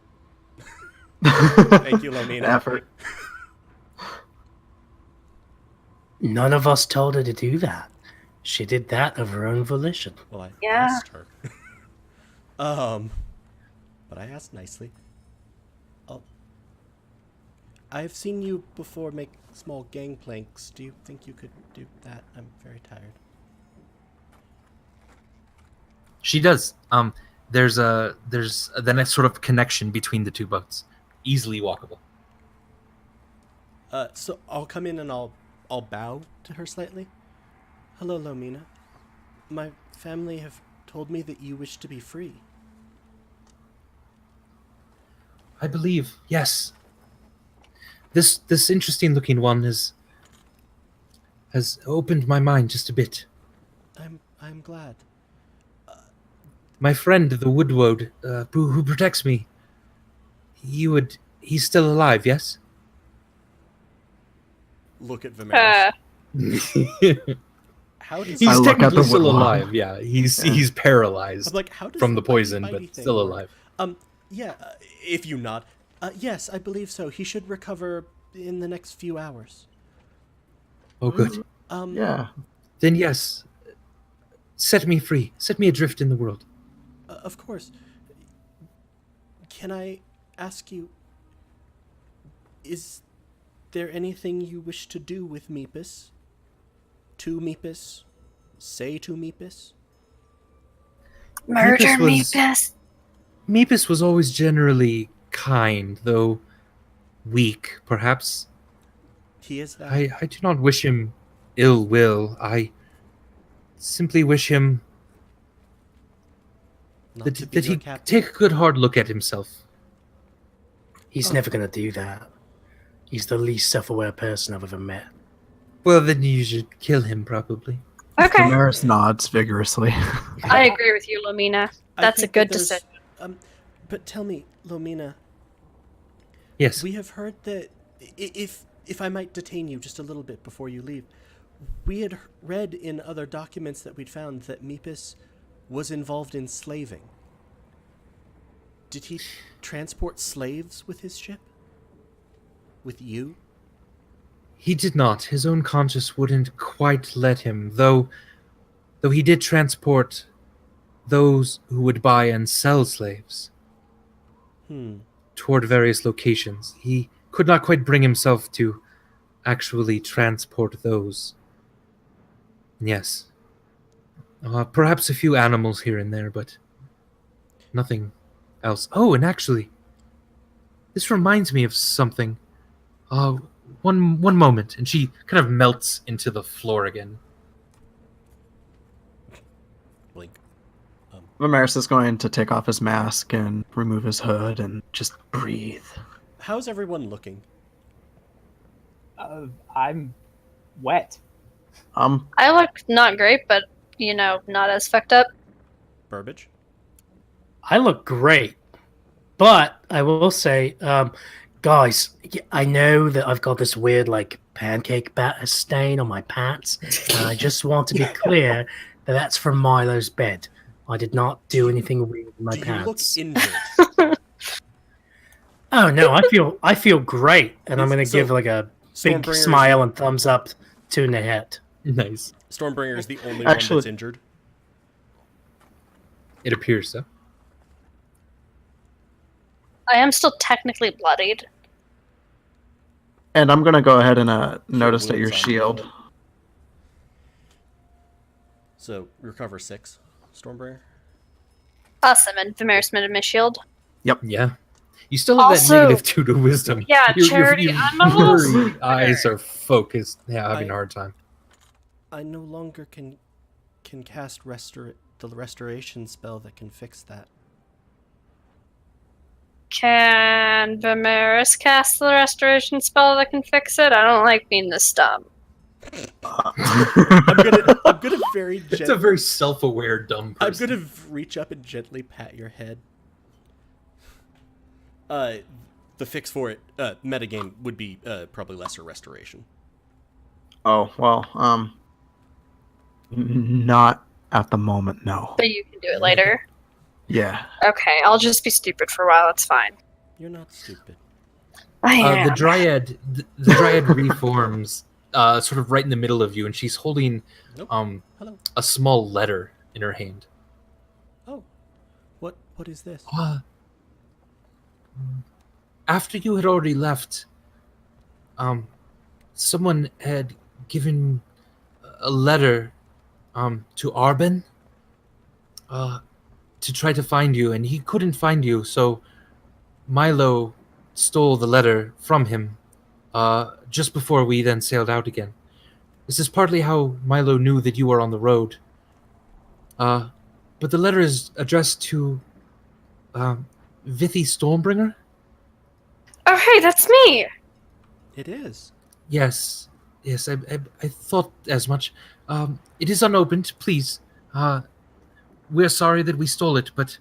Thank you, Lomina. Effort. None of us told her to do that. She did that of her own volition. Well, I Yeah. asked her. But I asked nicely. Oh. I've seen you before make small gangplanks. Do you think you could do that? I'm very tired. She does. There's the next sort of connection between the two boats, easily walkable. So I'll come in and I'll bow to her slightly. Hello, Lomina. My family have told me that you wish to be free. I believe, yes. This interesting looking one has opened my mind just a bit. I'm glad. My friend, the Woodwode, who protects me, he's still alive, yes? Look at Vimeris. he's How does I look at technically the still Woodwode. alive, yeah. He's paralyzed I'm like, how does from the mighty, poison, mighty but thing still work? alive. Yeah, if you nod. Yes, I believe so. He should recover in the next few hours. Oh, good. Yeah. Then yes, set me free. Set me adrift in the world. Of course. Can I ask you, is there anything you wish to do with Meepus? To Meepus? Say to Meepus? Murder Meepus me, was- best. Meepus was always generally kind, though weak, perhaps. He is that. I do not wish him ill will. I simply wish him Not to be that your he captain. take a good hard look at himself. He's never going to do that. He's the least self-aware person I've ever met. Well, then you should kill him, probably. Okay. Vimeris nods vigorously. I agree with you, Lumina. I That's a think good that there's- decision. But tell me, Lomina, Yes. we have heard that if I might detain you just a little bit before you leave, we had read in other documents that we'd found that Meepus was involved in slaving. Did he transport slaves with his ship? With you? He did not. His own conscience wouldn't quite let him, though he did transport those who would buy and sell slaves toward various locations. He could not quite bring himself to actually transport those. Yes. Perhaps a few animals here and there, but nothing else. Oh, and actually, this reminds me of something. One moment, and she kind of melts into the floor again. Blink. Vimeris is going to take off his mask and remove his hood and just breathe. How's everyone looking? I'm wet. I look not great, but, not as fucked up. Burbage? I look great, but I will say, guys, I know that I've got this weird, pancake batter stain on my pants, and I just want to be clear that that's from Milo's bed. I did not do anything weird with my Do you pants. look injured? Oh no, I feel great, and I'm gonna So, give a big Stormbringer is- smile and thumbs up to Nahet. Nice. Stormbringer is the only Actually- one that's injured. It appears so. I am still technically bloodied. And I'm going to go ahead and notice that your wounds on shield. So, recover 6, Stormbringer. Awesome, and Vimeris made my shield. Yeah. You still have Also- that -2 to wisdom. Yeah, Your Charity, I'm a little blurry eyes are focused. Yeah, having a hard time. I no longer can cast the restoration spell that can fix that. Can Vimeris cast the restoration spell that can fix it? I don't like being this dumb. I'm gonna very It's a gently. very self-aware, dumb I'm person. gonna reach up and gently pat your head. The fix for it, metagame would be probably lesser restoration. Oh, well, not at the moment, no. But you can do it later. Yeah. Okay, I'll just be stupid for a while. It's fine. You're not stupid. I am. The dryad reforms sort of right in the middle of you, and she's holding Nope. Hello. a small letter in her hand. Oh, what is this? After you had already left, someone had given a letter to Arben to try to find you, and he couldn't find you, so Milo stole the letter from him just before we then sailed out again. This is partly how Milo knew that you were on the road. But the letter is addressed to Vithi Stormbringer? Oh, hey, that's me! It is. Yes, I thought as much. It is unopened, please. We're sorry that we stole it, but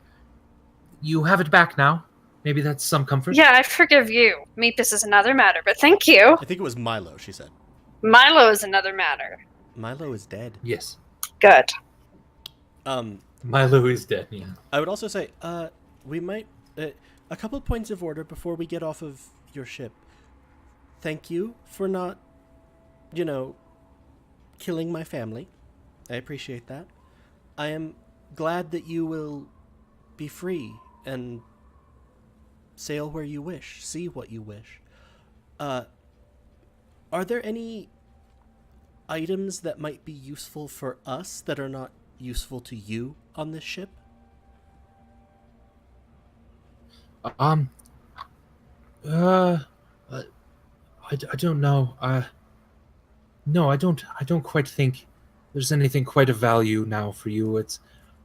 you have it back now. Maybe that's some comfort. Yeah, I forgive you. Meepus is another matter, but thank you. I think it was Milo, she said. Milo is another matter. Milo is dead. Yes. Good. Milo is dead, yeah. I would also say, we might... a couple of points of order before we get off of your ship. Thank you for not, killing my family. I appreciate that. I am glad that you will be free and sail where you wish, see what you wish. Are there any items that might be useful for us that are not useful to you on this ship? I don't know. No, I don't quite think there's anything quite of value now for you. It's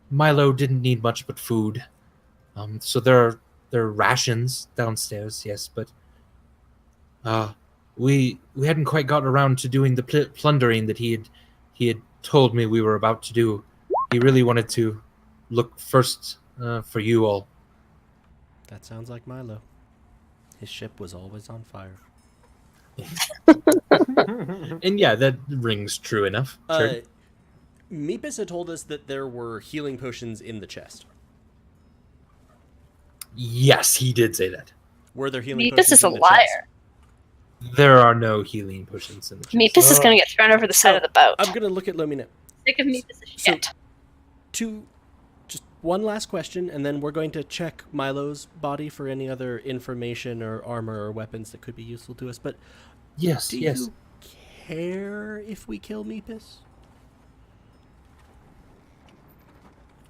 Milo didn't need much but food. So there are rations downstairs, yes, but we hadn't quite gotten around to doing the plundering that he had told me we were about to do. He really wanted to look first for you all. That sounds like Milo. His ship was always on fire. And yeah, that rings true enough. Sure. Meepus had told us that there were healing potions in the chest. Yes, he did say that. Were there healing Meepus potions is a in the chest? liar. There are no healing potions in the chest. Meepus is going to get thrown over the side of the boat. I'm going to look at Lomina. Sick of Meepus as shit. Just one last question, and then we're going to check Milo's body for any other information or armor or weapons that could be useful to us. But yes, do yes. you care if we kill Meepus?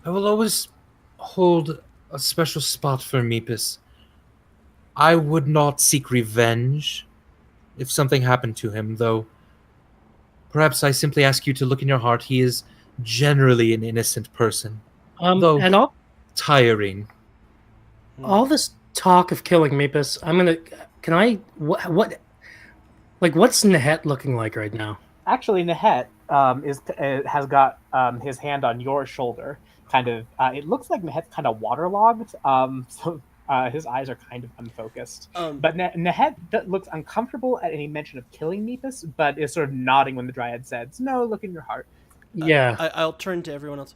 I will always hold a special spot for Meepus. I would not seek revenge if something happened to him, though perhaps I simply ask you to look in your heart. He is generally an innocent person, though And tiring. all this talk of killing Meepus, what's Nehet looking like right now? Actually, Nehet has got his hand on your shoulder. Kind of, it looks like Nehet's kind of waterlogged. So his eyes are kind of unfocused. But Nehet looks uncomfortable at any mention of killing Meepus, but is sort of nodding when the Dryad says, "No, look in your heart." Yeah. I'll turn to everyone else.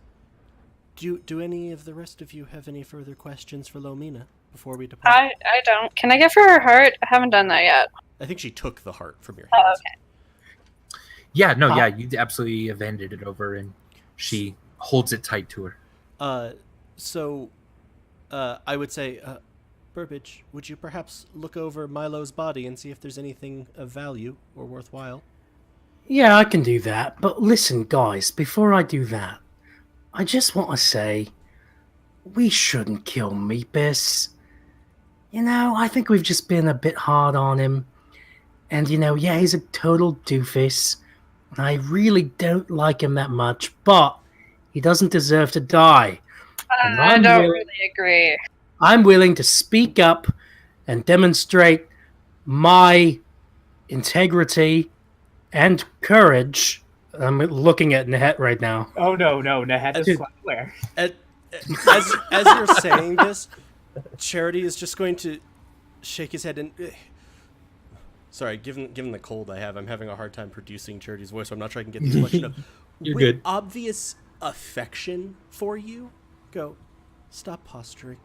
Do any of the rest of you have any further questions for Lomina before we depart? I don't. Can I give her her heart? I haven't done that yet. I think she took the heart from your Oh, hands. okay. Yeah, no, yeah, you absolutely have handed it over, and she holds it tight to her. So I would say, Burbage, would you perhaps look over Milo's body and see if there's anything of value or worthwhile? Yeah, I can do that. But listen, guys, before I do that, I just want to say we shouldn't kill Meepus. I think we've just been a bit hard on him. And, yeah, he's a total doofus. And I really don't like him that much, but he doesn't deserve to die. And I don't really agree. I'm willing to speak up and demonstrate my integrity and courage. I'm looking at Nehet right now. Oh no, Nehet is Claire. As you're saying this, Charity is just going to shake his head and... Sorry, given the cold I have, I'm having a hard time producing Charity's voice, so I'm not sure I can get this question up. You're With good. obvious affection for you, go. Stop posturing.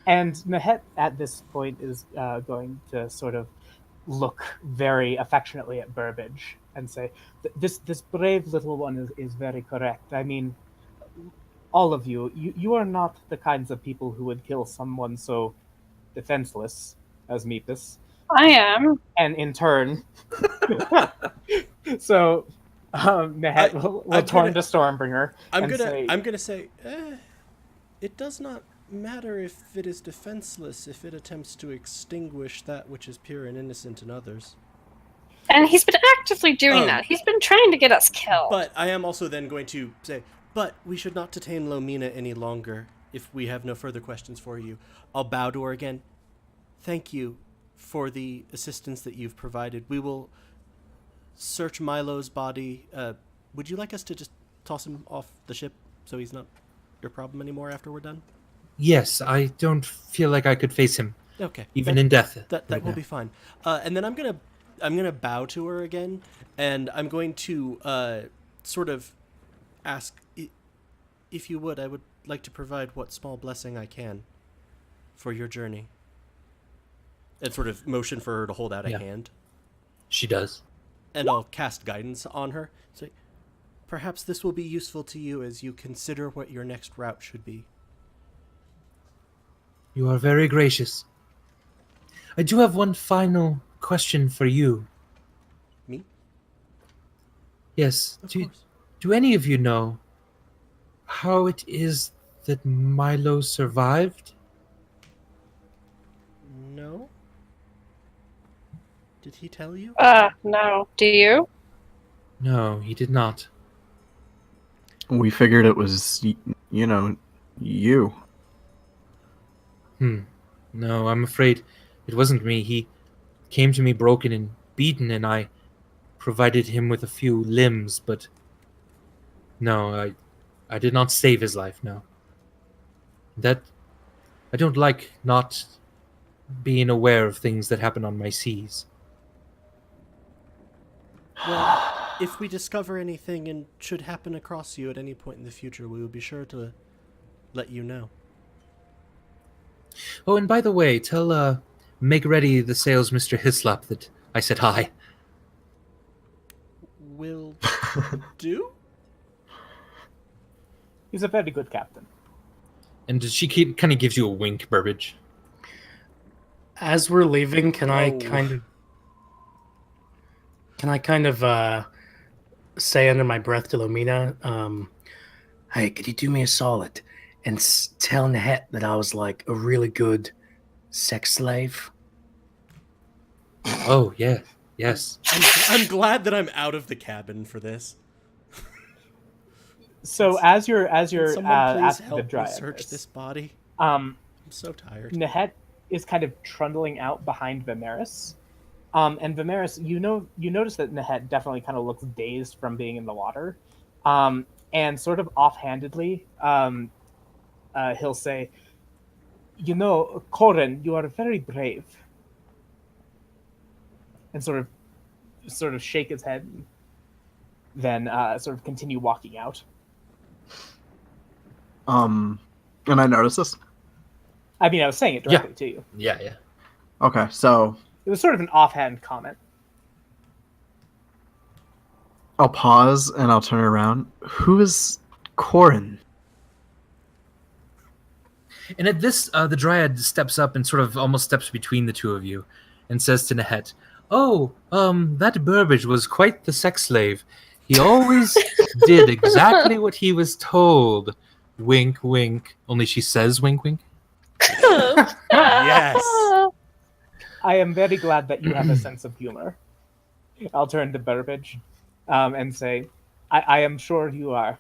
And Nehet at this point is going to sort of look very affectionately at Burbage and say, "This brave little one is very correct. I mean, all of you are not the kinds of people who would kill someone so defenseless as Meepus. I am. And in turn, so Nehet will turn to Stormbringer. I'm and gonna say, it does not matter if it is defenseless if it attempts to extinguish that which is pure and innocent in others. And he's been actively doing that. He's been trying to get us killed. But I am also then going to say, but we should not detain Lomina any longer if we have no further questions for you. I'll bow to her again. Thank you for the assistance that you've provided. We will search Milo's body. Would you like us to just toss him off the ship so he's not your problem anymore after we're done? Yes, I don't feel like I could face him. Okay. Even in death. That right will now. be fine. And then I'm gonna bow to her again, and I'm going to sort of ask, if you would, I would like to provide what small blessing I can for your journey. And sort of motion for her to hold out a hand. She does. And I'll cast guidance on her. Say, perhaps this will be useful to you as you consider what your next route should be. You are very gracious. I do have one final question for you. Me? Yes. Of course. Do any of you know how it is that Milo survived? No? Did he tell you? No. Do you? No, he did not. We figured it was, you. No, I'm afraid it wasn't me. He came to me broken and beaten, and I provided him with a few limbs, but no, I did not save his life, no. That I don't like not being aware of things that happen on my seas. Well, if we discover anything and should happen across you at any point in the future, we will be sure to let you know. Oh, and by the way, tell make ready the sails, Mr. Hislop, that I said hi. Will do? he's a very good captain. And she kind of gives you a wink, Burbage. As we're leaving, can I Oh. kind of say under my breath to Lomina, hey, could you do me a solid and tell Nehet that I was like a really good sex slave? Oh, yeah. Yes. I'm glad that I'm out of the cabin for this. So as you're Someone please asking the help me dryad search this body. I'm so tired. Nehet is kind of trundling out behind Vimeris. And Vimeris, you notice that Nehet definitely kind of looks dazed from being in the water. And sort of offhandedly, he'll say, Corin, you are very brave. And sort of shake his head, and then sort of continue walking out. And I noticed this. I mean, I was saying it directly to you. Yeah. Okay, so It was sort of an offhand comment. I'll pause and I'll turn around. Who is Corin? And at this, the Dryad steps up and sort of almost steps between the two of you and says to Nehet, "Oh, that Burbage was quite the sex slave. He always did exactly what he was told. Wink, wink." Only she says wink, wink. Yes. I am very glad that you have a sense of humor. I'll turn to Burbage and say, I am sure you are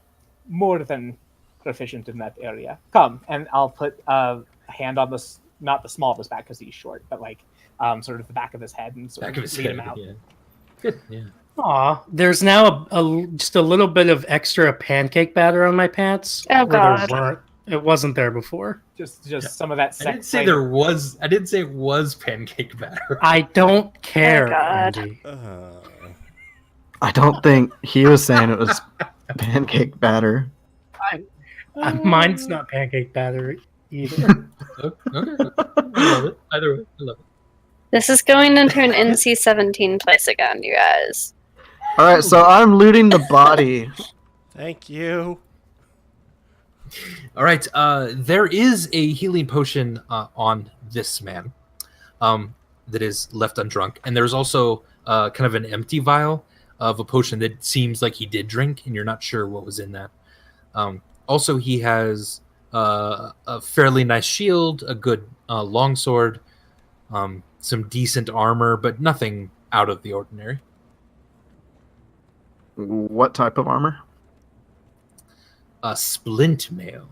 more than proficient in that area. Come, and I'll put a hand on this, not the small of his back because he's short, but like sort of the back of his head and sort Back of of his lead head. him out. Yeah. Good. Yeah. Aw, there's now just a little bit of extra pancake batter on my pants. Oh, where God. it wasn't there before. Just some of that I sex. didn't say there was. I didn't say it was pancake batter. I don't care, God. Andy. I don't think he was saying it was pancake batter. Mine's not pancake batter either. Okay. I love it. Either way, I love it. This is going into an NC-17 place again, you guys. All right, so I'm looting the body. Thank you. All right. There is a healing potion on this man. that is left undrunk, and there's also kind of an empty vial of a potion that seems like he did drink, and you're not sure what was in that. Also, he has a fairly nice shield, a good longsword, some decent armor, but nothing out of the ordinary. What type of armor? Splint mail.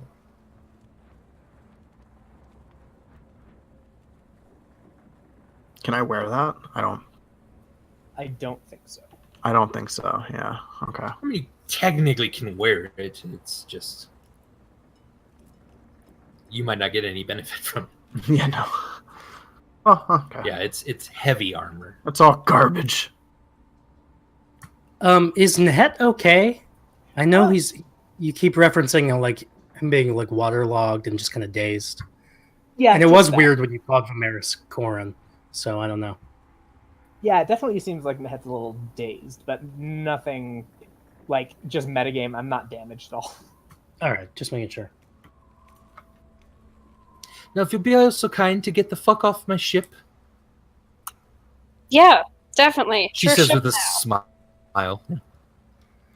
Can I wear that? I don't think so. I don't think so. Yeah. Okay. I mean, you technically can wear it. It's just you might not get any benefit from it. Yeah. No. Oh, okay. Yeah, it's heavy armor. It's all garbage. Is Nehet okay? I know you keep referencing like him being like waterlogged and just kind of dazed. Yeah, And it just was that. weird when you called Vimeris Corin, so I don't know. Yeah, it definitely seems like Nehet's a little dazed, but nothing like just metagame. I'm not damaged at all. All right, just making sure. Now, if you'll be so kind to get the fuck off my ship, Yeah, definitely. she Sure says ship with a now. smile.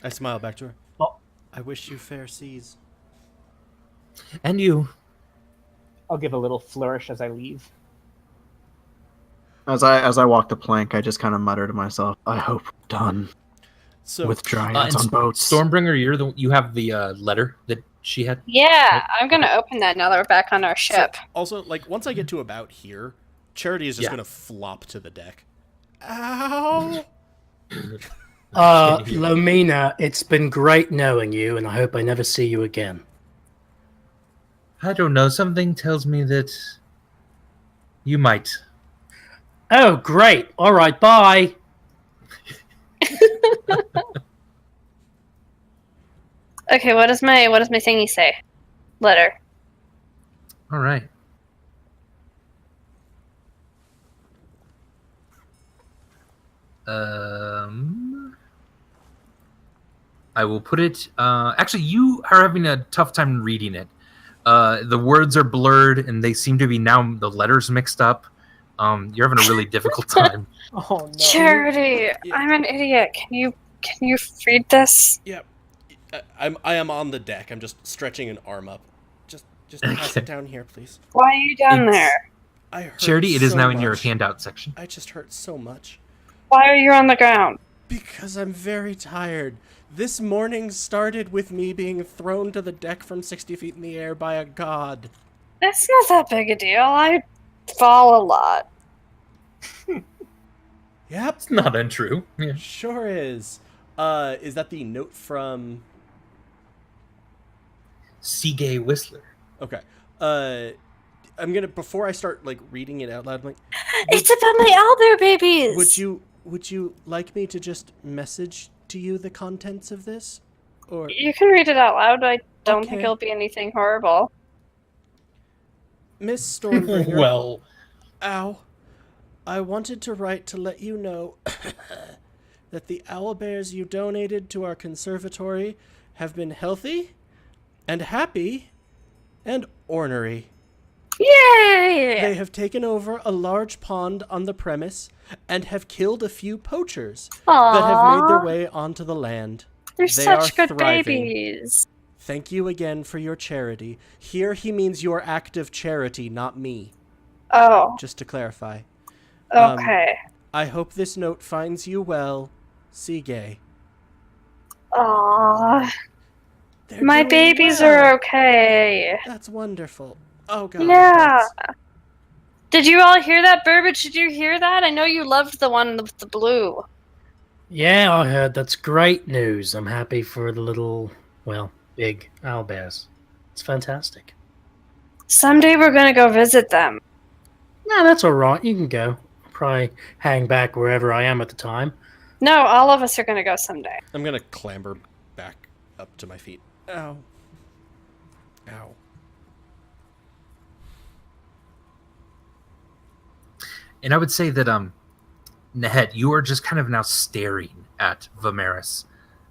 I smile back to her. Oh. I wish you fair seas. And you. I'll give a little flourish as I leave. As I walk the plank, I just kind of mutter to myself, "I hope we're done So with dryads and on boats." Stormbringer, you have the letter that she had. Yeah, I'm gonna open that now that we're back on our ship. also, like, once I get to about here, Charity is just Yeah. gonna flop to the deck. Ow! Lomina, it's been great knowing you, and I hope I never see you again. I don't know. Something tells me that you might. Oh, great. All right, bye. Okay, what does my thingy say? Letter. All right. I will put it. Actually, you are having a tough time reading it. The words are blurred, and they seem to be now the letters mixed up. You're having a really difficult time. Oh no! Charity, I'm an idiot. Can you read this? Yep. I am on the deck. I'm just stretching an arm up. Just pass it down here, please. Why are you down It's- there? I hurt Charity, it is so now in your much. handout section. I just hurt so much. Why are you on the ground? Because I'm very tired. This morning started with me being thrown to the deck from 60 feet in the air by a god. That's not that big a deal. I fall a lot. Yep, It's not untrue. Yeah. sure is. Is that the note from... Seagay Whistler. Okay. I'm gonna, before I start, like, reading it out loud, I'm like, It's about my owlbear babies. would you like me to just message to you the contents of this? Or... You can read it out loud. I don't think Okay. it'll be anything horrible. Miss Stormbringer... Well, Ow. I wanted to write to let you know that the owlbears you donated to our conservatory have been healthy and happy and ornery. Yay! They have taken over a large pond on the premise and have killed a few poachers that have made their way onto the land. They're They such are good thriving. babies. Thank you again for your charity. Here he means your act of charity, not me, Oh, just to clarify. okay. I hope this note finds you well, Seagay. Aw, They're my doing babies well. are okay. That's wonderful. Oh god. Yeah. that's- Did you all hear that, Burbage? Did you hear that? I know you loved the one with the blue. Yeah, I heard. That's great news. I'm happy for the little, well, big owlbears. It's fantastic. Someday we're gonna go visit them. No, that's all right. You can go. Probably hang back wherever I am at the time. No, all of us are gonna go someday. I'm gonna clamber back up to my feet. Ow. Ow. and I would say that Nehet, you are just kind of now staring at Vimeris,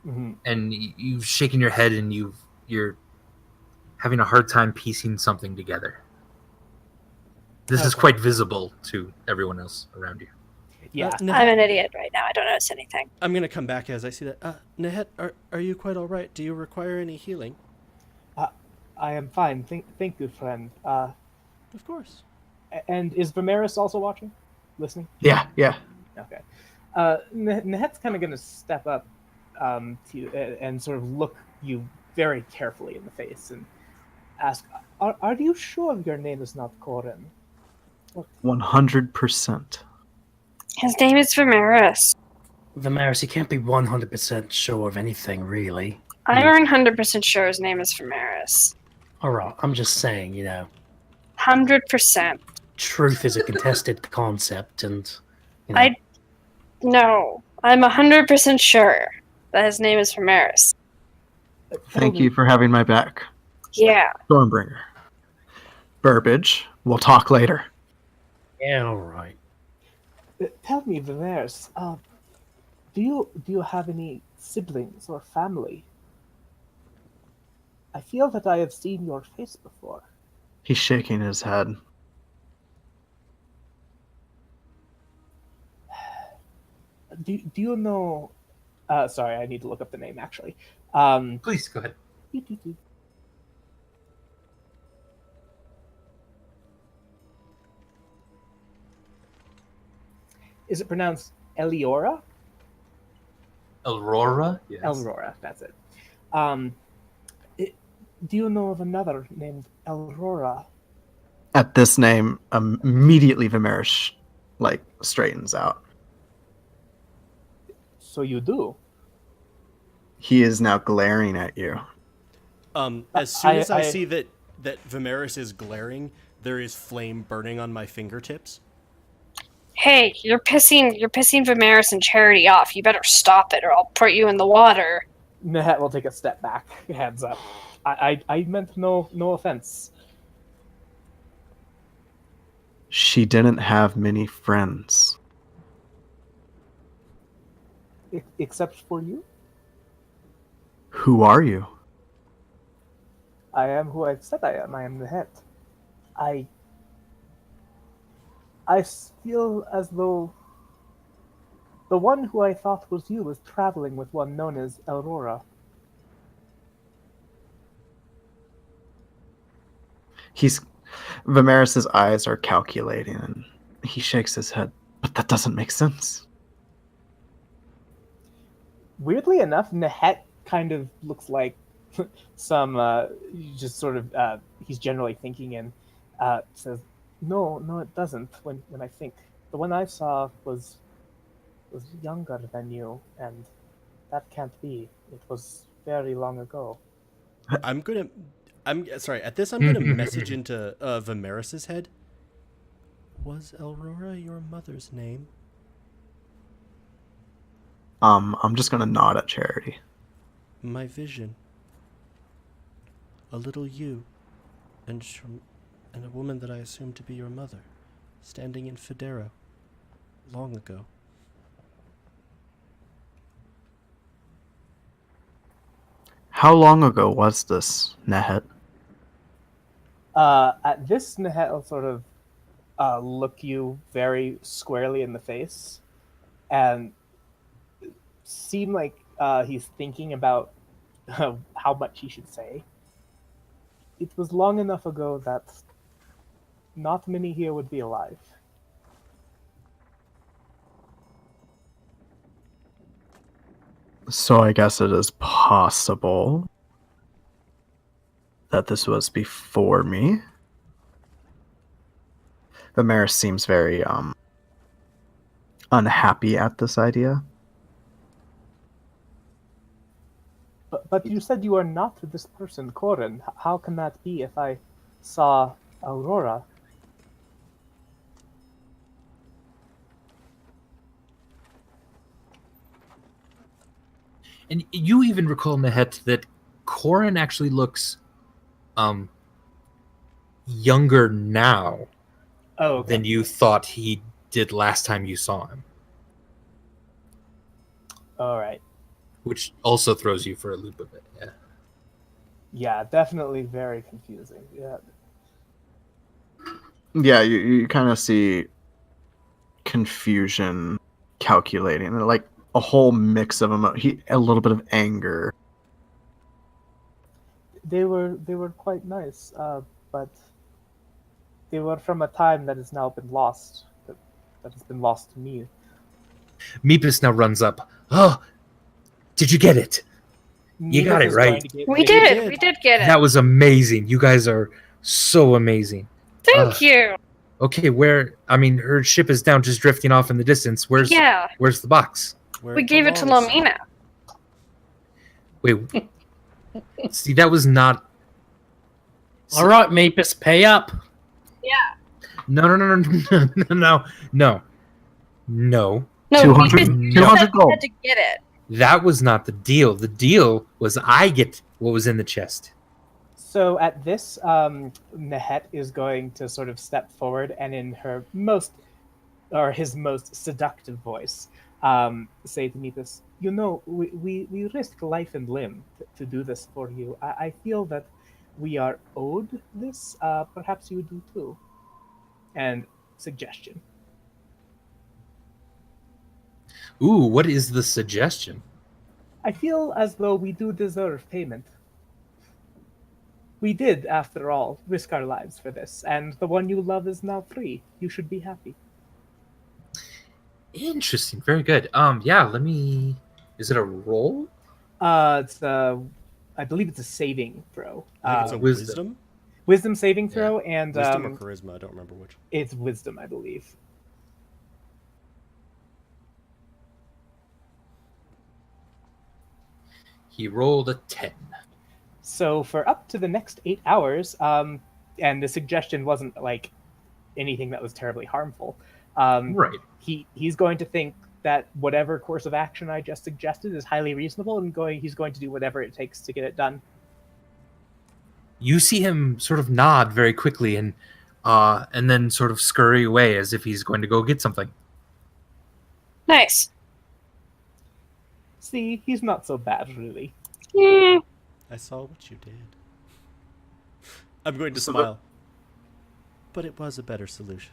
Mhm. and you've shaken your head, and you're having a hard time piecing something together. This is Okay. quite visible to everyone else around you. Yeah. Nehet, I'm an idiot right now. I don't notice anything. I'm gonna come back as I see that. Nehet, are you quite all right? Do you require any healing? I am fine. Thank you, friend. Of course. And is Vimeris also watching? Listening? Yeah, yeah. Okay. Nehet's kind of going to step up to you and sort of look you very carefully in the face and ask, are you sure your name is not Corin? 100%. His name is Vimeris. Vimeris, you can't be 100% sure of anything, really. I'm 100% sure his name is Vimeris. Alright, I'm just saying, 100%. truth is a contested concept, and, you know, No, I'm 100% sure that his name is Vimeris. Thank you for having my back. Yeah. Stormbringer. Burbage. We'll talk later. yeah, alright. Tell me, Vimeris, do you have any siblings or family? I feel that I have seen your face before. He's shaking his head. Do you know? Sorry, I need to look up the name actually. Please go ahead. Is it pronounced Eliora? Aurora? Yes. Elrora, that's it. Do you know of another named Elrora? At this name, immediately Vimeris, straightens out. So you do. He is now glaring at you. As soon as I I- see that Vimeris is glaring, there is flame burning on my fingertips. Hey, you're pissing Vimeris and Charity off. You better stop it, or I'll put you in the water. Nehet will take a step back, hands up. I meant no offense. She didn't have many friends. Except for you? Who are you? I am who I've said I am. I am Nehet. I feel as though the one who I thought was you was traveling with one known as Aurora. Vimeris' eyes are calculating, and he shakes his head. But that doesn't make sense. Weirdly enough, Nehet kind of looks like some just sort of he's generally thinking and says, no, it doesn't. When I think the one I saw was younger than you, and that can't be. It was very long ago. I'm sorry. At this, I'm gonna message into Vimeris' head. Was Aurora your mother's name? I'm just gonna nod at Charity. My vision. A little you, and a woman that I assumed to be your mother, standing in Federo, long ago. How long ago was this, Nehet? At this, Nehet will sort of look you very squarely in the face and seem like he's thinking about how much he should say. It was long enough ago that not many here would be alive. So I guess it is possible that this was before me. Vimeris seems very unhappy at this idea. But you said you are not this person, Corin. How can that be if I saw Aurora? And you even recall, Nehet, that Corin actually looks younger now than you thought he did last time you saw him. All right. Which also throws you for a loop a bit. Yeah. Yeah, definitely very confusing. Yeah. Yeah, you kind of see confusion, calculating, and like a whole mix of a little bit of anger. They were quite nice, but they were from a time that has now been lost. That has been lost to me. Meepus now runs up. Oh, did you get it? You got Nevis it is right. going to get We ready- did. did. We did get it. That was amazing. You guys are so amazing. Thank you. Okay, where? I mean, her ship is down, just drifting off in the distance. Where's the box? Where We gave it to belongs. Lomina. Wait. See, that was not. All right, Mapus, pay up. No. No. No, 200 we 200 gold. had to get it. That was not the deal. The deal was I get what was in the chest. So at this, Nehet is going to sort of step forward and in his most seductive voice, say to Meepus, you know, we risk life and limb to do this for you. I feel that we are owed this. Perhaps you do too. And suggestion. Ooh, what is the suggestion? I feel as though we do deserve payment. We did, after all, risk our lives for this, and the one you love is now free. You should be happy. Interesting. Very good. Yeah, let me. Is it a roll? It's I believe it's a saving throw. I think it's a Wisdom. wisdom. Wisdom saving throw, and Wisdom or charisma. I don't remember which. it's wisdom, I believe. He rolled a 10. So for up to the next 8 hours, and the suggestion wasn't like anything that was terribly harmful. Right. He's going to think that whatever course of action I just suggested is highly reasonable, and he's going to do whatever it takes to get it done. You see him sort of nod very quickly and then sort of scurry away as if he's going to go get something. Nice. See, he's not so bad, really. Mm, I saw what you did. I'm going to So smile. But it was a better solution.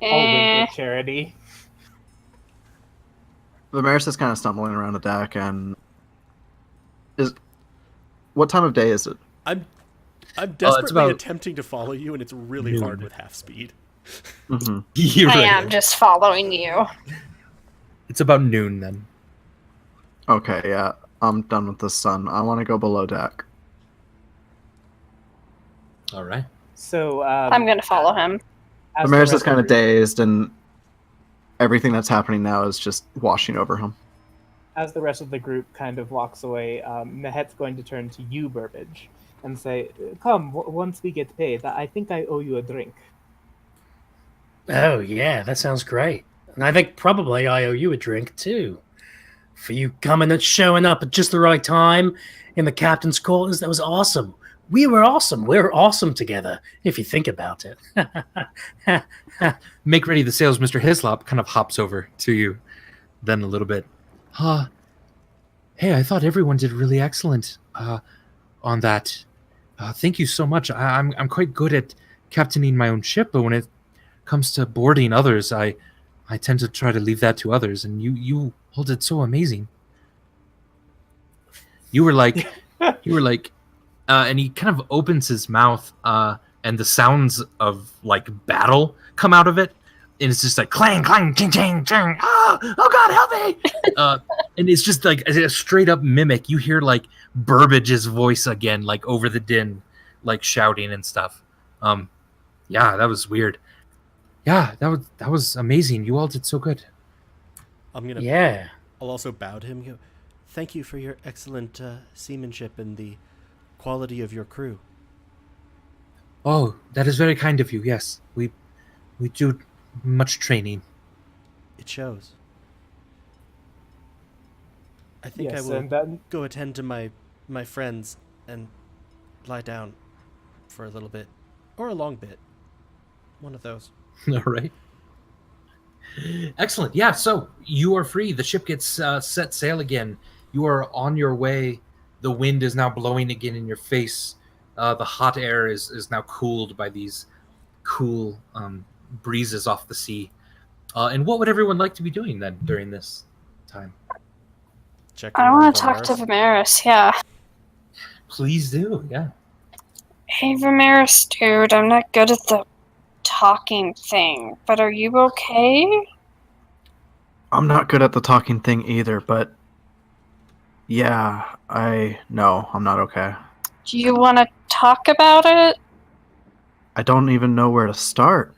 All wink eh. with charity. Vimeris is kind of stumbling around the deck, and what time of day is it? I'm desperately about attempting to follow you, and it's really noon. hard with half speed. Mm-hmm. You're I right. am just following you. It's about noon then. Okay, yeah, I'm done with the sun. I want to go below deck. All right. So I'm going to follow him. as the Vimeris rest is kind of the group- dazed, and everything that's happening now is just washing over him. As the rest of the group kind of walks away, Nehet's going to turn to you, Burbage, and say, "Come, once we get paid, I think I owe you a drink." Oh, yeah, that sounds great. And I think probably I owe you a drink, too. For you coming and showing up at just the right time in the captain's quarters, that was awesome. We were awesome. We're awesome together, if you think about it. Make ready the sails. Mr. Hislop kind of hops over to you then a little bit. Hey, I thought everyone did really excellent on that. Thank you so much. I'm quite good at captaining my own ship, but when it comes to boarding others, I tend to try to leave that to others, and you all did so amazing. You were like, and he kind of opens his mouth, and the sounds of like battle come out of it, and it's just like clang, clang, ching, ching, ching. Oh God, help me! And it's just like a straight up mimic. You hear like Burbage's voice again, like over the din, like shouting and stuff. Yeah, that was weird. Yeah, that was amazing. You all did so good. I'm gonna. Yeah. I'll also bow to him. Go, thank you for your excellent seamanship and the quality of your crew. Oh, that is very kind of you. Yes, we do much training. It shows. I think Yes, I will and then go attend to my friends and lie down for a little bit. Or a long bit. One of those. All right. Excellent. Yeah, so you are free. The ship gets set sail again. You are on your way. The wind is now blowing again in your face. The hot air is now cooled by these cool breezes off the sea. And what would everyone like to be doing then during this time? Checking I on want to talk to Vimeris. Vimeris, yeah. Please do, yeah. Hey, Vimeris, dude, I'm not good at the talking thing, but are you okay? I'm not good at the talking thing either, but yeah, no, I'm not okay. Do you want to talk about it? I don't even know where to start.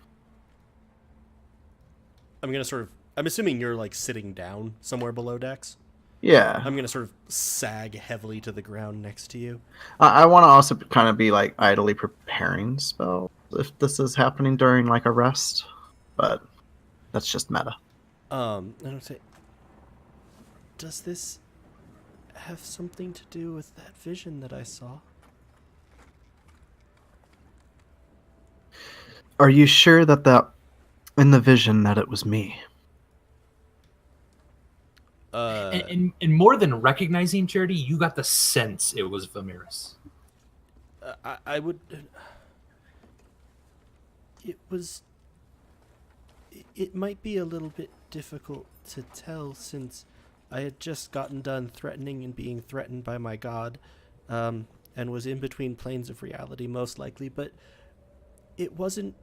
I'm gonna sort of. I'm assuming you're like sitting down somewhere below decks. Yeah. I'm gonna sort of sag heavily to the ground next to you. I want to also kind of be like idly preparing spells if this is happening during like a rest, but that's just meta. I don't say. Does this have something to do with that vision that I saw? Are you sure that in the vision that it was me? And more than recognizing Charity, you got the sense it was Vimeris. I would. It was. It might be a little bit difficult to tell since I had just gotten done threatening and being threatened by my god, and was in between planes of reality most likely, but it wasn't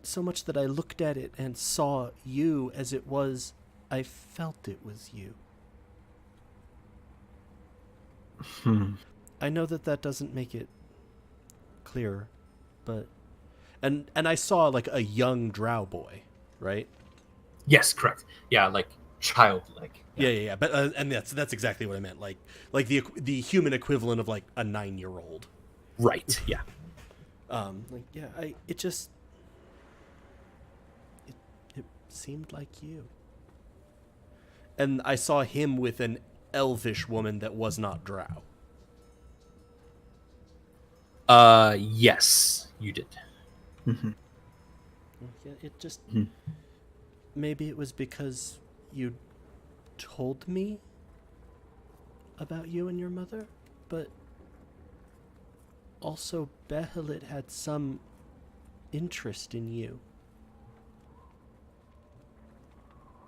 so much that I looked at it and saw you as it was I felt it was you. I know that doesn't make it clearer, but and I saw like a young drow boy, right? Yes, correct. Yeah, like childlike. Yeah. But and that's exactly what I meant. Like the human equivalent of like a 9-year-old. Right. Yeah. It seemed like you. And I saw him with an elvish woman that was not drow. Yes, you did. Mm-hmm. Yeah, it just maybe it was because you told me about you and your mother, but also Behelit had some interest in you.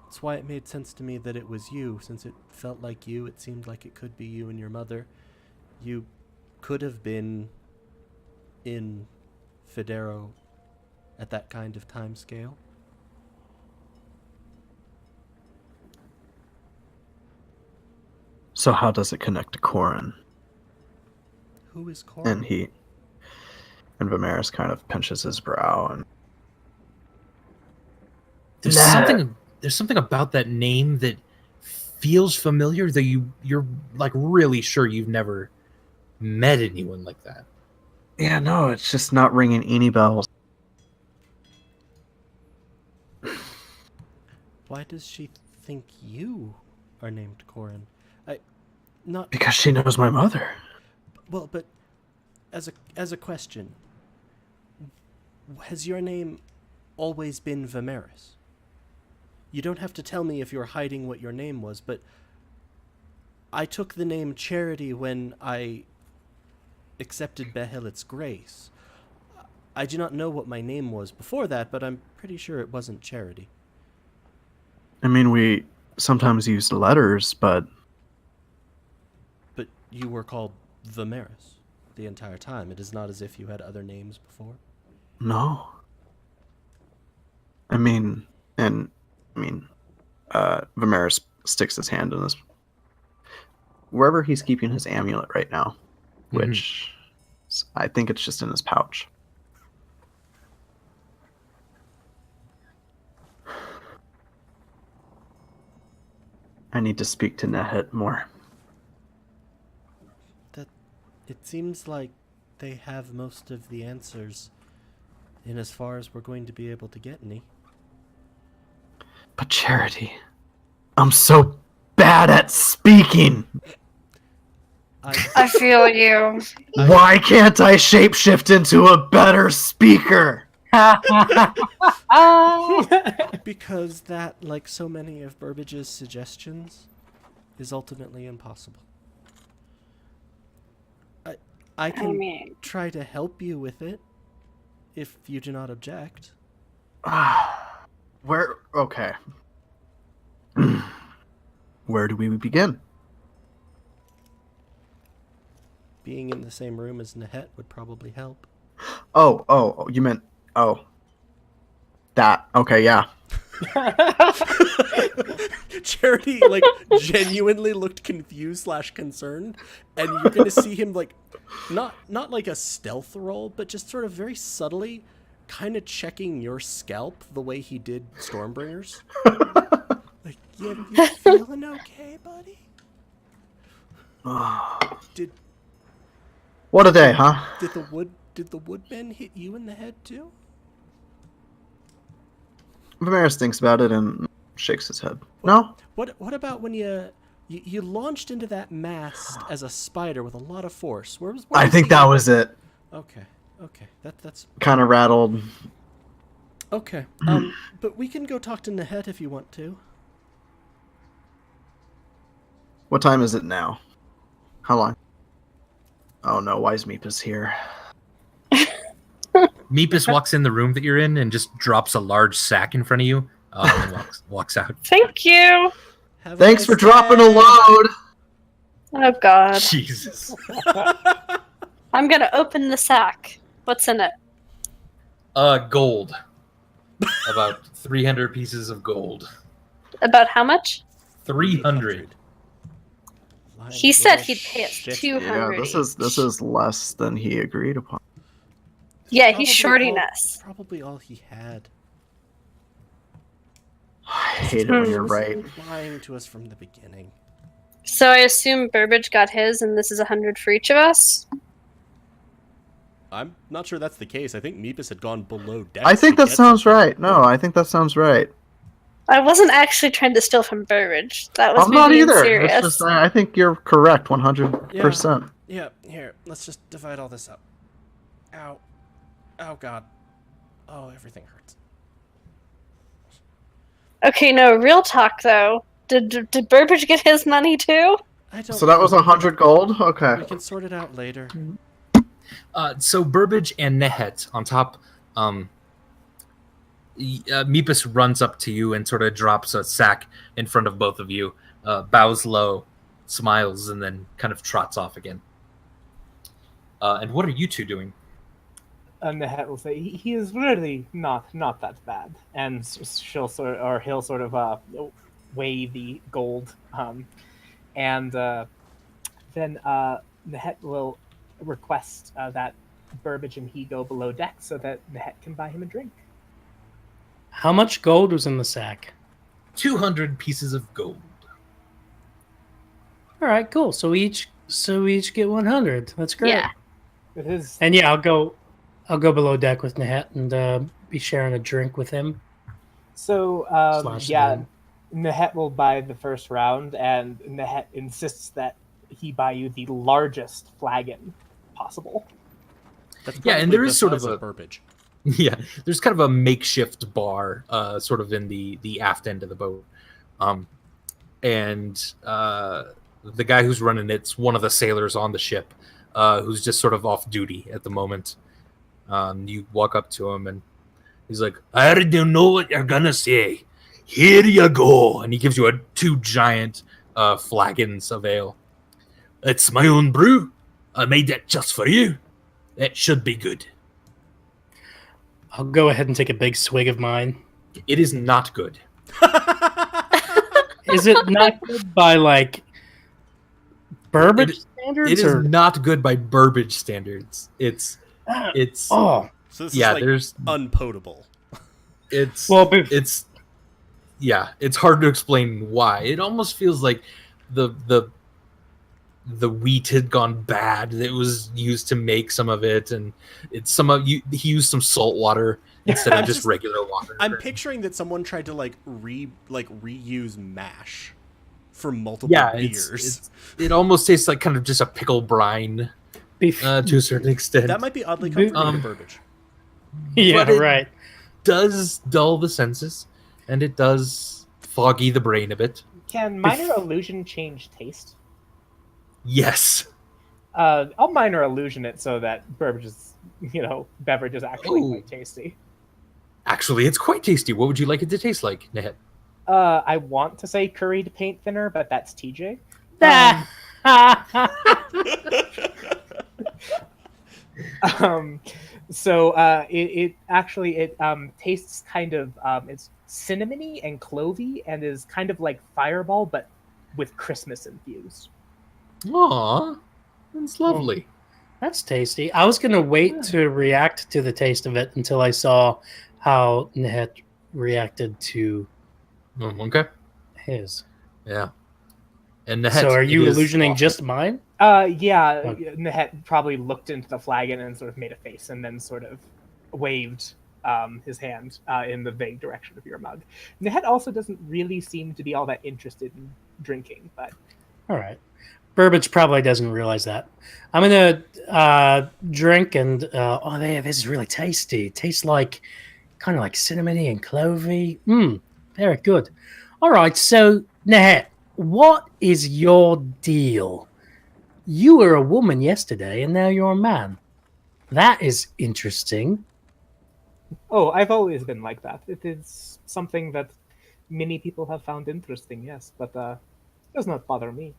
That's why it made sense to me that it was you, since it felt like you. It seemed like it could be you and your mother. You could have been in Federo at that kind of time scale. So how does it connect to Corin? Who is Corin? And Vimeris kind of pinches his brow and There's something about that name that feels familiar, though you're like really sure you've never met anyone like that. yeah, no, it's just not ringing any bells. Why does she think you are named Corin? Not Because she knows my mother. well, but as a question, has your name always been Vimeris? You don't have to tell me if you're hiding what your name was, but I took the name Charity when I accepted Behelit's grace. I do not know what my name was before that, but I'm pretty sure it wasn't Charity. I mean, we sometimes used letters, but But you were called Vimeris the entire time. It is not as if you had other names before. no. Vimeris sticks his hand in his wherever he's keeping his amulet right now, which I think it's just in his pouch. I need to speak to Nehet more. It seems like they have most of the answers in as far as we're going to be able to get any. But Charity, I'm so bad at speaking. I feel you. Why can't I shapeshift into a better speaker? Because that, like so many of Burbage's suggestions, is ultimately impossible. I can try to help you with it. if you do not object. Where? Okay. Where do we begin? Being in the same room as Nahet would probably help. Oh, you meant that. Okay, yeah. Charity like genuinely looked confused / concerned, and you're gonna see him like not like a stealth roll, but just sort of very subtly kind of checking your scalp the way he did Stormbringers. Like, you feeling okay, buddy? Did What a day, huh? Did the woodman hit you in the head too? Vimeris thinks about it and shakes his head. No? What about when you launched into that mast as a spider with a lot of force? Where I think that was it. Okay. That's Kind of rattled. okay. But we can go talk to Nahet if you want to. What time is it now? How long? Oh no, Wise Meep is here. Meepus walks in the room that you're in and just drops a large sack in front of you and walks out. Thank you. Have a Thanks nice for dropping a day. load. Oh God. Jesus. I'm gonna open the sack. What's in it? Gold. About 300 pieces of gold. About how much? 300. He said he'd pay us Shit. 200. Yeah, this is less than he agreed upon. Yeah, he's shorting us. Probably all he had. I hate it when you're right. Lying to us from the beginning. So I assume Burbage got his, and this is 100 for each of us. I'm not sure that's the case. I think Meepus had gone below deck. I think that sounds right. No, I think that sounds right. I wasn't actually trying to steal from Burbage. That was I'm me not being either. serious. It's just, I think you're correct 100%. Yeah, here. Let's just divide all this up. Ow. Oh, God. Oh, everything hurts. Okay, no, real talk though. Did Burbage get his money too? I don't So that was 100 gold? Okay. We can sort it out later. So Burbage and Nehet on top. Meepus runs up to you and sort of drops a sack in front of both of you, bows low, smiles, and then kind of trots off again. And what are you two doing? And the head will say, "He is really not that bad," and he'll sort of weigh the gold, and then the head will request that Burbage and he go below deck so that the head can buy him a drink. How much gold was in the sack? 200 pieces of gold. All right, cool. So we each get 100. That's great. Yeah. It is. And yeah, I'll go below deck with Nahet and be sharing a drink with him. So Slash yeah, them. Nahet will buy the first round, and Nahet insists that he buy you the largest flagon possible. That's Yeah, and probably there the is sort of size a- Burbage. Yeah, there's kind of a makeshift bar, sort of in the aft end of the boat, and the guy who's running it's one of the sailors on the ship, who's just sort of off duty at the moment. You walk up to him and he's like, "I already know what you're gonna say. Here you go," and he gives you two giant flagons of ale. It's my own brew. I made it just for you. It should be good. I'll go ahead and take a big swig of mine. It is not good. Is it not good by like Burbage standards? It is or? not good by Burbage standards. It's Oh, So this yeah. is like There's unpotable. it's well, but it's yeah. It's hard to explain why. It almost feels like the wheat had gone bad. It was used to make some of it, and it's he used some salt water instead of just regular water. I'm picturing that someone tried to reuse mash for multiple Yeah, beers. it almost tastes like kind of just a pickle brine beef. to a certain extent. That might be oddly comforting to Burbage. Yeah, but it- right. does dull the senses, and it does foggy the brain a bit. Can minor illusion change taste? Yes. I'll minor illusion it so that Burbage is beverage is actually Oh. quite tasty. Actually, it's quite tasty. What would you like it to taste like, Nehet? I want to say curried paint thinner, but that's TJ. So it actually tastes kind of it's cinnamony and clovey and is kind of like Fireball, but with Christmas infused. Aw, that's lovely. That's tasty. I was gonna wait to react to the taste of it until I saw how Nehet reacted to Oh, okay. his. Yeah. And Nehet, So are you it is- illusioning just mine? Yeah, Okay. Nehet probably looked into the flagon and sort of made a face and then sort of waved his hand in the vague direction of your mug. Nehet also doesn't really seem to be all that interested in drinking, but All right. Burbage probably doesn't realize that. I'm gonna drink and this is really tasty. Tastes like kind of like cinnamony and clovey. Very good. All right, so Nehet, what is your deal? You were a woman yesterday, and now you're a man. That is interesting. oh, I've always been like that. It is something that many people have found interesting, yes, but does not bother me.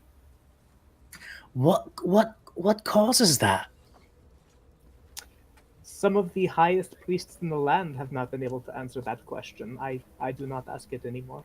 What causes that? Some of the highest priests in the land have not been able to answer that question. I do not ask it anymore.